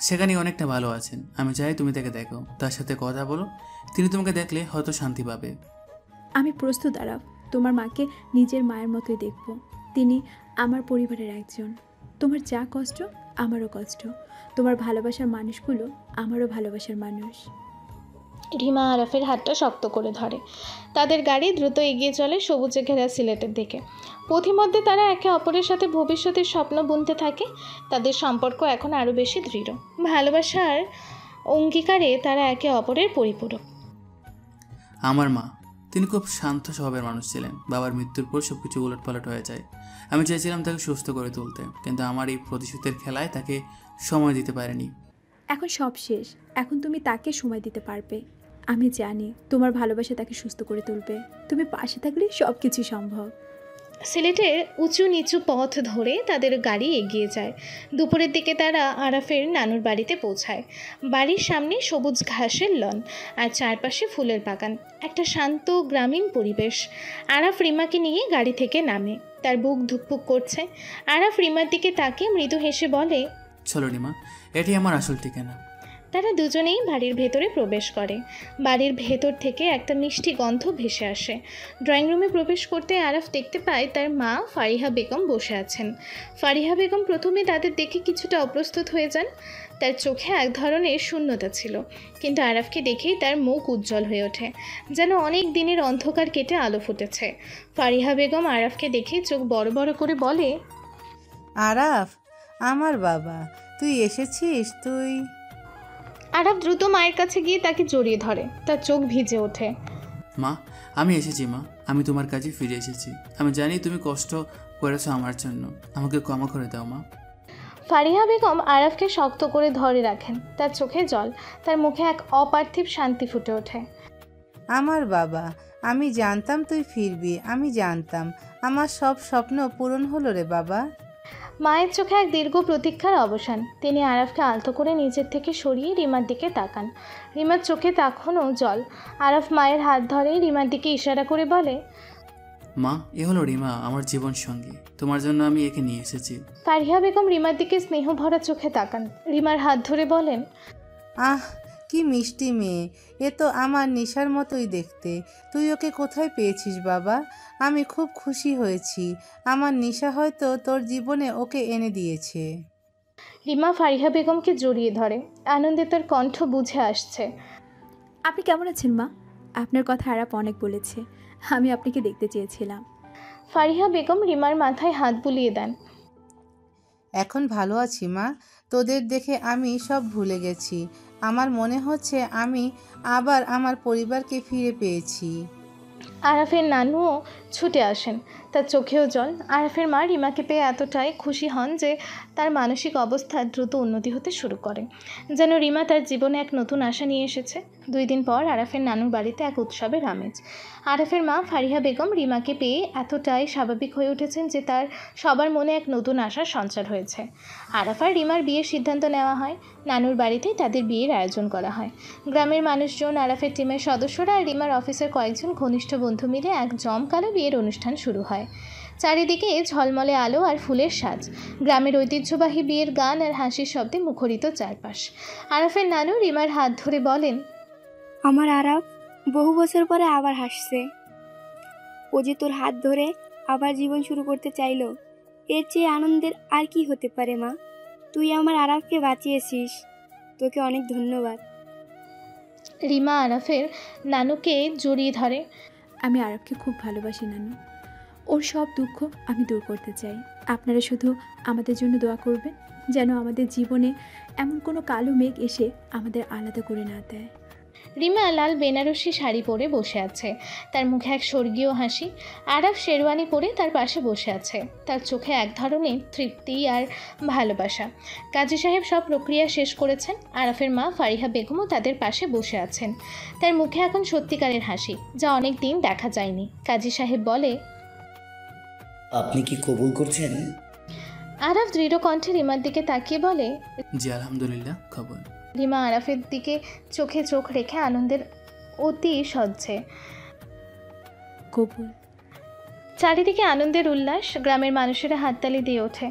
সেখানে অনেকটা ভালো আছেন। আমি চাই তুমি তাকে দেখো, তার সাথে কথা বলো। তিনি তোমাকে দেখলে হয়তো শান্তি পাবে। আমি প্রস্তুত আরাফ, তোমার মাকে নিজের মায়ের মতোই দেখব। তিনি আমার পরিবারের একজন। তোমার যা কষ্ট আমারও কষ্ট, তোমার ভালোবাসার মানুষগুলো আমারও ভালোবাসার মানুষ। রিমা আরাফের হাতটা শক্ত করে ধরে। তাদের গাড়ি দ্রুত এগিয়ে চলে সবুজে ঘেরা সিলেটের দিকে। পথিমধ্যে তারা একে অপরের সাথে ভবিষ্যতের স্বপ্ন বুনতে থাকে। তাদের সম্পর্ক এখন আরও বেশি দৃঢ়। ভালোবাসার অঙ্গীকারে তারা একে অপরের পরিপূরক। আমার মা, তিনি খুব শান্ত স্বভাবের মানুষ ছিলেন। বাবার মৃত্যুর পর সব কিছু উলটপালট হয়ে যায়। আমি চেয়েছিলাম তাকে সুস্থ করে তুলতে, কিন্তু আমার এই প্রতিশোধের খেলায় তাকে সময় দিতে পারিনি। এখন সব শেষ, এখন তুমি তাকে সময় দিতে পারবে। আমি জানি তোমার ভালোবাসা তাকে সুস্থ করে তুলবে। তুমি পাশে থাকলে সব কিছু সম্ভব। সিলেটের উঁচু নিচু পথ ধরে তাদের গাড়ি এগিয়ে যায়। দুপুরের দিকে তারা আরাফের নানুর বাড়িতে পৌঁছায়। বাড়ির সামনে সবুজ ঘাসের লন আর চারপাশে ফুলের বাগান, একটা শান্ত গ্রামীণ পরিবেশ। আরাফ রিমাকে নিয়ে গাড়ি থেকে নামে। তার বুক ধুকপুক করছে। আরাফ রিমার দিকে তাকিয়ে মৃদু হেসে বলে, চলো রিমা, এটি আমার আসল ঠিকানা। তারা দুজনেই বাড়ির ভেতরে প্রবেশ করে। বাড়ির ভেতর থেকে একটা মিষ্টি গন্ধ ভেসে আসে। ড্রয়িং রুমে প্রবেশ করতে আরাফ দেখতে পায় তার মা ফারিহা বেগম বসে আছেন। ফারিহা বেগম প্রথমে তাদের দেখে কিছুটা অপ্রস্তুত হয়ে যান। তার চোখে এক ধরনের শূন্যতা ছিল, কিন্তু আরাফকে দেখেই তার মুখ উজ্জ্বল হয়ে ওঠে, যেন অনেক দিনের অন্ধকার কেটে আলো ফুটেছে। ফারিহা বেগম আরাফকে দেখে চোখ বড় বড় করে বলে, আরাফ, আমার বাবা, তুই এসেছিস? তুই? আরাফ দ্রুত মায়ের কাছে গিয়ে তাকে জড়িয়ে ধরে। তার চোখ ভিজে ওঠে। মা, আমি এসেছি। মা, আমি তোমার কাছে ফিরে এসেছি। আমি জানি তুমি কষ্ট করেছো আমার জন্য। আমাকে ক্ষমা করে দাও মা। ফারিহা বেগম আরাফকে শক্ত করে ধরে রাখেন। তার চোখে জল, তার মুখে এক অপার্থিব শান্তি ফুটে ওঠে। আমার বাবা, আমি জানতাম তুই ফিরবি, আমি জানতাম। আমার সব স্বপ্ন পূরণ হলো রে বাবা। মায়ের চোখে এক দীর্ঘ প্রতীক্ষার অবসান। তিনি আরাফকে আলতো করে নিজের থেকে সরিয়ে রিমার দিকে তাকান। রিমার চোখে তখনও জল। আরাফ মায়ের হাত ধরে রিমার দিকে ইশারা করে বলে, মা, এ হলো রিমা, আমার জীবন সঙ্গী। তোমার জন্য আমি একে নিয়ে এসেছি। ফারিহা বেগম রিমার দিকে স্নেহ ভরা চোখে তাকান। রিমার হাত ধরে বলেন, আহ, কি মিষ্টি মেয়ে, এ তো আমার নিশার মতোই দেখতে। তুই ওকে কোথায় পেয়েছিস বাবা? আমি খুব খুশি হয়েছি। আমার নিশা হয়তো তোর জীবনে ওকে এনে দিয়েছে। রিমা ফারিহা বেগমকে জড়িয়ে ধরে। আনন্দে তার কণ্ঠ বুঝে আসছে। আপনি কেমন আছেন মা? আপনার কথা আরাপ অনেক বলেছে। আমি আপনাকে দেখতে চেয়েছিলাম। ফারিহা বেগম রিমার মাথায় হাত বুলিয়ে দেন। এখন ভালো আছি মা, তোদের দেখে আমি সব ভুলে গেছি। আমার মনে হচ্ছে আমি আবার আমার পরিবারকে ফিরে পেয়েছি। আরাফের নানুও ছুটে আসেন, তার চোখেও জল। আরাফের মা রিমাকে পেয়ে এতটাই খুশি হন যে তার মানসিক অবস্থা দ্রুত উন্নতি হতে শুরু করে, যেন রিমা তার জীবনে এক নতুন আশা নিয়ে এসেছে। 2 দিন পর আরাফের নানুর বাড়িতে এক উৎসবের আমেজ। আরাফের মা ফারিহা বেগম রিমাকে পেয়ে এতটাই স্বাভাবিক হয়ে উঠেছেন যে তার সবার মনে এক নতুন আশার সঞ্চার হয়েছে। আরাফ আর রিমার বিয়ের সিদ্ধান্ত নেওয়া হয়। নানুর বাড়িতেই তাদের বিয়ের আয়োজন করা হয়। গ্রামের মানুষজন, আরাফের টিমের সদস্যরা আর রিমার অফিসের কয়েকজন ঘনিষ্ঠ বন্ধু মিলে এক জমকালো বিয়ের অনুষ্ঠান শুরু হয়। চারিদিকে ঝলমলে আলো আর ফুলের সাজ, গ্রামের ঐতিহ্যবাহী বিয়ের গান আর হাসির শব্দে মুখরিত চারপাশ। আরাফের নানু রিমার হাত ধরে বলেন, আমার আরাফ বহু বছর পরে আবার হাসছে। ও যে তোর হাত ধরে আবার জীবন শুরু করতে চাইলো, এর চেয়ে আনন্দের আর কি হতে পারে মা? তুই আমার আরাফকে বাঁচিয়েছিস, তোকে অনেক ধন্যবাদ। রিমা আরাফের নানুকে জড়িয়ে ধরে। আমি আরবকে খুব ভালোবাসি নানু, ওর সব দুঃখ আমি দূর করতে চাই। আপনারা শুধু আমাদের জন্য দোয়া করবেন যেন আমাদের জীবনে এমন কোনো কালো মেঘ এসে আমাদের আলাদা করে না দেয়। রিমা লাল বেনারসি শাড়ি পরে বসে আছে, তার মুখে এক স্বর্গীয় হাসি। আরাফ শেরওয়ানি পরে তার পাশে বসে আছে, তার চোখে এক ধরনের তৃপ্তি আর ভালোবাসা। কাজী সাহেব সব প্রক্রিয়া শেষ করেছেন। আরাফের মা ফারিহা বেগমও তাদের পাশে বসে আছেন, তার মুখে এখন সত্যিকারের হাসি, যা অনেক দিন দেখা যায়নি। কাজী সাহেব বলে, আপনি কি কবুল করছেন? আরাফ দৃঢ় কণ্ঠে রিমার দিকে তাকিয়ে বলে, জি আলহামদুলিল্লাহ, কবুল। রিমা আরাফের দিকে চোখে চোখ রেখে আনন্দের অতি সহ্যে কবুল। চারিদিকে আনন্দের উল্লাস, গ্রামের মানুষেরা হাততালি দিয়ে ওঠে।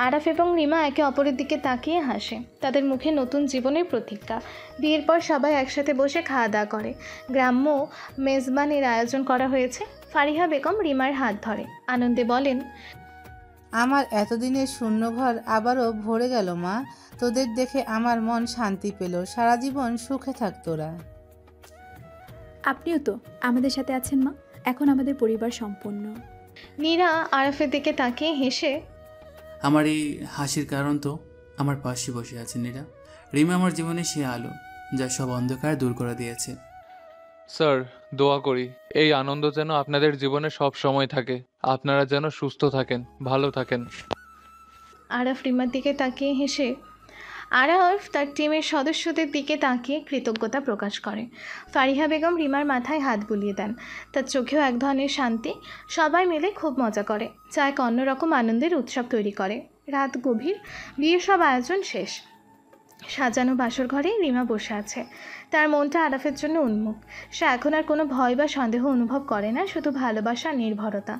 আরাফ এবং রিমা একে অপরের দিকে তাকিয়ে হাসে, তাদের মুখে নতুন জীবনের প্রতিজ্ঞা। বিয়ের পর সবাই একসাথে বসে খাওয়া দাওয়া করে। গ্রাম্য মেজবানের আয়োজন করা হয়েছে। ফারিহা বেগম রিমার হাত ধরে আনন্দে বলেন, আমার এতদিনের শূন্যঘর আবারও ভরে গেল মা। তোদের দেখে আমার মন শান্তি পেল। সারা জীবন সুখে থাক তোরা। আপনিও তো আমাদের সাথে আছেন মা, এখন আমাদের পরিবার সম্পূর্ণ। নীরা আরাফের দিকে তাকিয়ে হেসে, আমার এই হাসির কারণ তো আমার পাশে বসে আছে নীরা। রিমা আমার জীবনে সে আলো যা সব অন্ধকার দূর করে দিয়েছে। স্যার, দোয়া করি এই আনন্দ যেন আপনাদের জীবনে সব সময় থাকে, আপনারা যেন সুস্থ থাকেন, ভালো থাকেন। আরাফ রিমার দিকে তাকিয়ে হেসে আরাফ তার টিমের সদস্যদের দিকে তাকিয়ে কৃতজ্ঞতা প্রকাশ করে। ফারিহা বেগম রিমার মাথায় হাত বুলিয়ে দেন, তার চোখেও এক ধরনের শান্তি। সবাই মিলে খুব মজা করে, যা এক অন্যরকম আনন্দের উৎসব তৈরি করে। রাত গভীর, বিয়ের সব আয়োজন শেষ। সাজানো বাসর ঘরে রিমা বসে আছে, তার মনটা আরাফের জন্য উন্মুখ। সে এখন আর কোনো ভয় বা সন্দেহ অনুভব করে না, শুধু ভালোবাসা, নির্ভরতা।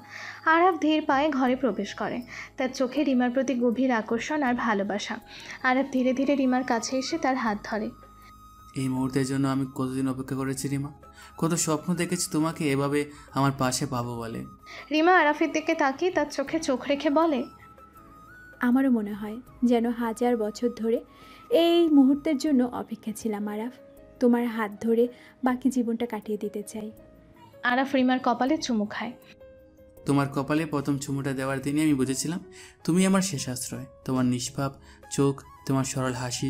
আরাফ ধীর পায়ে ঘরে প্রবেশ করে, তার চোখে রিমার প্রতি গভীর আকর্ষণ আর ভালোবাসা। আরাফ ধীরে ধীরে রিমার কাছে এসে তার হাত ধরে। এই মুহূর্তের জন্য আমি কতদিন অপেক্ষা করেছি রিমা, কত স্বপ্ন দেখেছি তোমাকে এভাবে আমার পাশে পাবো বলে। রিমা আরাফের দিকে তাকিয়ে তার চোখে চোখ রেখে বলে, আমারও মনে হয় যেন 1000 বছর ধরে এই মুহূর্তের জন্য অপেক্ষা ছিলাম আরাফ। তোমার হাত ধরে বাকি জীবনটা কাটিয়ে দিতে চাই। আরাফ রিমার কপালে চুমু খায়। তোমার কপালে প্রথম চুমুটা দেওয়ার দিনই আমি বুঝেছিলাম তুমি আমার শেষ আশ্রয়। তোমার নিষ্পাপ চোখ, তোমার সরল হাসি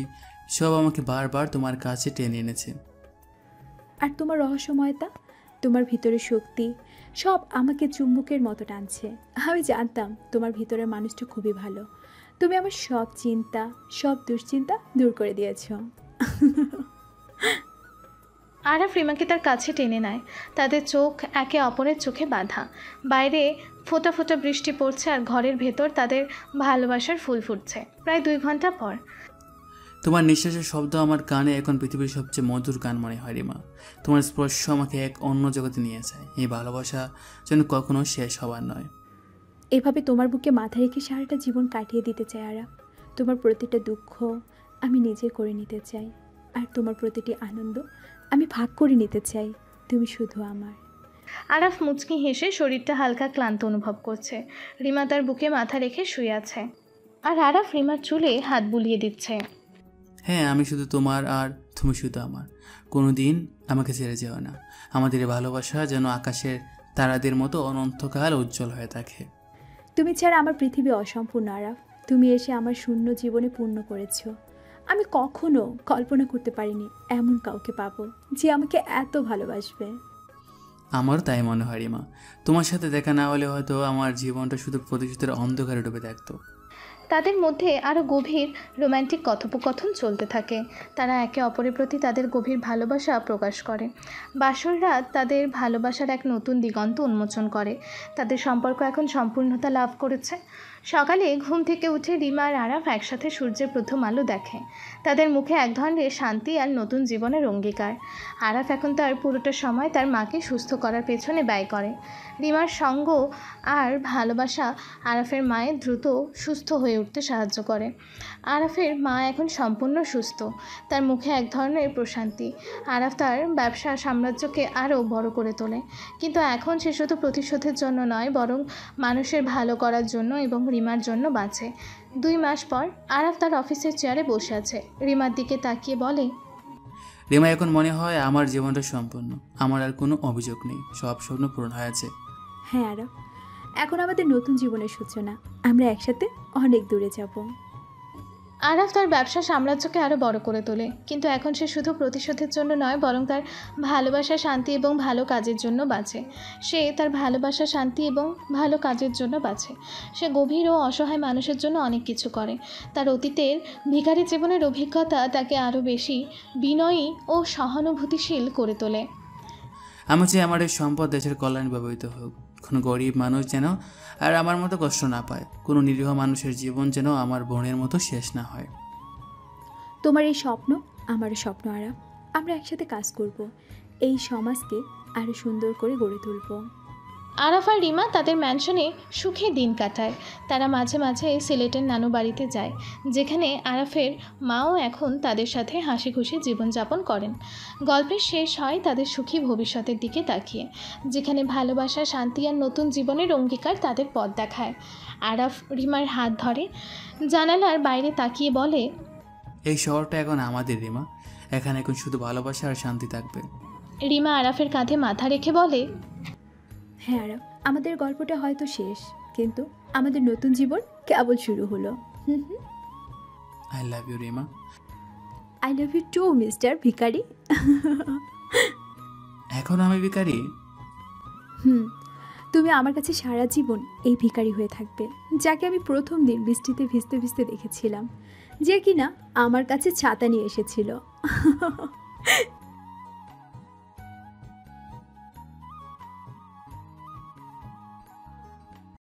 সব আমাকে বারবার তোমার কাছে টেনে এনেছে। আর তোমার রহস্যময়তা, তোমার ভিতরে শক্তি সব আমাকে চুম্বকের মতো টানছে। আমি জানতাম তোমার ভিতরের মানুষটা খুবই ভালো। তুমি আমার সব চিন্তা, সব দুশ্চিন্তা দূর করে দিয়েছ। আরাফ রিমাকে তার কাছে টেনে নেয়, তাদের চোখ একে অপরের চোখে বাঁধা। বাইরে ফোঁটা ফোঁটা বৃষ্টি পড়ছে আর ঘরের ভেতর তাদের ভালোবাসার ফুল ফুটছে। প্রায় 2 ঘন্টা পর তোমার নিঃশ্বাসের শব্দ আমার কানে এখন পৃথিবীর সবচেয়ে মধুর গান মনে হয় রিমা। তোমার স্পর্শ আমাকে এক অন্য জগতে নিয়ে যায়। এই ভালোবাসা যেন কখনো শেষ হবার নয়। এভাবে তোমার বুকে মাথা রেখে সারাটা জীবন কাটিয়ে দিতে চাই আরাফ। তোমার প্রতিটা দুঃখ আমি নিজে করে নিতে চাই, আর তোমার প্রতিটি আনন্দ আমি ভাগ করে নিতে চাই। তুমি শুধু আমার। আরাফ মুচকি হেসে শরীরটা হালকা ক্লান্ত অনুভব করছে। রিমা তার বুকে মাথা রেখে শুয়ে আছে, আর আরাফ রিমার চুলে হাত বুলিয়ে দিচ্ছে। হ্যাঁ, আমি শুধু তোমার আর তুমি শুধু আমার। কোনো দিন আমাকে ছেড়ে যেও না। আমাদের এই ভালোবাসা যেন আকাশের তারাদের মতো অনন্তকাল উজ্জ্বল হয়ে থাকে। তুমি ছাড়া আমার পৃথিবী অসম্পূর্ণ আরাফ। তুমি এসে আমার শূন্য জীবনে পূর্ণ করেছো। আমি কখনো কল্পনা করতে পারিনি এমন কাউকে পাবো যে আমাকে এত ভালোবাসবে। আমারও তাই মনে হয় রিমা। তোমার সাথে দেখা না হলে হয়তো আমার জীবনটা শুধু প্রতিশোধের অন্ধকারে ডুবে থাকতো। তাদের মধ্যে আরও গভীর রোম্যান্টিক কথোপকথন চলতে থাকে। তারা একে অপরের প্রতি তাদের গভীর ভালোবাসা প্রকাশ করে। বাসর রাত তাদের ভালোবাসার এক নতুন দিগন্ত উন্মোচন করে। তাদের সম্পর্ক এখন সম্পূর্ণতা লাভ করেছে। সকালে ঘুম থেকে উঠে রিমা আর আরাফ একসাথে সূর্যের প্রথম আলো দেখে। তাদের মুখে এক ধরনের শান্তি আর নতুন জীবনের অঙ্গীকার। আরাফ এখন তার পুরোটা সময় তার মাকে সুস্থ করার পেছনে ব্যয় করে। রিমার সঙ্গ আর ভালোবাসা আরাফের মায়ের দ্রুত সুস্থ হয়ে উঠতে সাহায্য করে। আরাফের মা এখন সম্পূর্ণ সুস্থ। তার মুখে এক ধরনের প্রশান্তি। আরাফ তার ব্যবসা সাম্রাজ্যকে আরও বড় করে তোলে। কিন্তু এখন সে শুধু প্রতিশোধের জন্য নয়, বরং মানুষের ভালো করার জন্য এবং রিমার জন্য বাঁচে। 2 মাস পর আরাফ তার অফিসের চেয়ারে বসে আছে। রিমার দিকে তাকিয়ে বলে, রিমা, এখন মনে হয় আমার জীবনটা সম্পূর্ণ। আমার আর কোনো অভিযোগ নেই, সব স্বপ্ন পূরণ হয়েছে। হ্যাঁ আরাফ, এখন আমাদের নতুন জীবনের সূচনা। আমরা একসাথে অনেক দূরে যাব। আরাফ তার ব্যবসা সাম্রাজ্যকে আরও বড় করে তোলে। কিন্তু এখন সে শুধু প্রতিশোধের জন্য নয়, বরং তার ভালোবাসা, শান্তি এবং ভালো কাজের জন্য বাঁচে। সে তার ভালোবাসা, শান্তি এবং ভালো কাজের জন্য বাঁচে। সে গভীর ও অসহায় মানুষের জন্য অনেক কিছু করে। তার অতীতের ভিখারি জীবনের অভিজ্ঞতা তাকে আরও বেশি বিনয়ী ও সহানুভূতিশীল করে তোলে। আমি চাই আমার এই সম্পদ দেশের কল্যাণে ব্যবহৃত হোক। কোনো গরিব মানুষ যেন আর আমার মতো কষ্ট না পায়। কোনো নিরীহ মানুষের জীবন যেন আমার বোনের মতো শেষ না হয়। তোমার এই স্বপ্ন আমারও স্বপ্ন আরাফ। আমরা একসাথে কাজ করব, এই সমাজকে আরও সুন্দর করে গড়ে তুলব। আরাফ আর রিমা তাদের ম্যানশনে সুখে দিন কাটায়। তারা মাঝে মাঝে সিলেটের নানু বাড়িতে যায়, যেখানে আরাফের মাও এখন তাদের সাথে হাসি খুশি জীবনযাপন করেন। গল্পের শেষ হয় তাদের সুখী ভবিষ্যতের দিকে তাকিয়ে, যেখানে ভালোবাসা, শান্তি আর নতুন জীবনের অঙ্গীকার তাদের পথ দেখায়। আরাফ রিমার হাত ধরে, জানালার বাইরে তাকিয়ে বলে, এই শহরটা এখন আমাদের রিমা। এখানে এখন শুধু ভালোবাসা আর শান্তি থাকবে। রিমা আরাফের কাঁধে মাথা রেখে বলে, হ্যাঁ আরাফ, আমাদের গল্পটা হয়তো শেষ, কিন্তু আমাদের নতুন জীবন কেবল শুরু হলো। I love you Rima. I love you too mister ভিখারি। এখন আমি ভিখারি? তুমি আমার কাছে সারা জীবন এই ভিখারি হয়ে থাকবে, যাকে আমি প্রথম দিন বৃষ্টিতে ভিজতে ভিজতে দেখেছিলাম, যে কিনা আমার কাছে ছাতা নিয়ে এসেছিল।